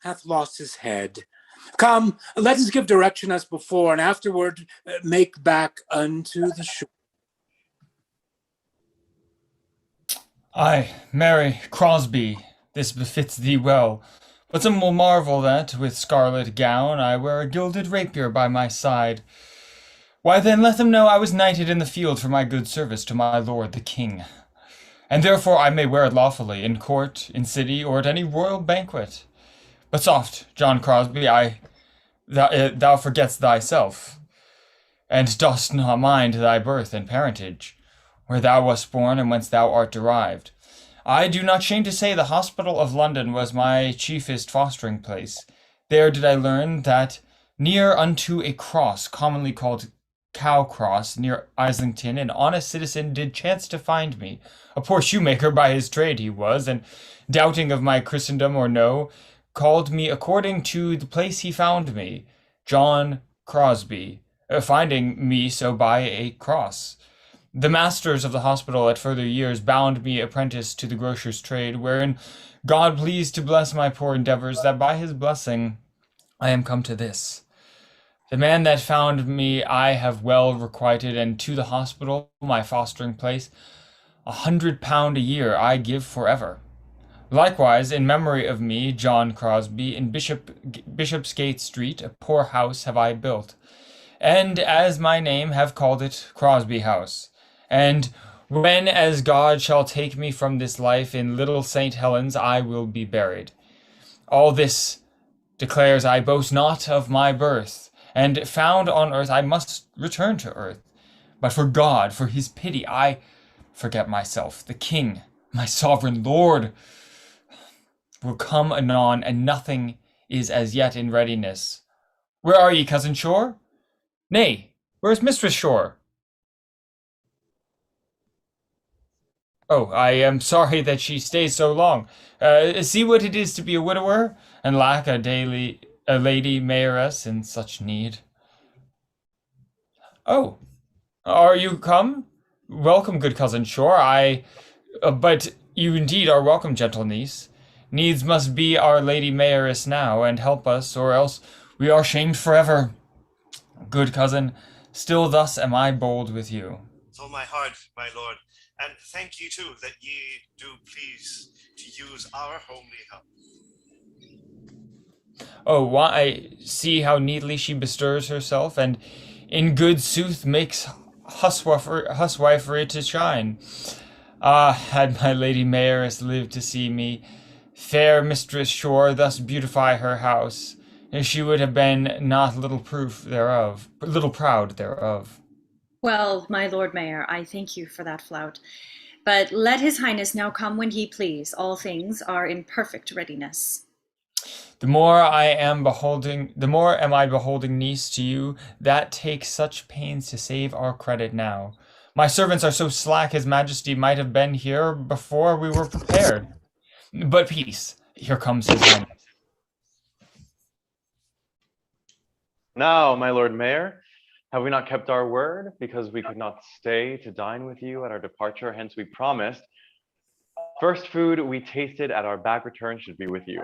hath lost his head. Come, let us give direction as before, and afterward make back unto the shore. Ay, Mary Crosby, this befits thee well. But some will marvel that, with scarlet gown, I wear a gilded rapier by my side. Why then let them know I was knighted in the field for my good service to my lord the king. And therefore I may wear it lawfully, in court, in city, or at any royal banquet. But soft, John Crosby, thou forgetst thyself, and dost not mind thy birth and parentage, where thou wast born and whence thou art derived. I do not shame to say the Hospital of London was my chiefest fostering place. There did I learn that near unto a cross, commonly called Cow Cross, near Islington, an honest citizen did chance to find me. A poor shoemaker by his trade he was, and doubting of my Christendom or no, called me according to the place he found me, John Crosby, finding me so by a cross. The masters of the hospital at further years bound me apprentice to the grocer's trade, wherein God pleased to bless my poor endeavors, that by his blessing I am come to this. The man that found me I have well requited, and to the hospital, my fostering place, £100 a year I give forever. Likewise, in memory of me, John Crosby, in Bishopsgate Street, a poor house have I built, and as my name have called it, Crosby House. And when as God shall take me from this life in Little St. Helens, I will be buried. All this declares I boast not of my birth, and found on earth I must return to earth. But for God, for his pity, I forget myself. The King, my sovereign Lord, will come anon, and nothing is as yet in readiness. Where are ye, cousin Shore? Nay, where is Mistress Shore? Oh, I am sorry that she stays so long. See what it is to be a widower, and lack a lady mayoress in such need. Oh, are you come? Welcome, good cousin Shore. But you indeed are welcome, gentle niece. Needs must be our lady mayoress now, and help us, or else we are shamed forever. Good cousin, still thus am I bold with you. So my heart, my lord, and thank ye too that ye do please to use our homely help. Oh, why, see how neatly she bestirs herself, and in good sooth makes huswifery to shine. Ah, had my lady mayoress lived to see me, fair Mistress Shore, thus beautify her house, she would have been not little proud thereof. Well, my Lord Mayor, I thank you for that flout. But let his highness now come when he please. All things are in perfect readiness. The more am I beholding, niece, to you that take such pains to save our credit now. My servants are so slack his majesty might have been here before we were prepared. But peace, here comes his highness. Now, my Lord Mayor, have we not kept our word? Because we could not stay to dine with you at our departure, hence we promised. First food we tasted at our back return should be with you.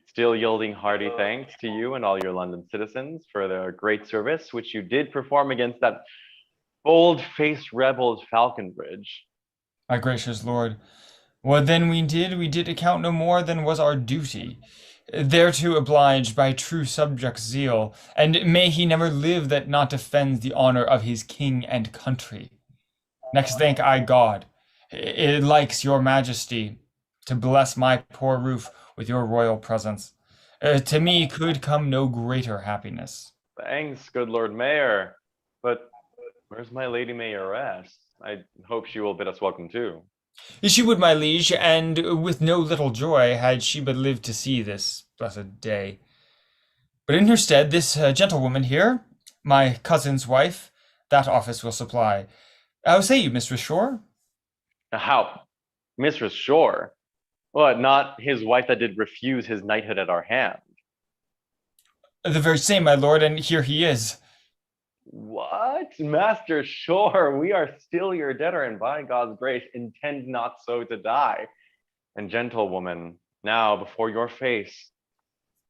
Still yielding hearty thanks to you and all your London citizens for their great service, which you did perform against that bold-faced rebel at Falconbridge. My gracious lord, what then we did account no more than was our duty, thereto obliged by true subject zeal, and may he never live that not defends the honor of his king and country. Next thank I God, it likes your majesty to bless my poor roof with your royal presence. To me could come no greater happiness. Thanks, good Lord Mayor. But where's my lady mayoress? I hope she will bid us welcome too. She would, my liege, and with no little joy had she but lived to see this blessed day. But in her stead, this gentlewoman here, my cousin's wife, that office will supply. How say you, Mistress Shore? How? Mistress Shore? What, not his wife that did refuse his knighthood at our hand? The very same, my lord, and here he is. What? Master Shore, we are still your debtor, and by God's grace intend not so to die. And gentlewoman, now before your face,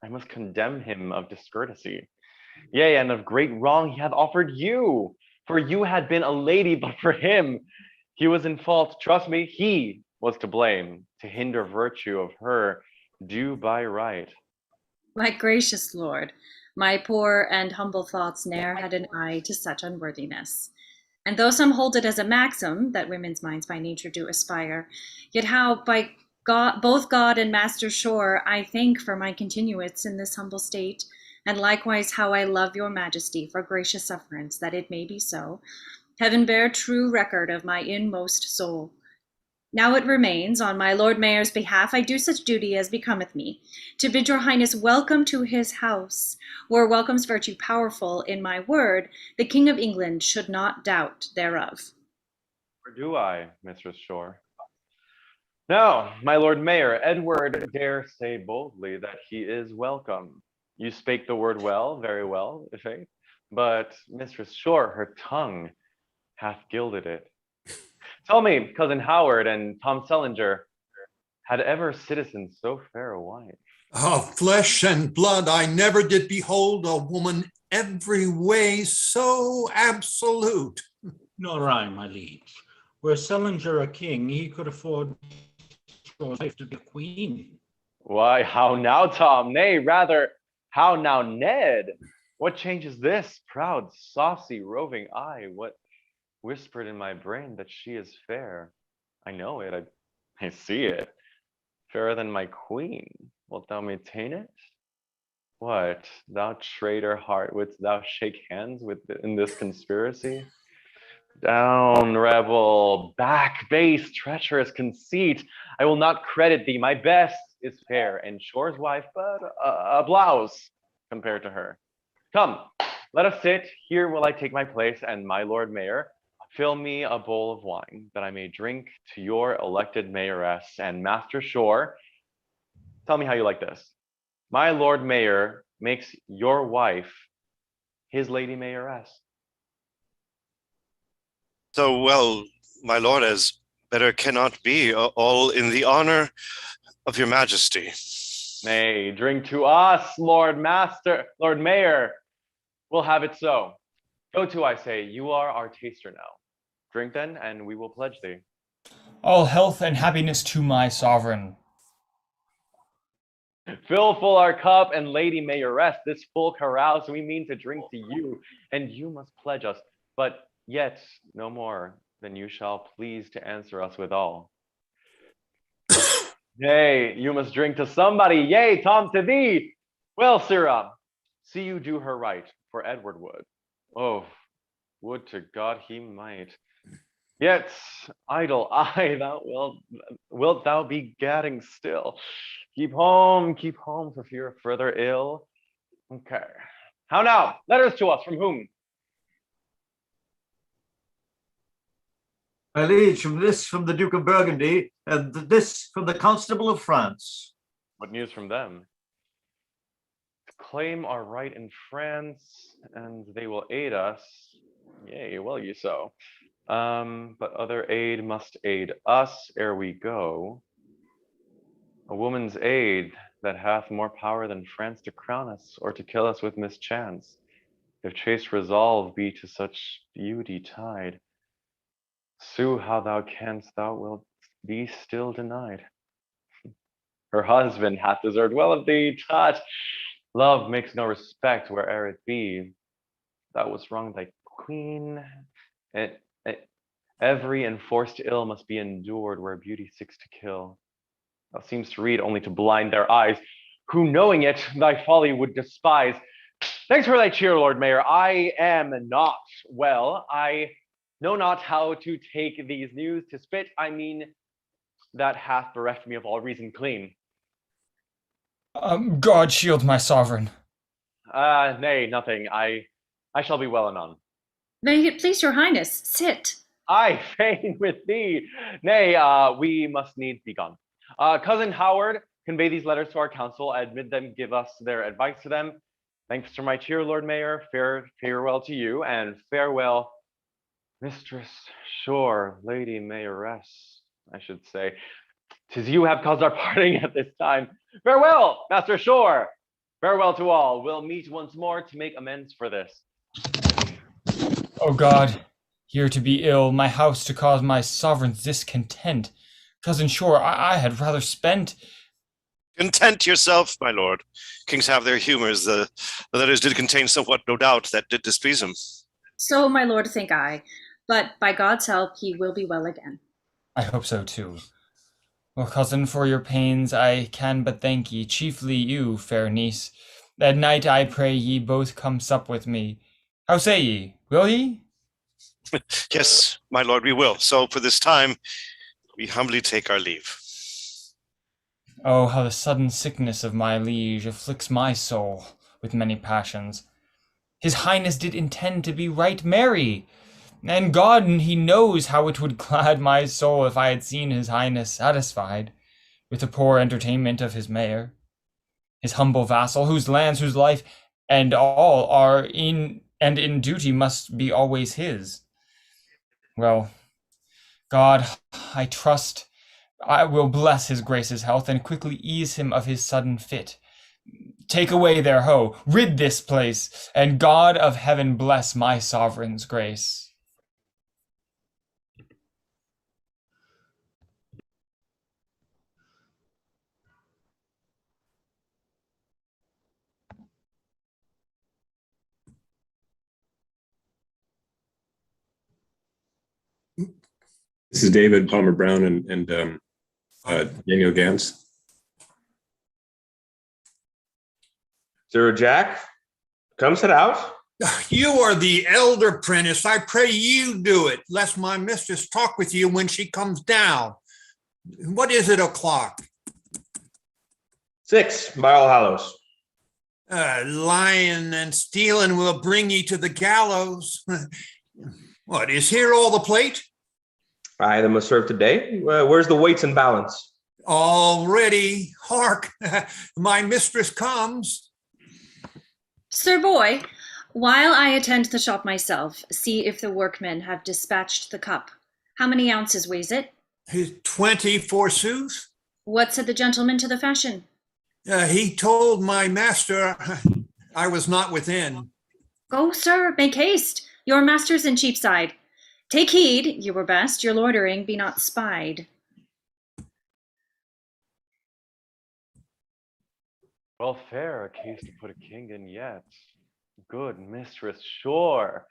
I must condemn him of discourtesy. Yea, and of great wrong he hath offered you, for you had been a lady, but for him, he was in fault. Trust me, he was to blame, to hinder virtue of her due by right. My gracious lord, my poor and humble thoughts ne'er had an eye to such unworthiness. And though some hold it as a maxim that women's minds by nature do aspire, yet how, by Both God and Master Shore, I thank for my continuance in this humble state, and likewise how I love your majesty for gracious sufferance, that it may be so. Heaven bear true record of my inmost soul. Now it remains, on my Lord Mayor's behalf, I do such duty as becometh me, to bid your highness welcome to his house, where welcome's virtue powerful in my word, the King of England should not doubt thereof. Or do I, Mistress Shore? No, my Lord Mayor, Edward dare say boldly that he is welcome. You spake the word well, very well, faith, but Mistress Shore, her tongue hath gilded it. Tell me, cousin Howard and Tom Sellinger, had ever citizen so fair a wife? Of flesh and blood, I never did behold a woman every way so absolute. Nor I, my liege. Were Sellinger a king, he could afford Shore's wife to be a queen. Why, how now, Tom? Nay, rather, how now, Ned? What changes this proud, saucy, roving eye? What whispered in my brain that she is fair? I know it, I see it. Fairer than my queen. Wilt thou maintain it? What, thou traitor heart, wouldst thou shake hands with in this conspiracy? Down, rebel, back, base, treacherous conceit. I will not credit thee. My best is fair, and Shore's wife, but a blouse compared to her. Come, let us sit. Here will I take my place, and my Lord Mayor, fill me a bowl of wine, that I may drink to your elected mayoress. And Master Shore, tell me how you like this. My Lord Mayor makes your wife his lady mayoress. So well, my lord, as better cannot be, all in the honor of your majesty. Nay, drink to us, Lord Mayor. We'll have it so. Go to, I say, you are our taster now. Drink then, and we will pledge thee. All health and happiness to my sovereign. Fill full our cup, and Lady Mayoress, this full carouse we mean to drink to you, and you must pledge us, but yet no more than you shall please to answer us withal. Yea, you must drink to somebody. Yea, Tom, to thee. Well, sirrah, see you do her right, for Edward would. Oh, would to God he might. Yet, idle eye, wilt thou be gadding still? Keep home for fear of further ill. Okay. How now? Letters to us, from whom? My liege, from the Duke of Burgundy, and this from the Constable of France. What news from them? Claim our right in France, and they will aid us. Yea, well you so. But other aid must aid us ere we go. A woman's aid that hath more power than France to crown us, or to kill us with mischance, if chaste resolve be to such beauty tied. Sue how thou canst, thou wilt be still denied. Her husband hath deserved well of thee, touch. Love makes no respect where'er it be. Thou wast wrong thy queen. Every enforced ill must be endured where beauty seeks to kill. Thou seemst to read only to blind their eyes, who knowing it, thy folly would despise. Thanks for thy cheer, Lord Mayor. I am not well. I know not how to take these news to spit. I mean, that hath bereft me of all reason clean. God shield my sovereign. Nay, nothing. I shall be well anon. May it please your highness, sit. I fain with thee. Nay, we must needs be gone. Cousin Howard, convey these letters to our council. I admit them, give us their advice to them. Thanks for my cheer, Lord Mayor. Farewell to you, and farewell, Mistress Shore, Lady Mayoress, I should say. 'Tis you have caused our parting at this time. Farewell, Master Shore. Farewell to all. We'll meet once more to make amends for this. O God, here to be ill, my house to cause my sovereign's discontent. Cousin Shore, I had rather spent. Content yourself, my lord. Kings have their humors. The letters did contain somewhat, no doubt, that did displease him. So, my lord, think I. But by God's help, he will be well again. I hope so too. Well, cousin, for your pains I can but thank ye, chiefly you, fair niece. At night I pray ye both come sup with me. How say ye? Will ye? Yes, my lord, we will. So for this time, we humbly take our leave. Oh, how the sudden sickness of my liege afflicts my soul with many passions. His highness did intend to be right merry, and God he knows how it would glad my soul if I had seen his highness satisfied with the poor entertainment of his mayor, his humble vassal, whose lands, whose life, and all are in duty must be always his. Well, God, I trust I will bless his grace's health and quickly ease him of his sudden fit. Take away their hoe, rid this place, and God of heaven bless my sovereign's grace. This is David Palmer Brown and Daniel Gans. Sir Jack, come sit out. You are the elder apprentice. I pray you do it, lest my mistress talk with you when she comes down. What is it o'clock? 6 by all hallows. Lying and stealing will bring ye to the gallows. What, is here all the plate? I that must serve today. Where's the weights and balance? All ready. Hark, my mistress comes. Sir Boy, while I attend the shop myself, see if the workmen have dispatched the cup. How many ounces weighs it? 20 forsooth. What said the gentleman to the fashion? He told my master I was not within. Go, sir, make haste. Your master's in Cheapside. Take heed, you were best, your loitering be not spied. Well, fair a case to put a king in yet. Good mistress, sure.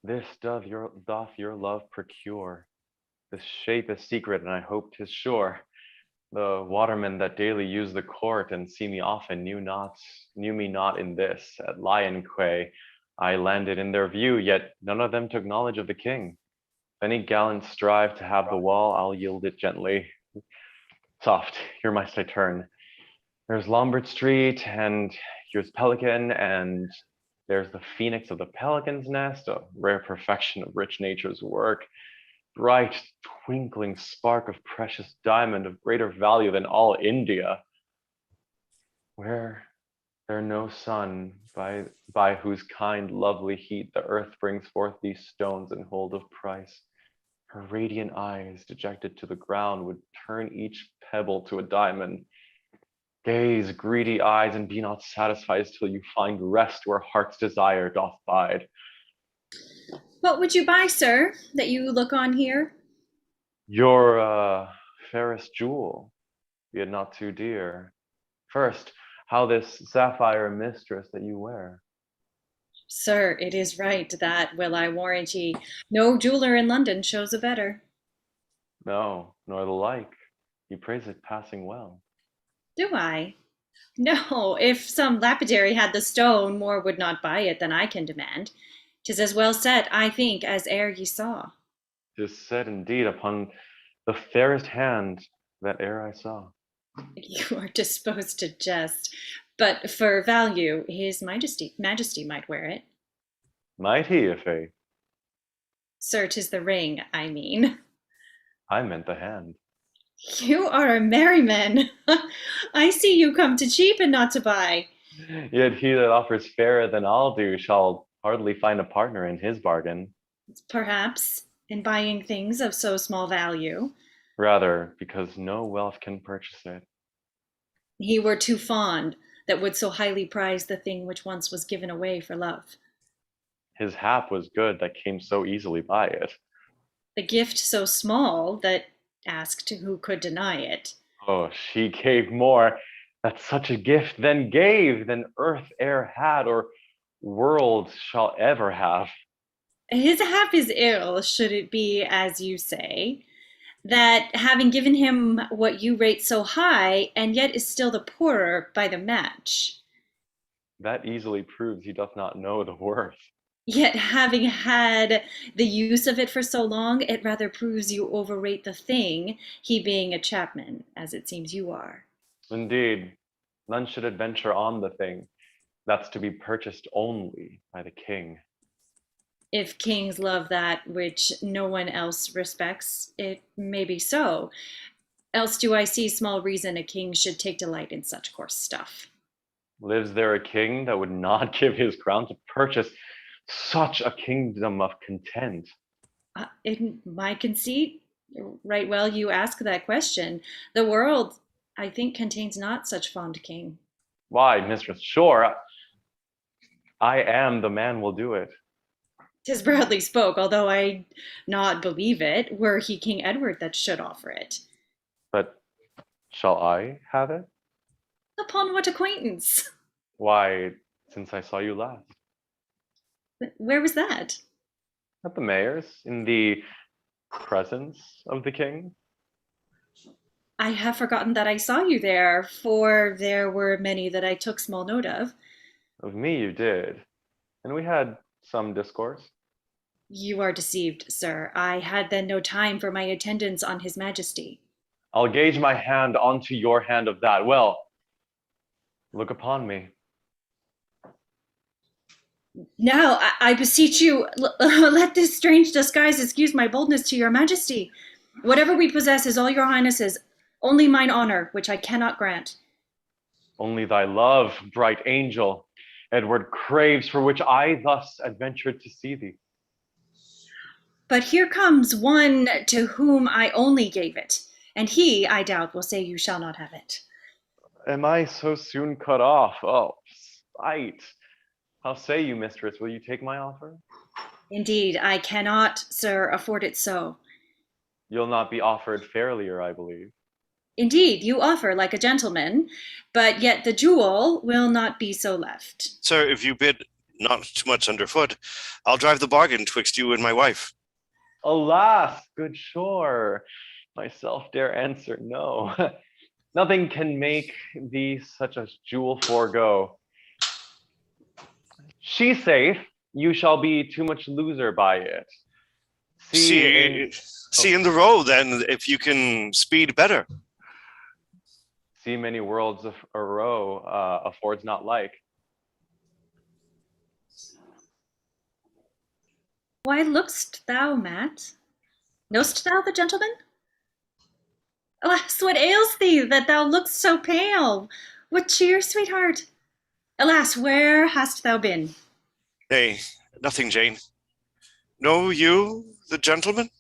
This doth your love procure. This shape is secret, and I hope 'tis sure. The watermen that daily use the court and see me often knew me not in this. At Lion Quay, I landed in their view, yet none of them took knowledge of the king. If any gallant strive to have the wall, I'll yield it gently. Soft, here must I turn. There's Lombard Street, and here's Pelican, and there's the phoenix of the pelican's nest, a rare perfection of rich nature's work. Bright, twinkling spark of precious diamond of greater value than all India. Where there no sun, by whose kind lovely heat the earth brings forth these stones in hold of price. Her radiant eyes, dejected to the ground, would turn each pebble to a diamond. Gaze, greedy eyes, and be not satisfied till you find rest where heart's desire doth bide. What would you buy, sir, that you look on here? Your fairest jewel, be it not too dear. First, how this sapphire mistress that you wear? Sir, it is right that, will I warrant ye, no jeweler in London shows a better. No, nor the like. You praise it passing well. Do I? No, if some lapidary had the stone, more would not buy it than I can demand. 'Tis as well set, I think, as e'er ye saw. 'Tis said indeed upon the fairest hand that e'er I saw. You are disposed to jest, but for value, his majesty might wear it. Might he, if a... Sir, 'tis the ring, I mean. I meant the hand. You are a merry man. I see you come to cheap and not to buy. Yet he that offers fairer than I'll do shall hardly find a partner in his bargain. Perhaps, in buying things of so small value. Rather, because no wealth can purchase it. He were too fond that would so highly prize the thing which once was given away for love. His hap was good that came so easily by it. The gift so small that asked who could deny it. Oh, she gave more, that such a gift then gave than earth e'er had or world shall ever have. His hap is ill, should it be as you say. that having given him what you rate so high, and yet is still the poorer by the match. That easily proves he doth not know the worth. Yet having had the use of it for so long, it rather proves you overrate the thing, he being a chapman, as it seems you are. Indeed, none should adventure on the thing that's to be purchased only by the king. If kings love that which no one else respects, it may be so. Else do I see small reason a king should take delight in such coarse stuff. Lives there a king that would not give his crown to purchase such a kingdom of content? In my conceit, right well you ask that question. The world, I think, contains not such fond king. Why, mistress, sure, I am the man will do it. 'Tis broadly spoke, although I not believe it, were he King Edward that should offer it. But shall I have it? Upon what acquaintance? Why, since I saw you last. Where was that? At the mayor's, in the presence of the king. I have forgotten that I saw you there, for there were many that I took small note of. Of me you did, and we had some discourse. You are deceived, sir. I had then no time for my attendance on his majesty. I'll gauge my hand onto your hand of that. Well, look upon me. Now, I beseech you, let this strange disguise excuse my boldness to your majesty. Whatever we possess is all your highness's, only mine honor, which I cannot grant. Only thy love, bright angel, Edward craves, for which I thus adventured to see thee. But here comes one to whom I only gave it, and he, I doubt, will say you shall not have it. Am I so soon cut off? Oh, spite. How say you, mistress, will you take my offer? Indeed, I cannot, sir, afford it so. You'll not be offered fairlier, I believe. Indeed, you offer like a gentleman, but yet the jewel will not be so left. Sir, if you bid not too much underfoot, I'll drive the bargain twixt you and my wife. Alas, good shore, myself dare answer no. Nothing can make thee such a jewel forego. She's safe, you shall be too much loser by it. See in the road then, if you can speed better. See many worlds a row affords not like. Why look'st thou, Matt? Know'st thou the gentleman? Alas, what ails thee that thou look'st so pale? What cheer, sweetheart? Alas, where hast thou been? Nay, nothing, Jane. Know you the gentleman?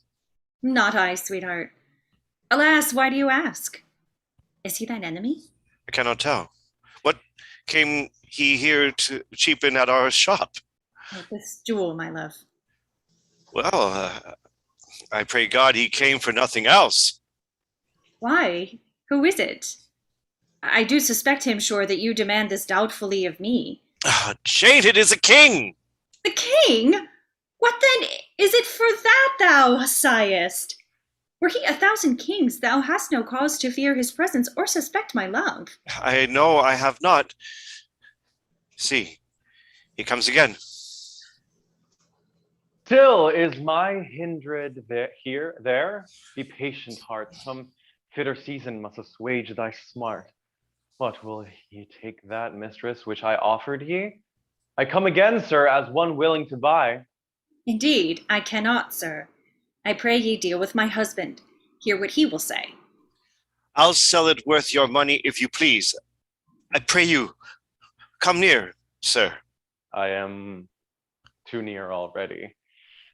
Not I, sweetheart. Alas, why do you ask? Is he thine enemy? I cannot tell. What came he here to cheapen at our shop? This jewel, my love. Well, I pray God he came for nothing else. Why? Who is it? I do suspect him, sure, that you demand this doubtfully of me. Jane, it is a king! The king? What then is it for that thou sighest? Were he 1,000 kings, thou hast no cause to fear his presence or suspect my love. I know I have not. See, he comes again. Still is my hindred there. Be patient, heart. Some fitter season must assuage thy smart. What, will ye take that, mistress, which I offered ye? I come again, sir, as one willing to buy. Indeed, I cannot, sir. I pray ye deal with my husband. Hear what he will say. I'll sell it worth your money if you please. I pray you, come near, sir. I am too near already.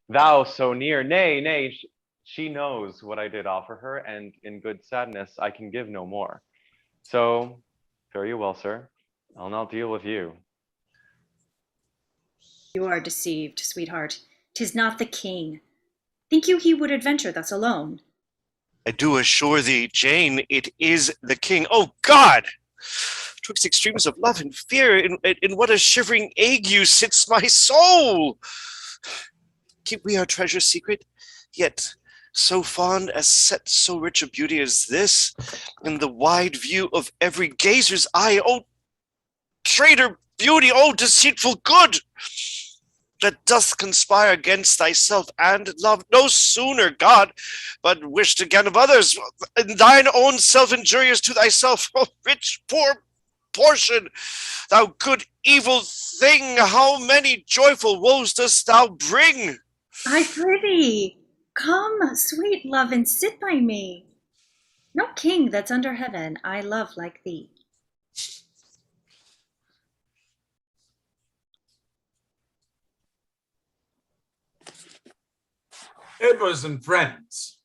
Thou so near, nay, she knows what I did offer her, and in good sadness I can give no more. So, fare you well, sir. I'll not deal with you. You are deceived, sweetheart. 'Tis not the king. Think you he would adventure thus alone? I do assure thee, Jane, it is the king. Oh God! Twixt extremes of love and fear, in what a shivering ague sits my soul! Keep we our treasure secret, yet so fond as set so rich a beauty as this, in the wide view of every gazer's eye. O traitor beauty, O deceitful good, that doth conspire against thyself and love no sooner God, but wished again of others, and thine own self injurious to thyself. O rich poor portion, thou good evil thing, how many joyful woes dost thou bring? I prithee, come, sweet love, and sit by me. No king that's under heaven I love like thee. Neighbors and friends,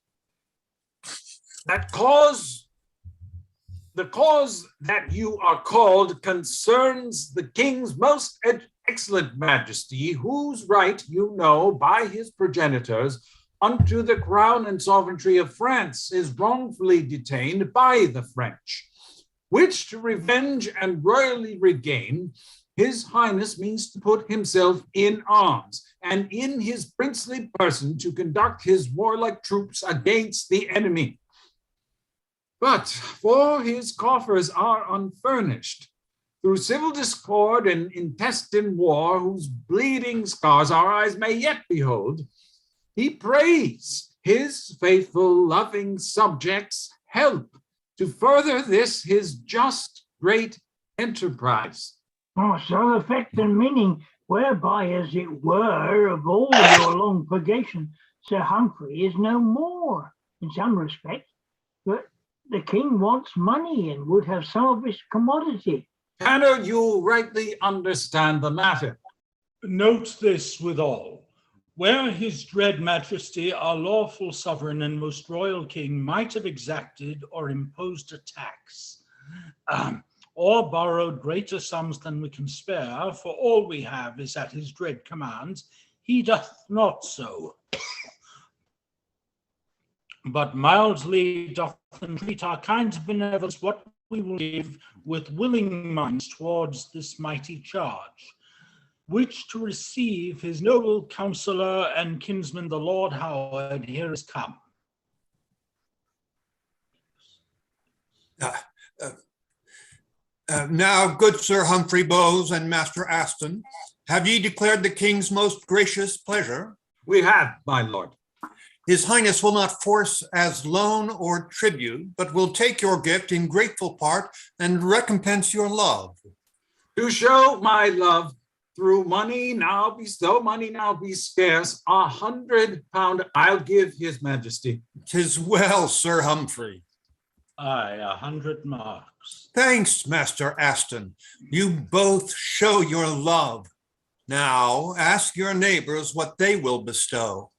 the cause that you are called concerns the king's most excellent majesty, whose right you know by his progenitors unto the crown and sovereignty of France is wrongfully detained by the French, which to revenge and royally regain, his highness means to put himself in arms, and in his princely person to conduct his warlike troops against the enemy. But for his coffers are unfurnished, through civil discord and intestine war, whose bleeding scars our eyes may yet behold, he prays his faithful, loving subjects help to further this his just great enterprise. Oh, so effect and meaning, whereby, as it were, of all your long purgation, Sir Humphrey is no more in some respect, but the king wants money and would have some of his commodity. Cannot you rightly understand the matter? Note this withal. Where his dread majesty, our lawful sovereign and most royal king, might have exacted or imposed a tax, or borrowed greater sums than we can spare, for all we have is at his dread commands, he doth not so. But mildly doth entreat our kind benevolence what we will give with willing minds towards this mighty charge, which to receive his noble counselor and kinsman, the Lord Howard, here is come. Now, good Sir Humphrey Bowes and Master Aston, have ye declared the king's most gracious pleasure? We have, my lord. His highness will not force as loan or tribute, but will take your gift in grateful part and recompense your love. To show my love, through money now be scarce, £100 I'll give his majesty. 'Tis well, Sir Humphrey. Aye, 100 marks. Thanks, Master Aston. You both show your love. Now ask your neighbors what they will bestow.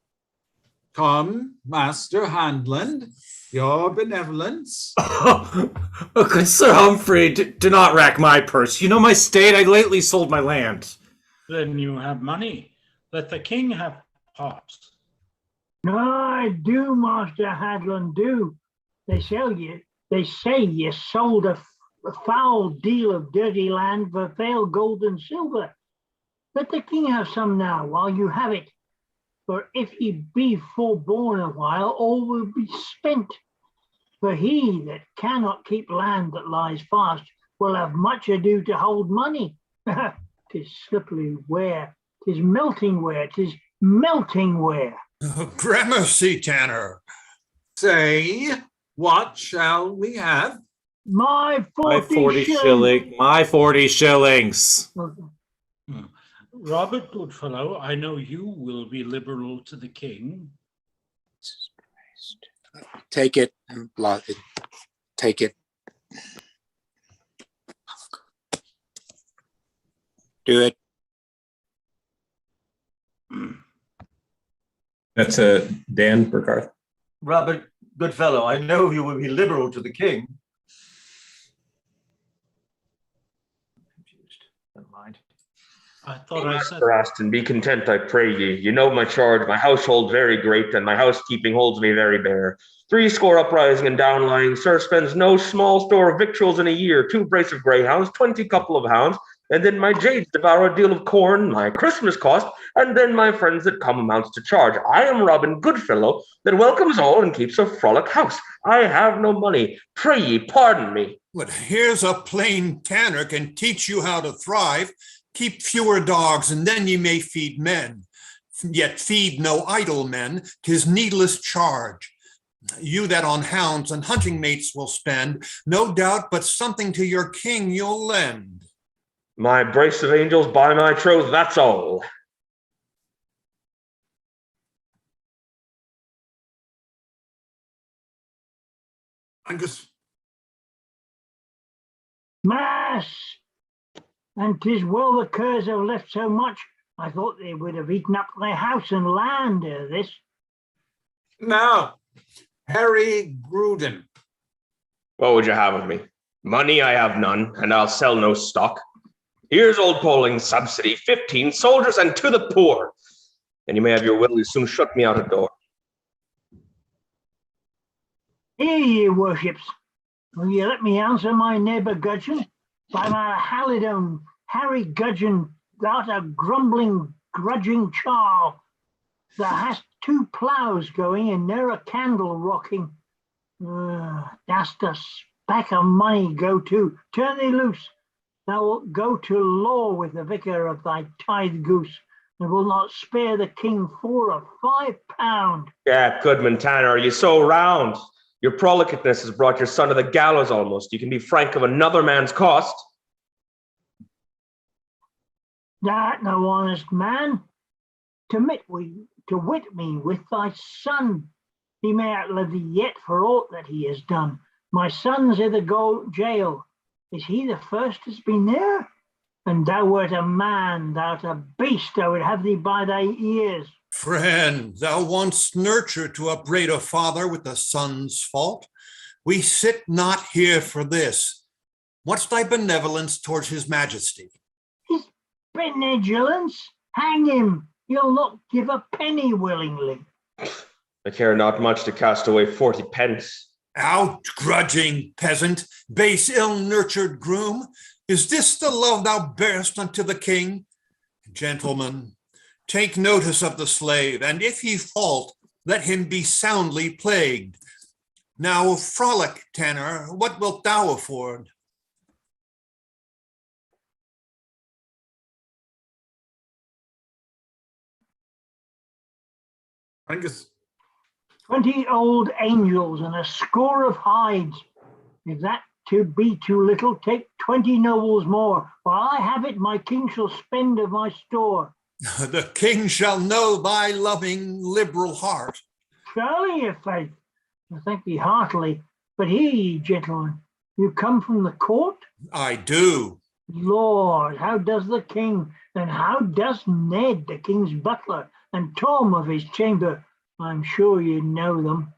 Come, Master Handland, your benevolence. Oh, good Sir Humphrey, do not rack my purse. You know my state, I lately sold my land. Then you have money. Let the king have part. I do, Master Hadland, do. They say you sold a foul deal of dirty land for fair gold and silver. Let the king have some now while you have it. For if he be forborne a while, all will be spent. For he that cannot keep land that lies fast will have much ado to hold money. 'Tis slippery ware, 'tis melting ware, 'tis melting ware. Gramercy, Tanner. Say, what shall we have? My 40 shillings. My 40 shillings. Robert Goodfellow, I know you will be liberal to the king. Take it and blot it. Take it. Do it. That's Dan Burkhardt. Robert Goodfellow, I know you will be liberal to the king. Never mind. I thought I said. Master Aston, be content, I pray ye. You know my charge, my household very great, and my housekeeping holds me very bare. 80 uprising and downlying, sir spends no small store of victuals in a year, 2 brace of greyhounds, 20 couple of hounds, And then my jades devour a deal of corn, my Christmas cost, and then my friends that come amounts to charge. I am Robin Goodfellow, that welcomes all and keeps a frolic house. I have no money. Pray ye, pardon me. But here's a plain tanner can teach you how to thrive. Keep fewer dogs, and then ye may feed men. Yet feed no idle men, 'tis needless charge. You that on hounds and hunting mates will spend, no doubt but something to your king you'll lend. My brace of angels by my troth, that's all. Angus. Mass! And 'tis well the curs have left so much. I thought they would have eaten up their house and land ere this. Now, Harry Gruden. What would you have of me? Money I have none, and I'll sell no stock. Here's old polling subsidy, 15 soldiers and to the poor. And you may have your will, you soon shut me out a door. Here, ye worships, will ye let me answer my neighbour Gudgeon? By my halidome, Harry Gudgeon, thou'rt a grumbling, grudging churl. Thou hast 2 ploughs going and ne'er a candle rocking. That's a speck of money go to. Turn thee loose. Thou wilt go to law with the vicar of thy tithe goose, and will not spare the king 4 or 5 pound. Yeah, Goodman Tanner, are you so round? Your prolicatness has brought your son to the gallows almost. You can be frank of another man's cost. That no honest man. To wit me with thy son. He may outlive thee yet for aught that he has done. My son's i' the jail. Is he the first has been there? And thou wert a man, thou'rt a beast, I would have thee by thy ears. Friend, thou once nurtured to upbraid a father with the son's fault. We sit not here for this. What's thy benevolence towards his majesty? His benevolence? Hang him. He'll not give a penny willingly. I care not much to cast away 40 pence. Out, grudging peasant, base ill-nurtured groom, is this the love thou bearest unto the king? Gentlemen, take notice of the slave, and if he fault, let him be soundly plagued. Now, frolic, Tanner, what wilt thou afford? Angus. 20 old angels and a score of hides. If that to be too little, take 20 nobles more. While I have it, my king shall spend of my store. The king shall know thy loving liberal heart. Surely, your faith. I thank thee heartily. But hear ye, gentlemen, you come from the court? I do. Lord, how does the king, and how does Ned, the king's butler, and Tom of his chamber? I'm sure you know them.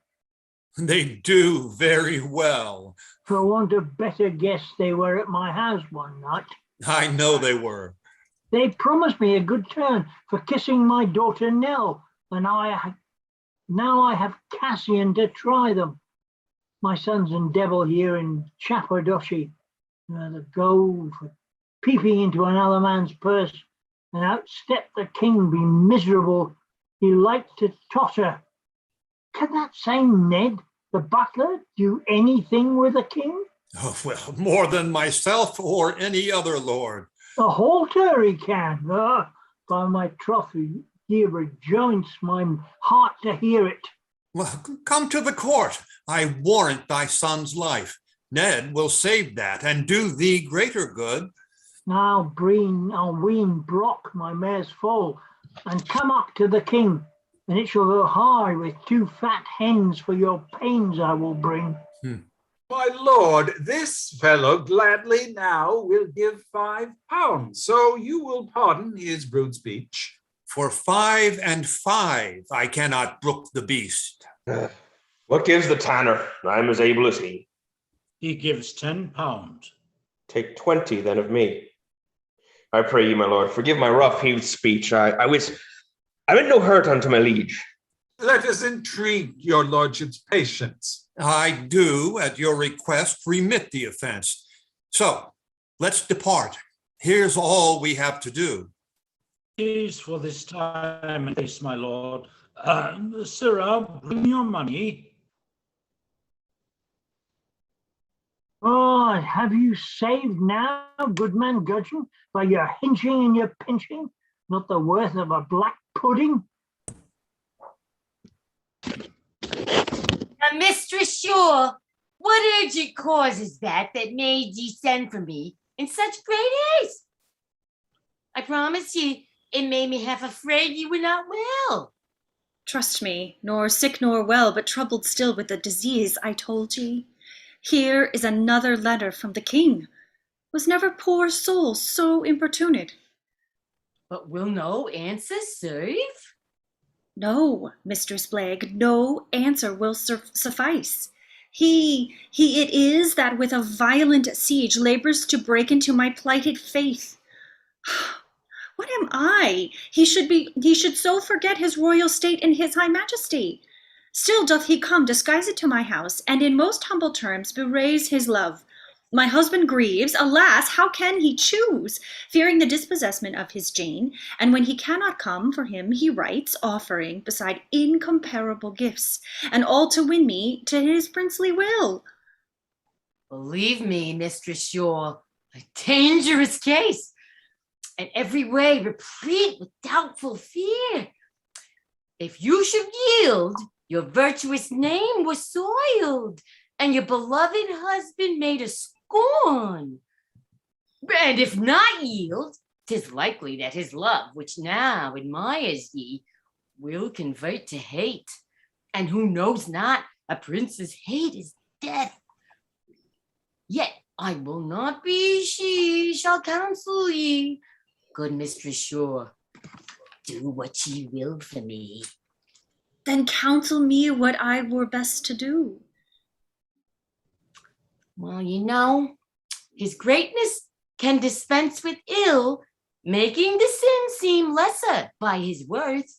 They do very well. For want of better guess, they were at my house one night. I know they were. They promised me a good turn for kissing my daughter Nell, and now I have Cassian to try them. My son's in devil here in Chapperdoshy. The gold for peeping into another man's purse, and outstep the king, be miserable. He liked to totter. Can that same Ned, the butler, do anything with a king? Oh, well, more than myself or any other lord. A halter he can. By my troth, he rejoins my heart to hear it. Well, come to the court. I warrant thy son's life. Ned will save that and do thee greater good. Now, I'll wean Brock, my mare's foal, and come up to the king, and it shall go high with 2 fat hens for your pains I will bring. My lord, this fellow gladly now will give 5 pounds, so you will pardon his rude speech. For 5 and 5, I cannot brook the beast. What gives the tanner? I'm as able as he. He gives 10 pounds. Take 20 then of me. I pray you, my lord, forgive my rough-heaved speech. I meant no hurt unto my liege. Let us entreat your lordship's patience. I do, at your request, remit the offense. So, let's depart. Here's all we have to do. Peace for this time and place, my lord. Sirrah, bring your money. Oh, have you saved now, good man Gudgeon, by your hinching and your pinching? Not the worth of a black pudding? Mistress Shore, what urgent cause is that made ye send for me in such great haste? I promise ye, it made me half afraid ye were not well. Trust me, nor sick nor well, but troubled still with the disease I told ye. Here is another letter from the king. Was never poor soul so importunate? But will no answer serve? No, Mistress Blagg, no answer will suffice. He it is that with a violent siege labors to break into my plighted faith. What am I? He should so forget his royal state and his high majesty. Still doth he come disguised to my house, and in most humble terms bewrays his love. My husband grieves, alas, how can he choose, fearing the dispossessment of his Jane, and when he cannot come for him, he writes, offering, beside incomparable gifts, and all to win me to his princely will. Believe me, Mistress Shore, a dangerous case, and every way replete with doubtful fear. If you should yield, your virtuous name was soiled, and your beloved husband made a scorn. And if not yield, 'tis likely that his love, which now admires ye, will convert to hate. And who knows not, a prince's hate is death. Yet I will not be she shall counsel ye. Good Mistress Shore, do what ye will for me. Then counsel me what I were best to do. Well, you know, his greatness can dispense with ill, making the sin seem lesser by his worth.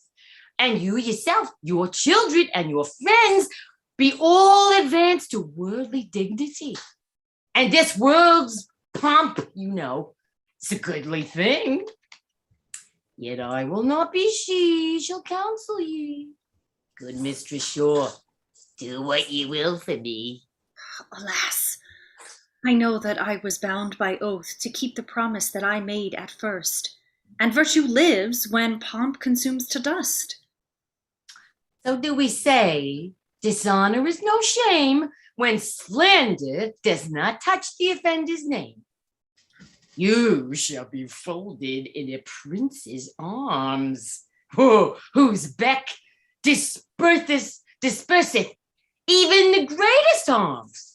And you yourself, your children, and your friends be all advanced to worldly dignity. And this world's pomp, you know, it's a goodly thing. Yet I will not be she shall counsel ye. Good Mistress Shore, do what ye will for me. Alas, I know that I was bound by oath to keep the promise that I made at first, and virtue lives when pomp consumes to dust. So do we say, dishonor is no shame when slander does not touch the offender's name. You shall be folded in a prince's arms, whose beck disperseth even the greatest harms.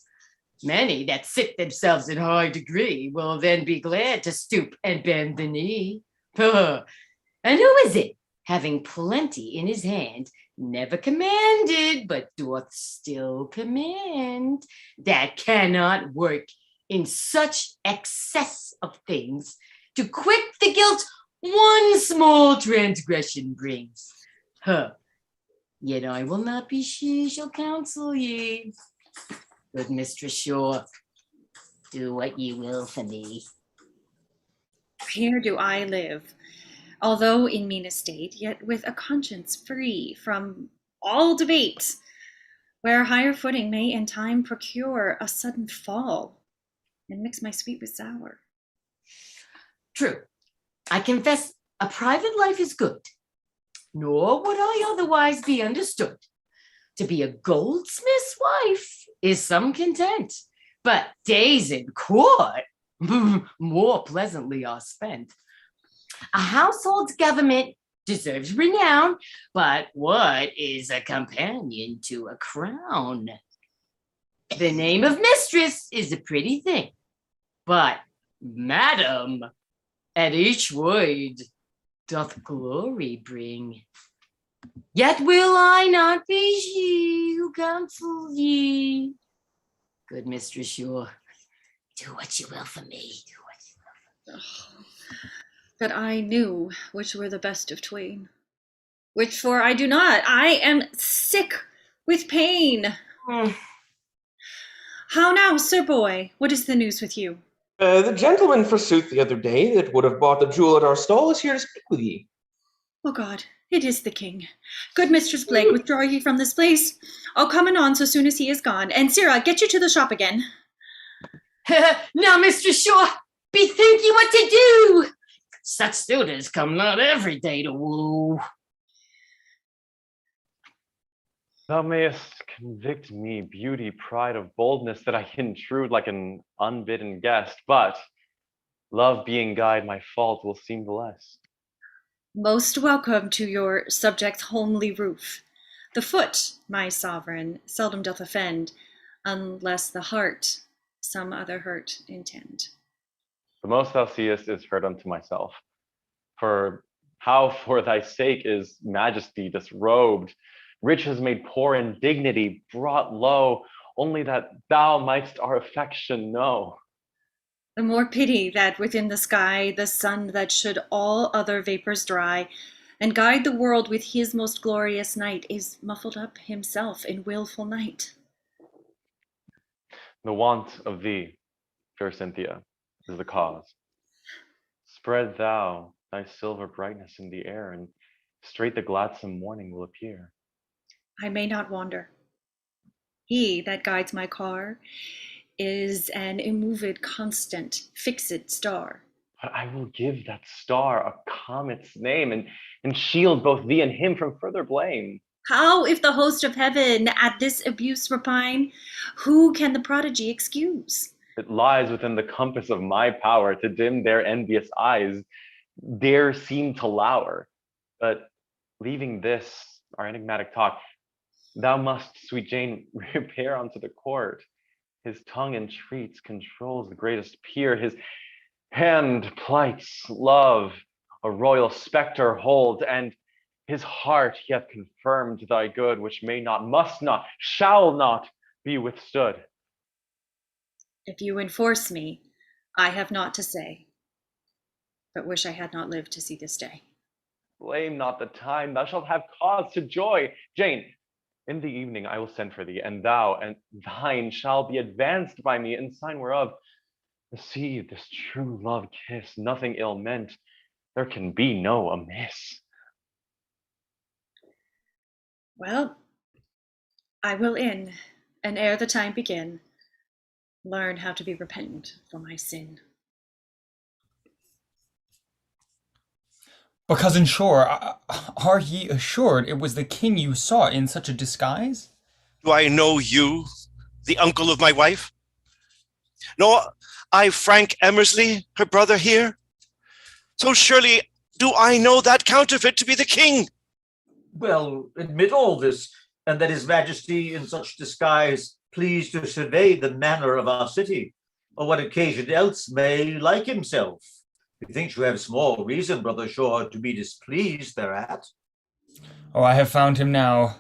Many that sit themselves in high degree will then be glad to stoop and bend the knee. And who is it, having plenty in his hand, never commanded, but doth still command, that cannot work in such excess of things to quit the guilt one small transgression brings? Yet I will not be she shall counsel ye. Good Mistress Shore, do what ye will for me. Here do I live, although in mean estate, yet with a conscience free from all debate, where higher footing may in time procure a sudden fall, and mix my sweet with sour. True, I confess a private life is good, nor would I otherwise be understood. To be a goldsmith's wife is some content, but days in court more pleasantly are spent. A household's government deserves renown, but what is a companion to a crown? The name of mistress is a pretty thing, but madam, at each word doth glory bring. Yet will I not be she who counsel ye. Good Mistress Shore, do what you will for me. That I knew which were the best of twain. Which for I do not. I am sick with pain. How now, sir boy? What is the news with you? The gentleman, forsooth, the other day that would have bought the jewel at our stall is here to speak with ye. Oh God, it is the king. Good Mistress Blake, withdraw ye from this place. I'll come anon so soon as he is gone. And Sarah, get you to the shop again. Now, Mistress Shaw, bethink ye what to do. Such suitors come not every day to woo. Thou mayest convict me, beauty, pride of boldness, that I intrude like an unbidden guest, but love being guide, my fault will seem the less. Most welcome to your subject's homely roof. The foot, my sovereign, seldom doth offend, unless the heart some other hurt intend. The most thou seest is hurt unto myself. For how for thy sake is majesty disrobed, riches made poor, and dignity brought low, only that thou mightst our affection know. The more pity that within the sky the sun that should all other vapors dry, and guide the world with his most glorious night, is muffled up himself in wilful night. The want of thee, fair Cynthia, is the cause. Spread thou thy silver brightness in the air, and straight the gladsome morning will appear. I may not wander. He that guides my car is an immoved, constant, fixed star. But I will give that star a comet's name, and shield both thee and him from further blame. How if the host of heaven at this abuse repine? Who can the prodigy excuse? It lies within the compass of my power to dim their envious eyes, dare seem to lower. But leaving this, our enigmatic talk, thou must, sweet Jane, repair unto the court. His tongue entreats, controls the greatest peer. His hand plights love, a royal spectre holds, and his heart he hath confirmed thy good, which may not, must not, shall not be withstood. If you enforce me, I have naught to say, but wish I had not lived to see this day. Blame not the time, thou shalt have cause to joy. Jane, in the evening I will send for thee, and thou and thine shall be advanced by me, in sign whereof receive this true love kiss, nothing ill meant, there can be no amiss. Well, I will in, and ere the time begin, learn how to be repentant for my sin. But cousin Shore, are ye assured it was the king you saw in such a disguise? Do I know you, the uncle of my wife? Nor I Frank Emersley, her brother here? So surely do I know that counterfeit to be the king. Well, admit all this, and that his majesty in such disguise pleased to survey the manner of our city, or what occasion else may like himself. Methinks you have small reason, brother Shore, to be displeased thereat. Oh, I have found him now,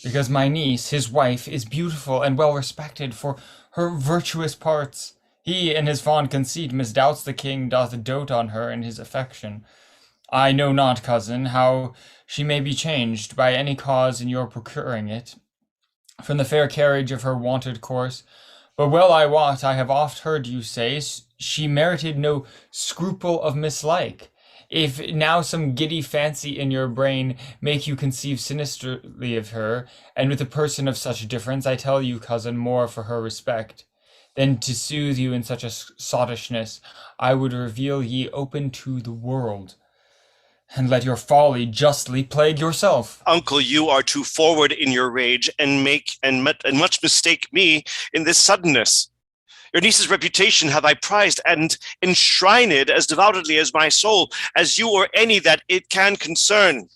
because my niece, his wife, is beautiful and well respected for her virtuous parts. He, in his fond conceit, misdoubts the king doth dote on her in his affection. I know not, cousin, how she may be changed by any cause in your procuring it, from the fair carriage of her wonted course. But well I wot, I have oft heard you say, she merited no scruple of mislike. If now some giddy fancy in your brain make you conceive sinisterly of her, and with a person of such difference, I tell you, cousin, more for her respect, than to soothe you in such a sottishness, I would reveal ye open to the world, and let your folly justly plague yourself. Uncle, you are too forward in your rage, and much mistake me in this suddenness. Your niece's reputation have I prized and enshrined as devoutly as my soul, as you or any that it can concern.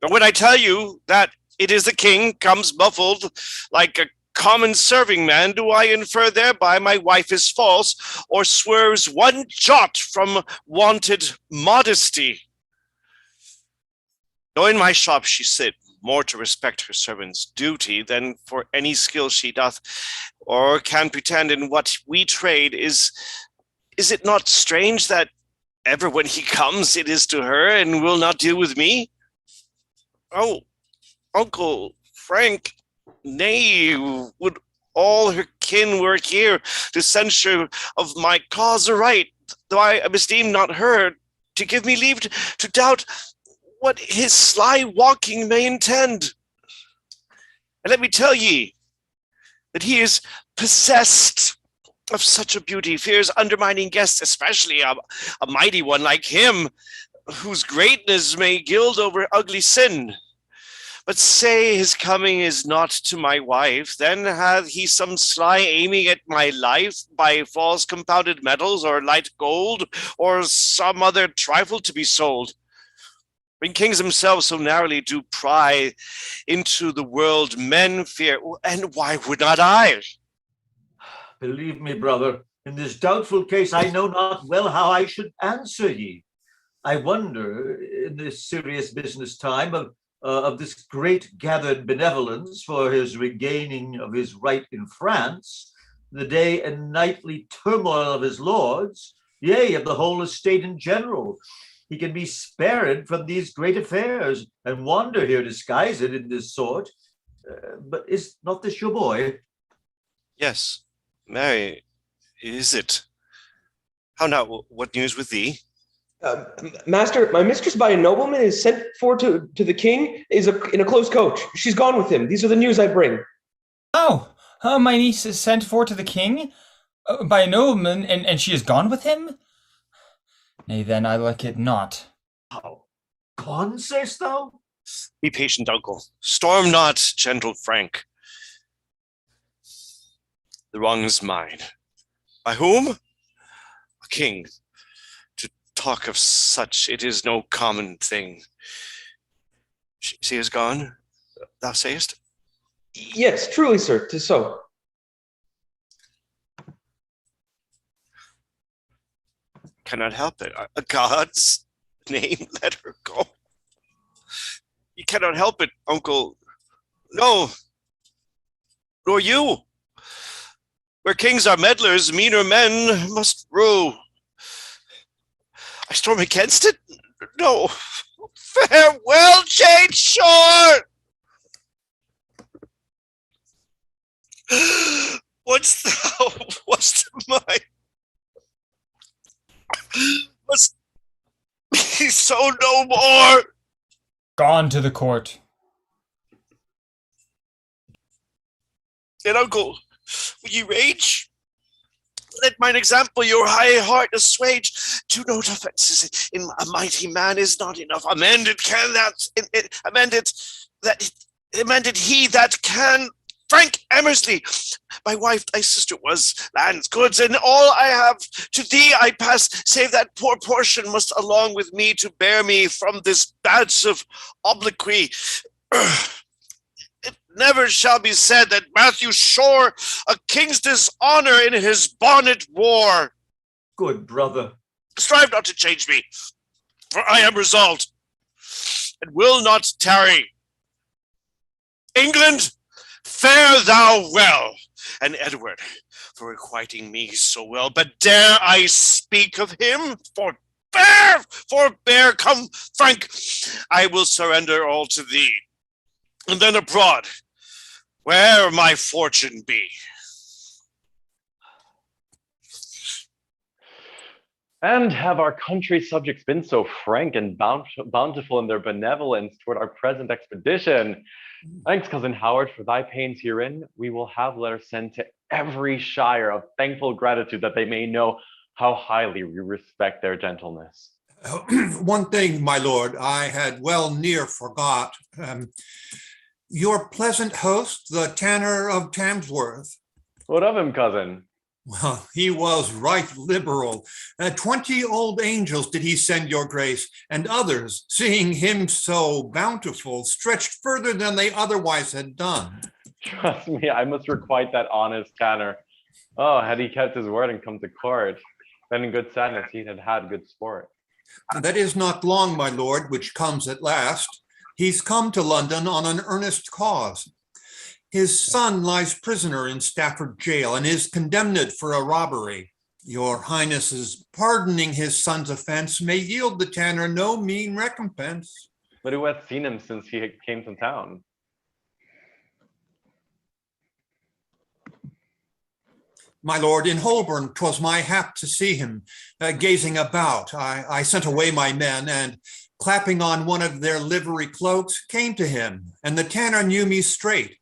But when I tell you that it is the king comes muffled like a common serving man, do I infer thereby my wife is false, or swerves one jot from wonted modesty? Though in my shop she sit, more to respect her servant's duty than for any skill she doth, or can pretend in what we trade, is it not strange that ever when he comes, it is to her, and will not deal with me? Oh, Uncle Frank, nay, would all her kin were here to censure of my cause aright, though I esteem not her, to give me leave to doubt what his sly walking may intend. And let me tell ye that he is possessed of such a beauty, fears undermining guests, especially a mighty one like him, whose greatness may gild over ugly sin. But say his coming is not to my wife, then hath he some sly aiming at my life by false compounded metals, or light gold, or some other trifle to be sold. When kings themselves so narrowly do pry into the world, men fear, and why would not I? Believe me, brother, in this doubtful case, I know not well how I should answer ye. I wonder, in this serious business time of this great gathered benevolence for his regaining of his right in France, the day and nightly turmoil of his lords, yea, of the whole estate in general, he can be spared from these great affairs and wander here disguised in this sort. But is not this your boy? Yes, Mary, is it? How now, what news with thee? Master, my mistress by a nobleman is sent for to the king, is in a close coach. She's gone with him. These are the news I bring. Oh, my niece is sent for to the king by a nobleman, and she is gone with him? Nay, then I like it not. How? Gone, sayst thou? Be patient, uncle. Storm not, gentle Frank. The wrong is mine. By whom? A king. To talk of such, it is no common thing. She is gone, thou sayest? Yes, truly, sir, 'tis so. Cannot help it. A God's name, let her go. You cannot help it, uncle. No, nor you. Where kings are meddlers, meaner men must rue. I storm against it? No. Farewell, Jade Shore! Wouldst thou wast mine? Must be so no more. Gone to the court. And uncle, will ye rage? Let mine example your high heart assuage. Do note offences in a mighty man is not enough. Amend it he that can. Frank Emersley, my wife, thy sister was, lands, goods, and all I have to thee I pass, save that poor portion must along with me to bear me from this badge of obloquy. It never shall be said that Matthew Shore a king's dishonor in his bonnet wore. Good brother. Strive not to change me, for I am resolved, and will not tarry. England, fare thou well, and Edward, for requiting me so well. But dare I speak of him? Forbear, come, Frank, I will surrender all to thee. And then abroad, where my fortune be. And have our country's subjects been so frank and bountiful in their benevolence toward our present expedition? Thanks, cousin Howard, for thy pains herein. We will have letters sent to every shire of thankful gratitude, that they may know how highly we respect their gentleness. One thing, my lord, I had well near forgot. Your pleasant host, the tanner of Tamsworth. What of him, cousin? Well, he was right liberal. 20 old angels did he send your grace, and others, seeing him so bountiful, stretched further than they otherwise had done. Trust me, I must requite that honest tanner. Oh, had he kept his word and come to court, then in good sadness he had had good sport. That is not long, my lord, which comes at last. He's come to London on an earnest cause. His son lies prisoner in Stafford jail and is condemned for a robbery. Your highness's pardoning his son's offense may yield the tanner no mean recompense. But who hath seen him since he came to town? My lord, in Holborn 'twas my hap to see him, gazing about. I sent away my men, and clapping on one of their livery cloaks, came to him, and the tanner knew me straight.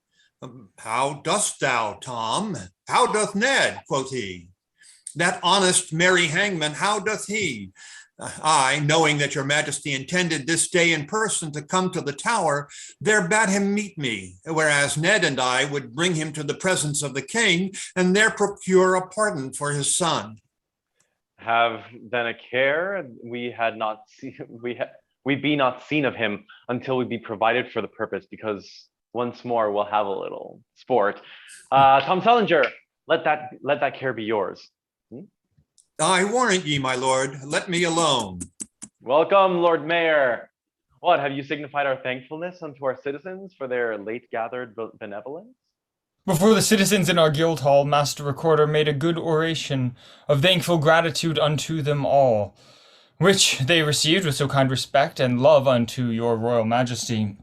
How dost thou, Tom? How doth Ned? Quoth he. That honest merry hangman, how doth he? I, knowing that your majesty intended this day in person to come to the tower, there bade him meet me, whereas Ned and I would bring him to the presence of the king, and there procure a pardon for his son. Have then a care we had not seen, we be not seen of him until we be provided for the purpose, because once more we'll have a little sport. Tom Sellinger, let that care be yours. I warrant ye, my lord, let me alone. Welcome, Lord Mayor. What, have you signified our thankfulness unto our citizens for their late gathered benevolence? Before the citizens in our guild hall, Master Recorder made a good oration of thankful gratitude unto them all, which they received with so kind respect and love unto your royal majesty,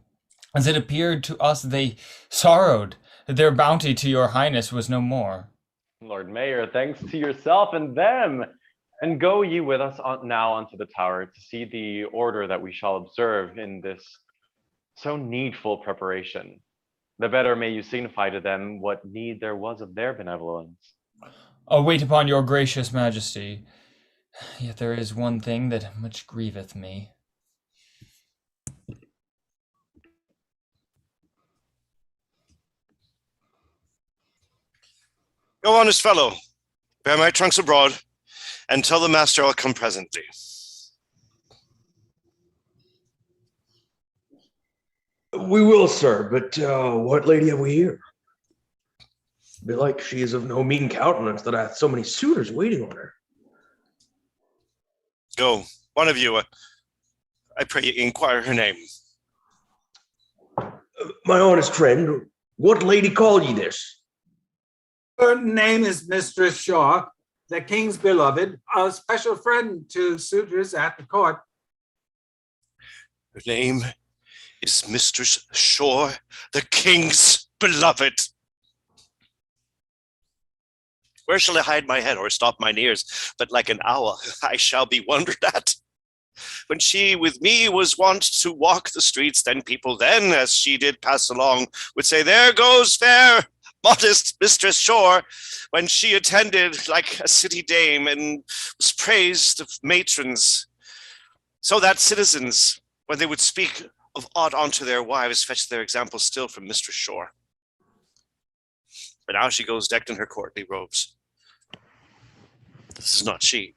as it appeared to us they sorrowed that their bounty to your highness was no more. Lord Mayor, thanks to yourself and them. And go ye with us now unto the tower to see the order that we shall observe in this so needful preparation. The better may you signify to them what need there was of their benevolence. Wait upon your gracious majesty. Yet there is one thing that much grieveth me. Go, honest fellow, bear my trunks abroad, and tell the master I'll come presently. We will, sir, but what lady have we here? Belike she is of no mean countenance that hath so many suitors waiting on her. Go, one of you, I pray you inquire her name. My honest friend, what lady call ye this? Her name is Mistress Shaw, the king's beloved, a special friend to suitors at the court. Her name is Mistress Shaw, the king's beloved. Where shall I hide my head or stop mine ears? But like an owl, I shall be wondered at. When she with me was wont to walk the streets, then people then, as she did pass along, would say, there goes fair, modest Mistress Shore, when she attended like a city dame and was praised of matrons, so that citizens, when they would speak of aught unto their wives, fetched their example still from Mistress Shore. But now she goes decked in her courtly robes. This is not she,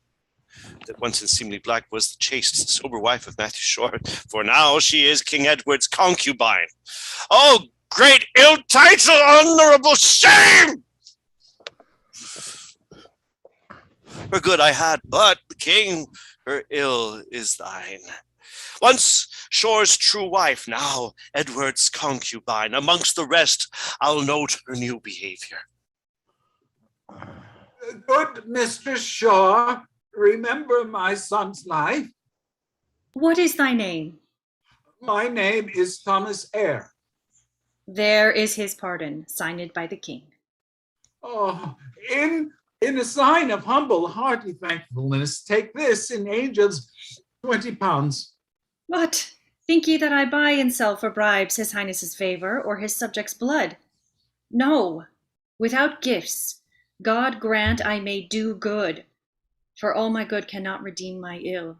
that once in seemly black was the chaste, sober wife of Matthew Shore, for now she is King Edward's concubine. Oh, great ill title, honorable shame! Her good I had, but the king, her ill is thine. Once Shore's true wife, now Edward's concubine. Amongst the rest, I'll note her new behavior. Good Mistress Shaw, remember my son's life. What is thy name? My name is Thomas Eyre. There is his pardon, signed by the king. Oh, in a sign of humble, hearty thankfulness, take this in angels, 20 pounds. What? Think ye that I buy and sell for bribes his highness's favor or his subjects' blood? No, without gifts, God grant I may do good, for all my good cannot redeem my ill,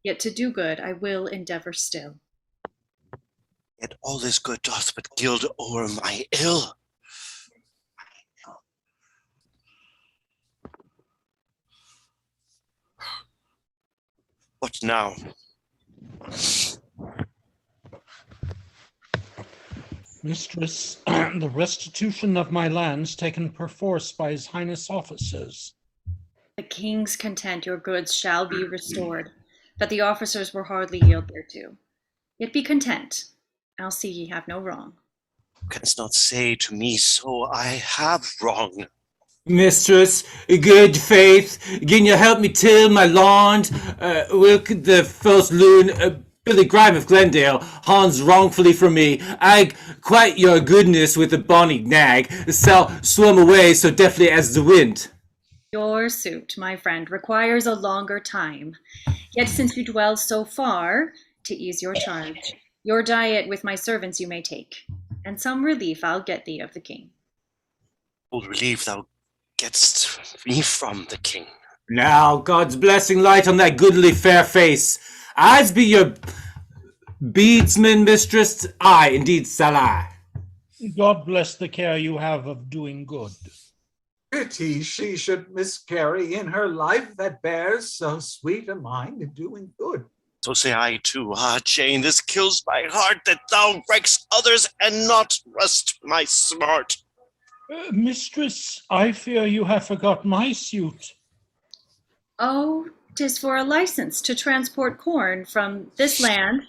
yet to do good I will endeavor still. Yet all this good doth but gild o'er my ill. What now? Mistress, the restitution of my lands taken perforce by his highness officers. The king's content your goods shall be restored, but the officers will hardly yield thereto. Yet be content, I'll see ye have no wrong. Canst not say to me so, I have wrong. Mistress, good faith, can you help me till my land? Will the first loon, Billy Grime of Glendale, Hans wrongfully from me, I quite your goodness with the bonny nag, shall swim away so deftly as the wind. Your suit, my friend, requires a longer time. Yet since you dwell so far, to ease your charge, your diet with my servants you may take, and some relief I'll get thee of the king. What relief thou getst me from the king. Now, God's blessing light on that goodly fair face. As be your beadsman, mistress, I indeed shall I. God bless the care you have of doing good. Pity she should miscarry in her life that bears so sweet a mind in doing good. So say I too. Ah, Jane, this kills my heart that thou wreckst others and not rust my smart. Mistress, I fear you have forgot my suit. Oh, 'tis for a license to transport corn from this land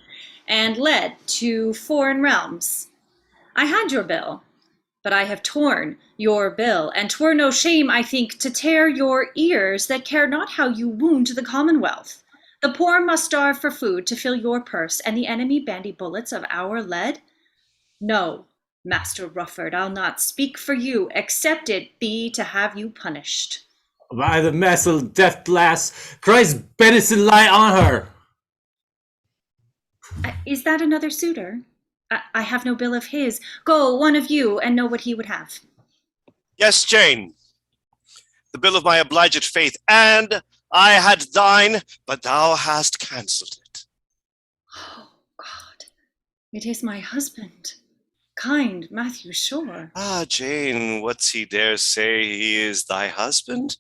and lead to foreign realms. I had your bill, but I have torn your bill, and 'twere no shame, I think, to tear your ears that care not how you wound the commonwealth. The poor must starve for food to fill your purse, and the enemy bandy bullets of our lead? No, Master Rufford, I'll not speak for you, except it be to have you punished. By the messel, deaf lass, Christ's benison lie on her. Is that another suitor? I have no bill of his. Go, one of you, and know what he would have. Yes, Jane, the bill of my obliged faith, and I had thine, but thou hast cancelled it. Oh, God, it is my husband, kind Matthew Shore. Ah, Jane, what's he dare say he is thy husband?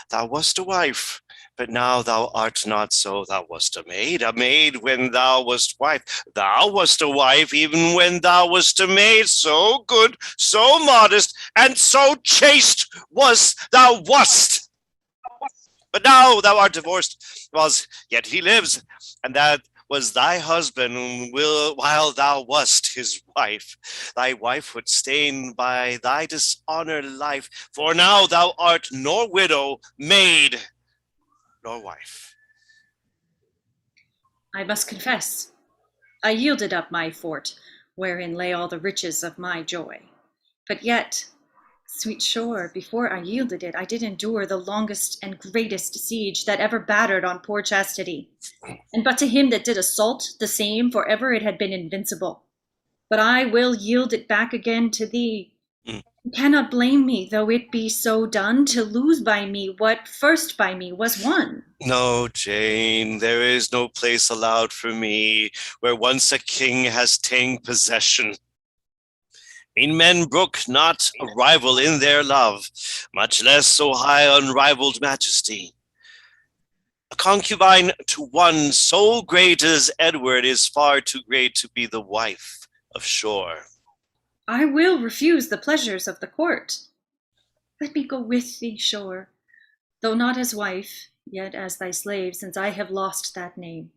Thou wast a wife, but now thou art not so. Thou wast a maid when thou wast wife. Thou wast a wife even when thou wast a maid. So good, so modest, and so chaste thou wast. But now thou art divorced, yet he lives, and that was thy husband while thou wast his wife. Thy wifehood stained by thy dishonored life, for now thou art nor widow, maid, nor wife. I must confess, I yielded up my fort, wherein lay all the riches of my joy. But yet, sweet Shore, before I yielded it, I did endure the longest and greatest siege that ever battered on poor chastity. And but to him that did assault the same, for ever it had been invincible. But I will yield it back again to thee. You cannot blame me, though it be so done, to lose by me what first by me was won. No, Jane, there is no place allowed for me where once a king has ta'en possession. Mean men brook not a rival in their love, much less so high unrivaled majesty. A concubine to one so great as Edward is far too great to be the wife of Shore. I will refuse the pleasures of the court. Let me go with thee, Shore, though not as wife, yet as thy slave, since I have lost that name.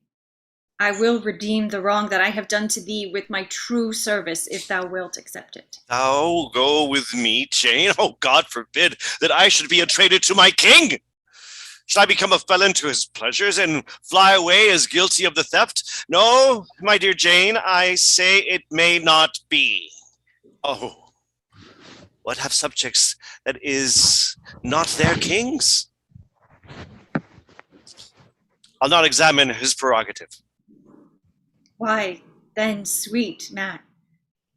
I will redeem the wrong that I have done to thee with my true service, if thou wilt accept it. Thou go with me, Jane? Oh, God forbid that I should be a traitor to my king! Should I become a felon to his pleasures and fly away as guilty of the theft? No, my dear Jane, I say it may not be. Oh, what have subjects that is not their king's? I'll not examine his prerogative. Why, then, sweet Matt,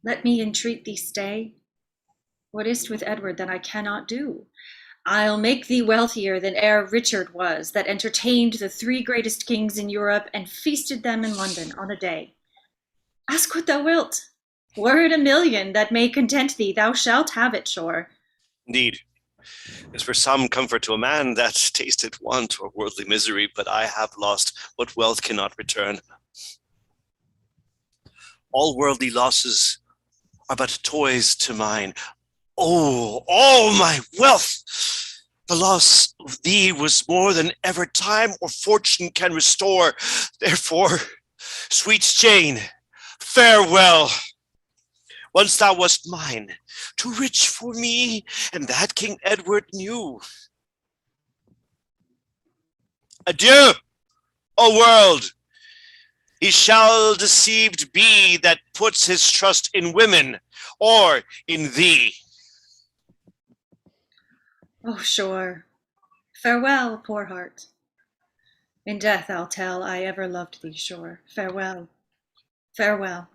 let me entreat thee stay. What is't with Edward that I cannot do? I'll make thee wealthier than e'er Richard was, that entertained the 3 greatest kings in Europe and feasted them in London on a day. Ask what thou wilt. Were it 1,000,000 that may content thee, thou shalt have it, Shore. Indeed, it's for some comfort to a man that tasted want or worldly misery, but I have lost what wealth cannot return. All worldly losses are but toys to mine. Oh, all my wealth! The loss of thee was more than ever time or fortune can restore. Therefore, sweet Jane, farewell. Once thou wast mine, too rich for me, and that King Edward knew. Adieu, O world! He shall deceived be that puts his trust in women or in thee. Oh, Shore, Farewell, poor heart. In death I'll tell I ever loved thee sure. Farewell, farewell.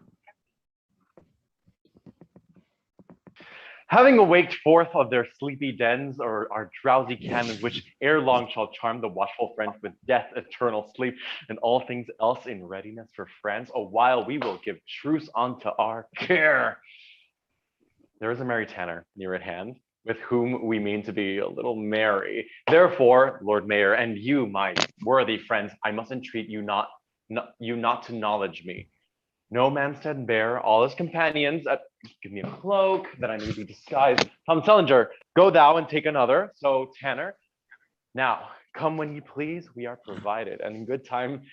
Having awaked forth of their sleepy dens, or our drowsy canons, which ere long shall charm the watchful French with death, eternal sleep, and all things else in readiness for France, a while we will give truce unto our care. There is a merry tanner near at hand, with whom we mean to be a little merry. Therefore, Lord Mayor, and you, my worthy friends, I must entreat you not to knowledge me. No Manstead bear, all his companions, give me a cloak that I may be disguised. Tom Sellinger, go thou and take another. So Tanner, now come when ye please, we are provided, and in good time.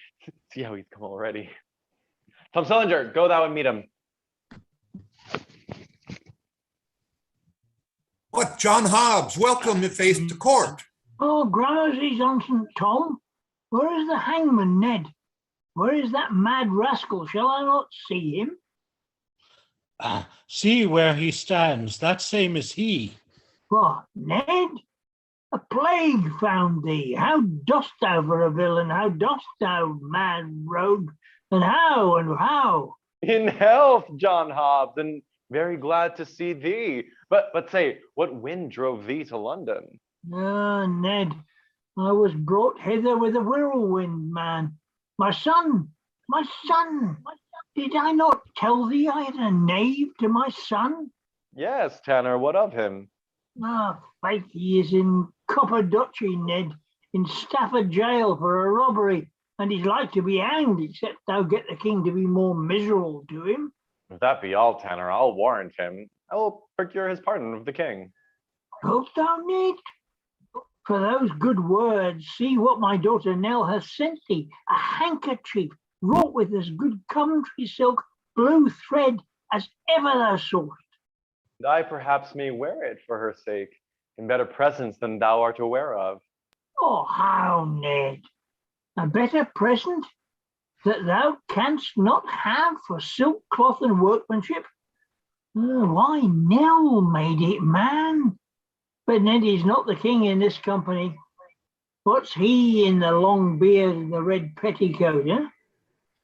See how he's come already. Tom Sellinger, go thou and meet him. What, John Hobbs, welcome if face to court. Oh, Gramercy's on St. Tom. Where is the hangman, Ned? Where is that mad rascal? Shall I not see him? See where he stands, that same is he. What, Ned? A plague found thee. How dost thou for a villain? How dost thou, mad rogue? And how? In health, John Hobbs, and very glad to see thee. But say, what wind drove thee to London? Ah, Ned, I was brought hither with a whirlwind, man. My son! Did I not tell thee I had a knave to my son? Yes, Tanner, what of him? Ah, faith, he is in Copperduchy, Ned, in Stafford jail for a robbery, and he's like to be hanged, except thou get the king to be more miserable to him. If that be all, Tanner, I'll warrant him. I will procure his pardon of the king. Hope thou, Ned? For those good words, see what my daughter Nell has sent thee, a handkerchief wrought with as good Coventry silk, blue thread as ever thou sawest. And I perhaps may wear it for her sake, in better presence than thou art aware of. Oh, how, Ned? A better present that thou canst not have for silk cloth and workmanship? Why, Nell made it, man. But Ned is not the king in this company. What's he in the long beard and the red petticoat, eh?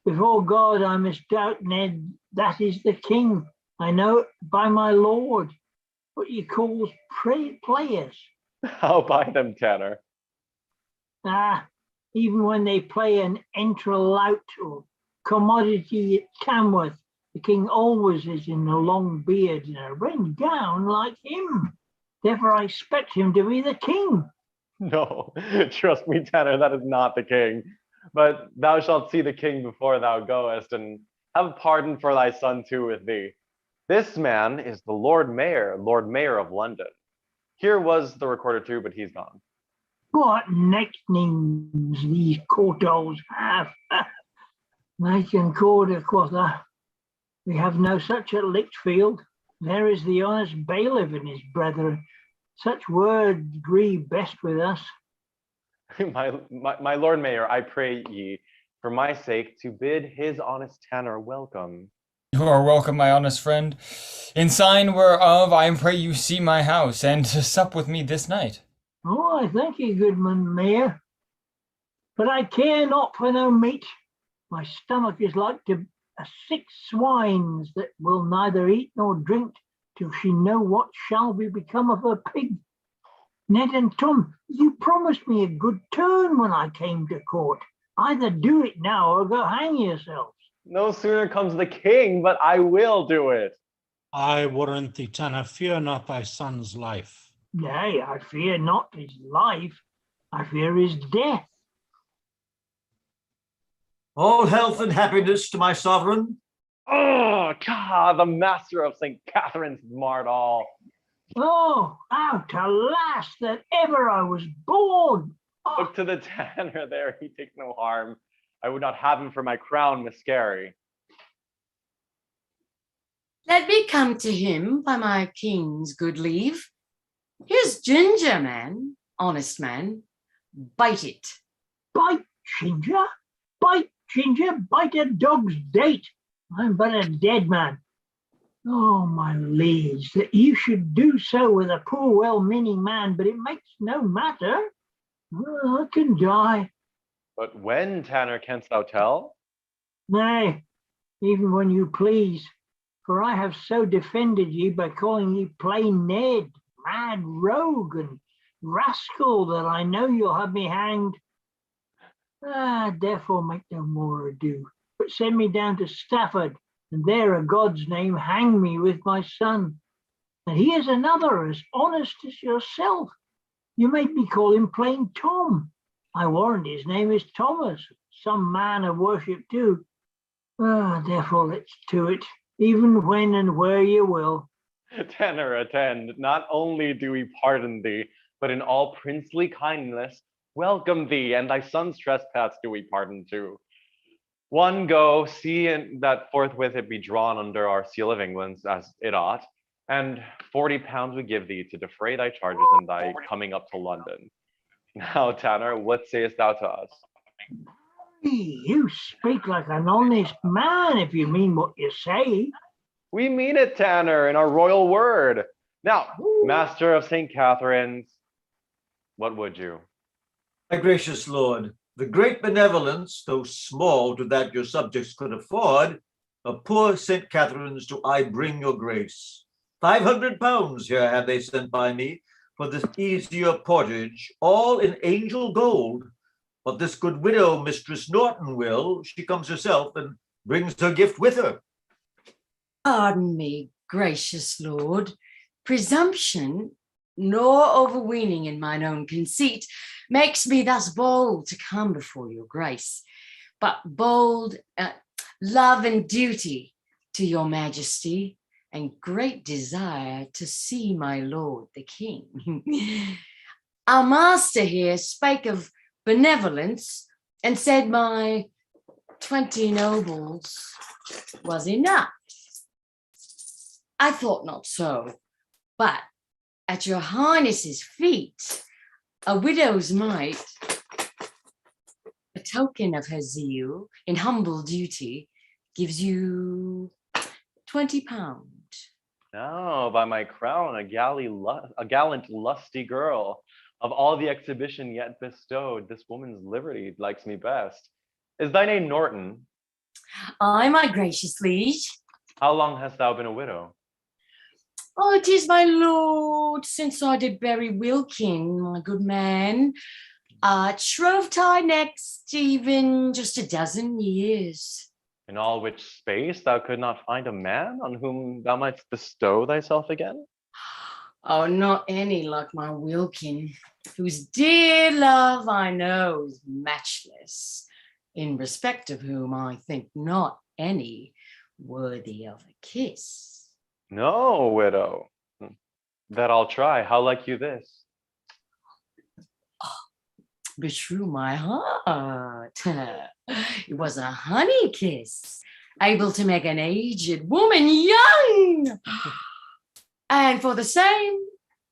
Before God, I misdoubt, Ned, that is the king. I know it by my lord, what you calls players. How by them, Tanner? Even when they play an entrelaut or commodity at Tamworth, the king always is in a long beard and a red gown like him. Therefore, I expect him to be the king. No, trust me, Tanner, that is not the king. But thou shalt see the king before thou goest, and have pardon for thy son too with thee. This man is the Lord Mayor of London. Here was the recorder too, but he's gone. What nicknames these courtals have. Knight and quarter, quotha. We have no such at Lichfield. There is the honest bailiff and his brethren. Such words agree best with us. my Lord Mayor, I pray ye, for my sake, to bid his honest Tanner welcome. You are welcome, my honest friend. In sign whereof, I pray you see my house, and to sup with me this night. Oh, I thank you, goodman Mayor. But I care not for no meat. My stomach is like to a sick swine's that will neither eat nor drink till she know what shall be become of her pig. Ned and Tom, you promised me a good turn when I came to court. Either do it now or go hang yourselves. No sooner comes the king, but I will do it. I warrant thee, Tanner, fear not thy son's life. Nay, I fear not his life. I fear his death. All health and happiness to my sovereign. Oh, God, the master of St. Catherine's marred all. Oh, out alas that ever I was born. Look to the Tanner there, he takes no harm. I would not have him for my crown, miscarry. Let me come to him by my king's good leave. Here's ginger, man, honest man. Bite it. Bite ginger? Bite ginger? Bite a dog's date. I'm but a dead man. Oh, my liege, that you should do so with a poor, well-meaning man, but it makes no matter. Well, I can die. But when, Tanner, canst thou tell? Nay, even when you please. For I have so defended ye by calling ye plain Ned, mad rogue, and rascal, that I know you'll have me hanged. Therefore make no more ado, but send me down to Stafford, and there, a God's name, hang me with my son. And he is another as honest as yourself. You made me call him plain Tom. I warrant his name is Thomas, some man of worship too. Therefore let's to it, even when and where you will. Tanner, attend. Not only do we pardon thee, but in all princely kindness welcome thee, and thy son's trespass do we pardon too. One, go, see that forthwith it be drawn under our seal of England, as it ought, and 40 pounds we give thee to defray thy charges in thy coming up to London. Now, Tanner, what sayest thou to us? You speak like an honest man, if you mean what you say. We mean it, Tanner, in our royal word. Now, Master of St. Catherine's, what would you? My gracious lord, the great benevolence, though small to that your subjects could afford, of poor St. Catherine's do I bring your grace. 500 pounds here have they sent by me for this easier portage, all in angel gold. But this good widow, Mistress Norton, will, she comes herself and brings her gift with her. Pardon me, gracious lord. Presumption, nor overweening in mine own conceit, makes me thus bold to come before your grace. But bold love and duty to your majesty, and great desire to see my lord the king. Our master here spake of benevolence, and said my 20 nobles was enough. I thought not so, but at your highness's feet, a widow's mite, a token of her zeal in humble duty, gives you 20 pounds. No, by my crown, a gallant lusty girl. Of all the exhibition yet bestowed, this woman's liberty likes me best. Is thy name Norton? Aye, my gracious liege. How long hast thou been a widow? Oh, it is, my lord, since I did bury Wilkin, my good man. Shrovetide next, even just a dozen years. In all which space thou could not find a man on whom thou mightst bestow thyself again? Oh, not any like my Wilkin, whose dear love I know is matchless, in respect of whom I think not any worthy of a kiss. No, widow. That I'll try. How like you this? Beshrew my heart. It was a honey kiss, able to make an aged woman young. And for the same,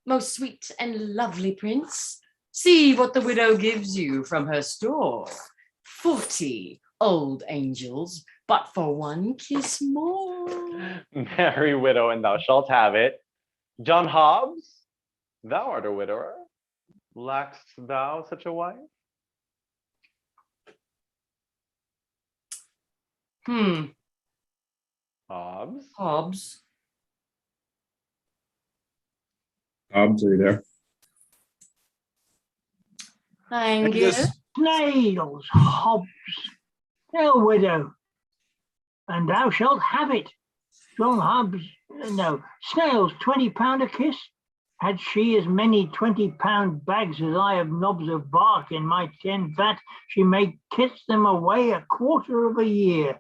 most sweet and lovely prince, see what the widow gives you from her store. 40 old angels, but for one kiss more. Marry, widow, and thou shalt have it. John Hobbs, thou art a widower. Lackst thou such a wife? Hobbs? Hobbs. Hobbs, are you there? Thank you. Snails, Hobbs, no widow, and thou shalt have it. John Hobbs, no, snails, 20 pound a kiss. Had she as many 20-pound bags as I have knobs of bark in my 10 vat, she may kiss them away a quarter of a year.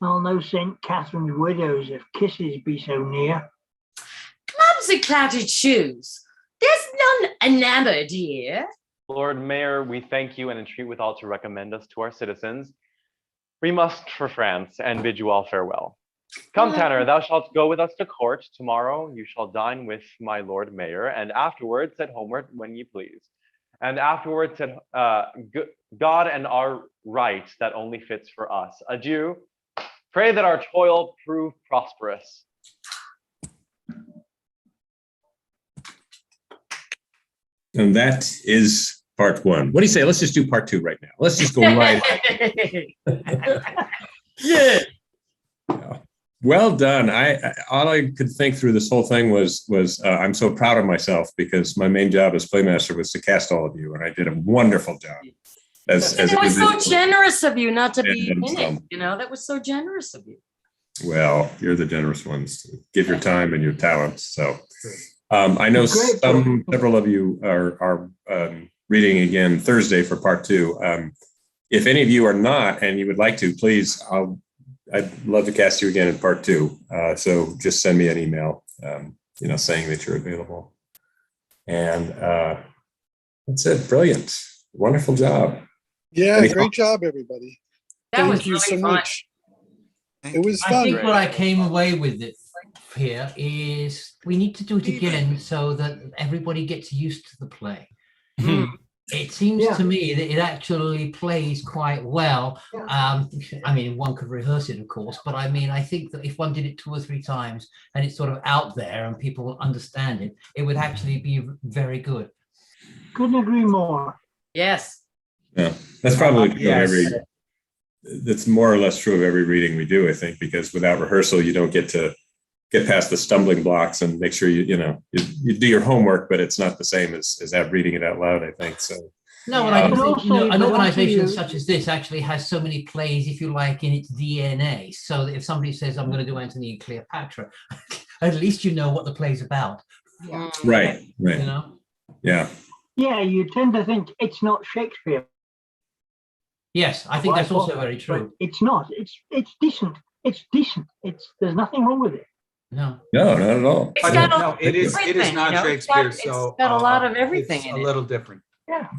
I'll no St. Catherine's widows if kisses be so near. Clumsy clouted shoes. There's none enamored here. Lord Mayor, we thank you and entreat withal to recommend us to our citizens. We must for France and bid you all farewell. Come, Tanner, thou shalt go with us to court. Tomorrow you shall dine with my Lord Mayor, and afterwards set homeward when ye please. And afterwards set God and our right that only fits for us. Adieu. Pray that our toil prove prosperous. And that is part one. What do you say? Let's just do part two right now. Let's just go right. Yeah. Well done. All I could think through this whole thing was I'm so proud of myself because my main job as playmaster was to cast all of you, and I did a wonderful job. It was so generous of you not to be in it. That was so generous of you. Well, you're the generous ones to give your time and your talents. So I know several of you are reading again Thursday for part two. If any of you are not and you would like to, please, I'd love to cast you again in part two. So just send me an email, saying that you're available. And that's it. Brilliant. Wonderful job. Yeah, great job, everybody. Thank you so much. It was fun. I think what I came away with it here is we need to do it again so that everybody gets used to the play. It seems to me that it actually plays quite well. One could rehearse it, of course, but I think that if one did it 2 or 3 times and it's sort of out there and people will understand it, it would actually be very good. Couldn't agree more. Yes. Yeah, that's probably true of that's more or less true of every reading we do, I think, because without rehearsal, you don't get past the stumbling blocks and make sure you do your homework, but it's not the same as reading it out loud, I think. So no, but I think an organization such as this actually has so many plays, if you like, in its DNA, so that if somebody says, I'm going to do Antony and Cleopatra, at least you know what the play's about. Right. Yeah, you tend to think it's not Shakespeare. Yes, I think that's also very true. It's not. It's decent. It's decent. There's nothing wrong with it. No, not at all. It is not Shakespeare. It's got a lot of everything it's in a it. little different. Yeah.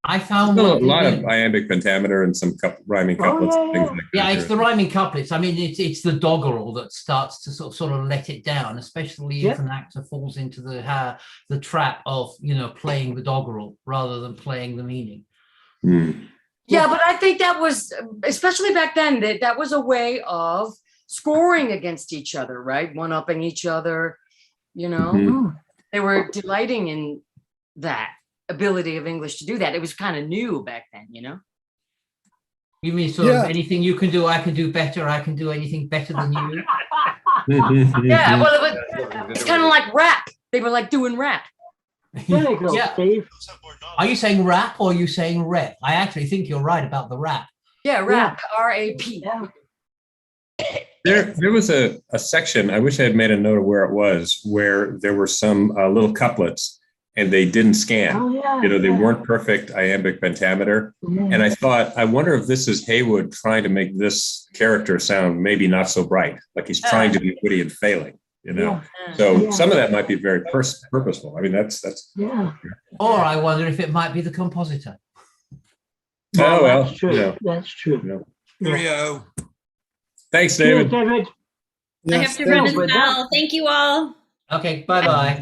I found a lot of iambic pentameter and some things like that. Yeah, it's the rhyming couplets. It's the doggerel that starts to sort of let it down, especially if an actor falls into the trap of playing the doggerel rather than playing the meaning. Yeah, but I think that was, especially back then, that was a way of scoring against each other, right? One-upping each other, They were delighting in that ability of English to do that. It was kind of new back then, You mean sort of anything you can do, I can do better, I can do anything better than you? Yeah, well, it's kind of like rap. They were like doing rap. There you go, Steve. Are you saying rap or are you saying rep? I actually think you're right about the rap. Yeah, rap, R-A-P. There was a section, I wish I had made a note of where it was, where there were some little couplets and they didn't scan. They weren't perfect iambic pentameter. And I thought, I wonder if this is Heywood trying to make this character sound maybe not so bright, like he's trying to be witty and failing. So some of that might be very purposeful. That's Or I wonder if it might be the compositor. Oh, well, that's true. That's true. Cheerio. Thanks, David. Cheers, David. I have to run as well. Thank you all. Okay, bye-bye.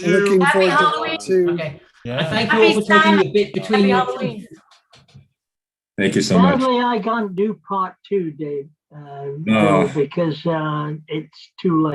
Looking forward to Okay. And thank you all for taking a bit between your teeth. Thank you so much. Sadly, I can't do part 2, Dave. No. Because it's too late.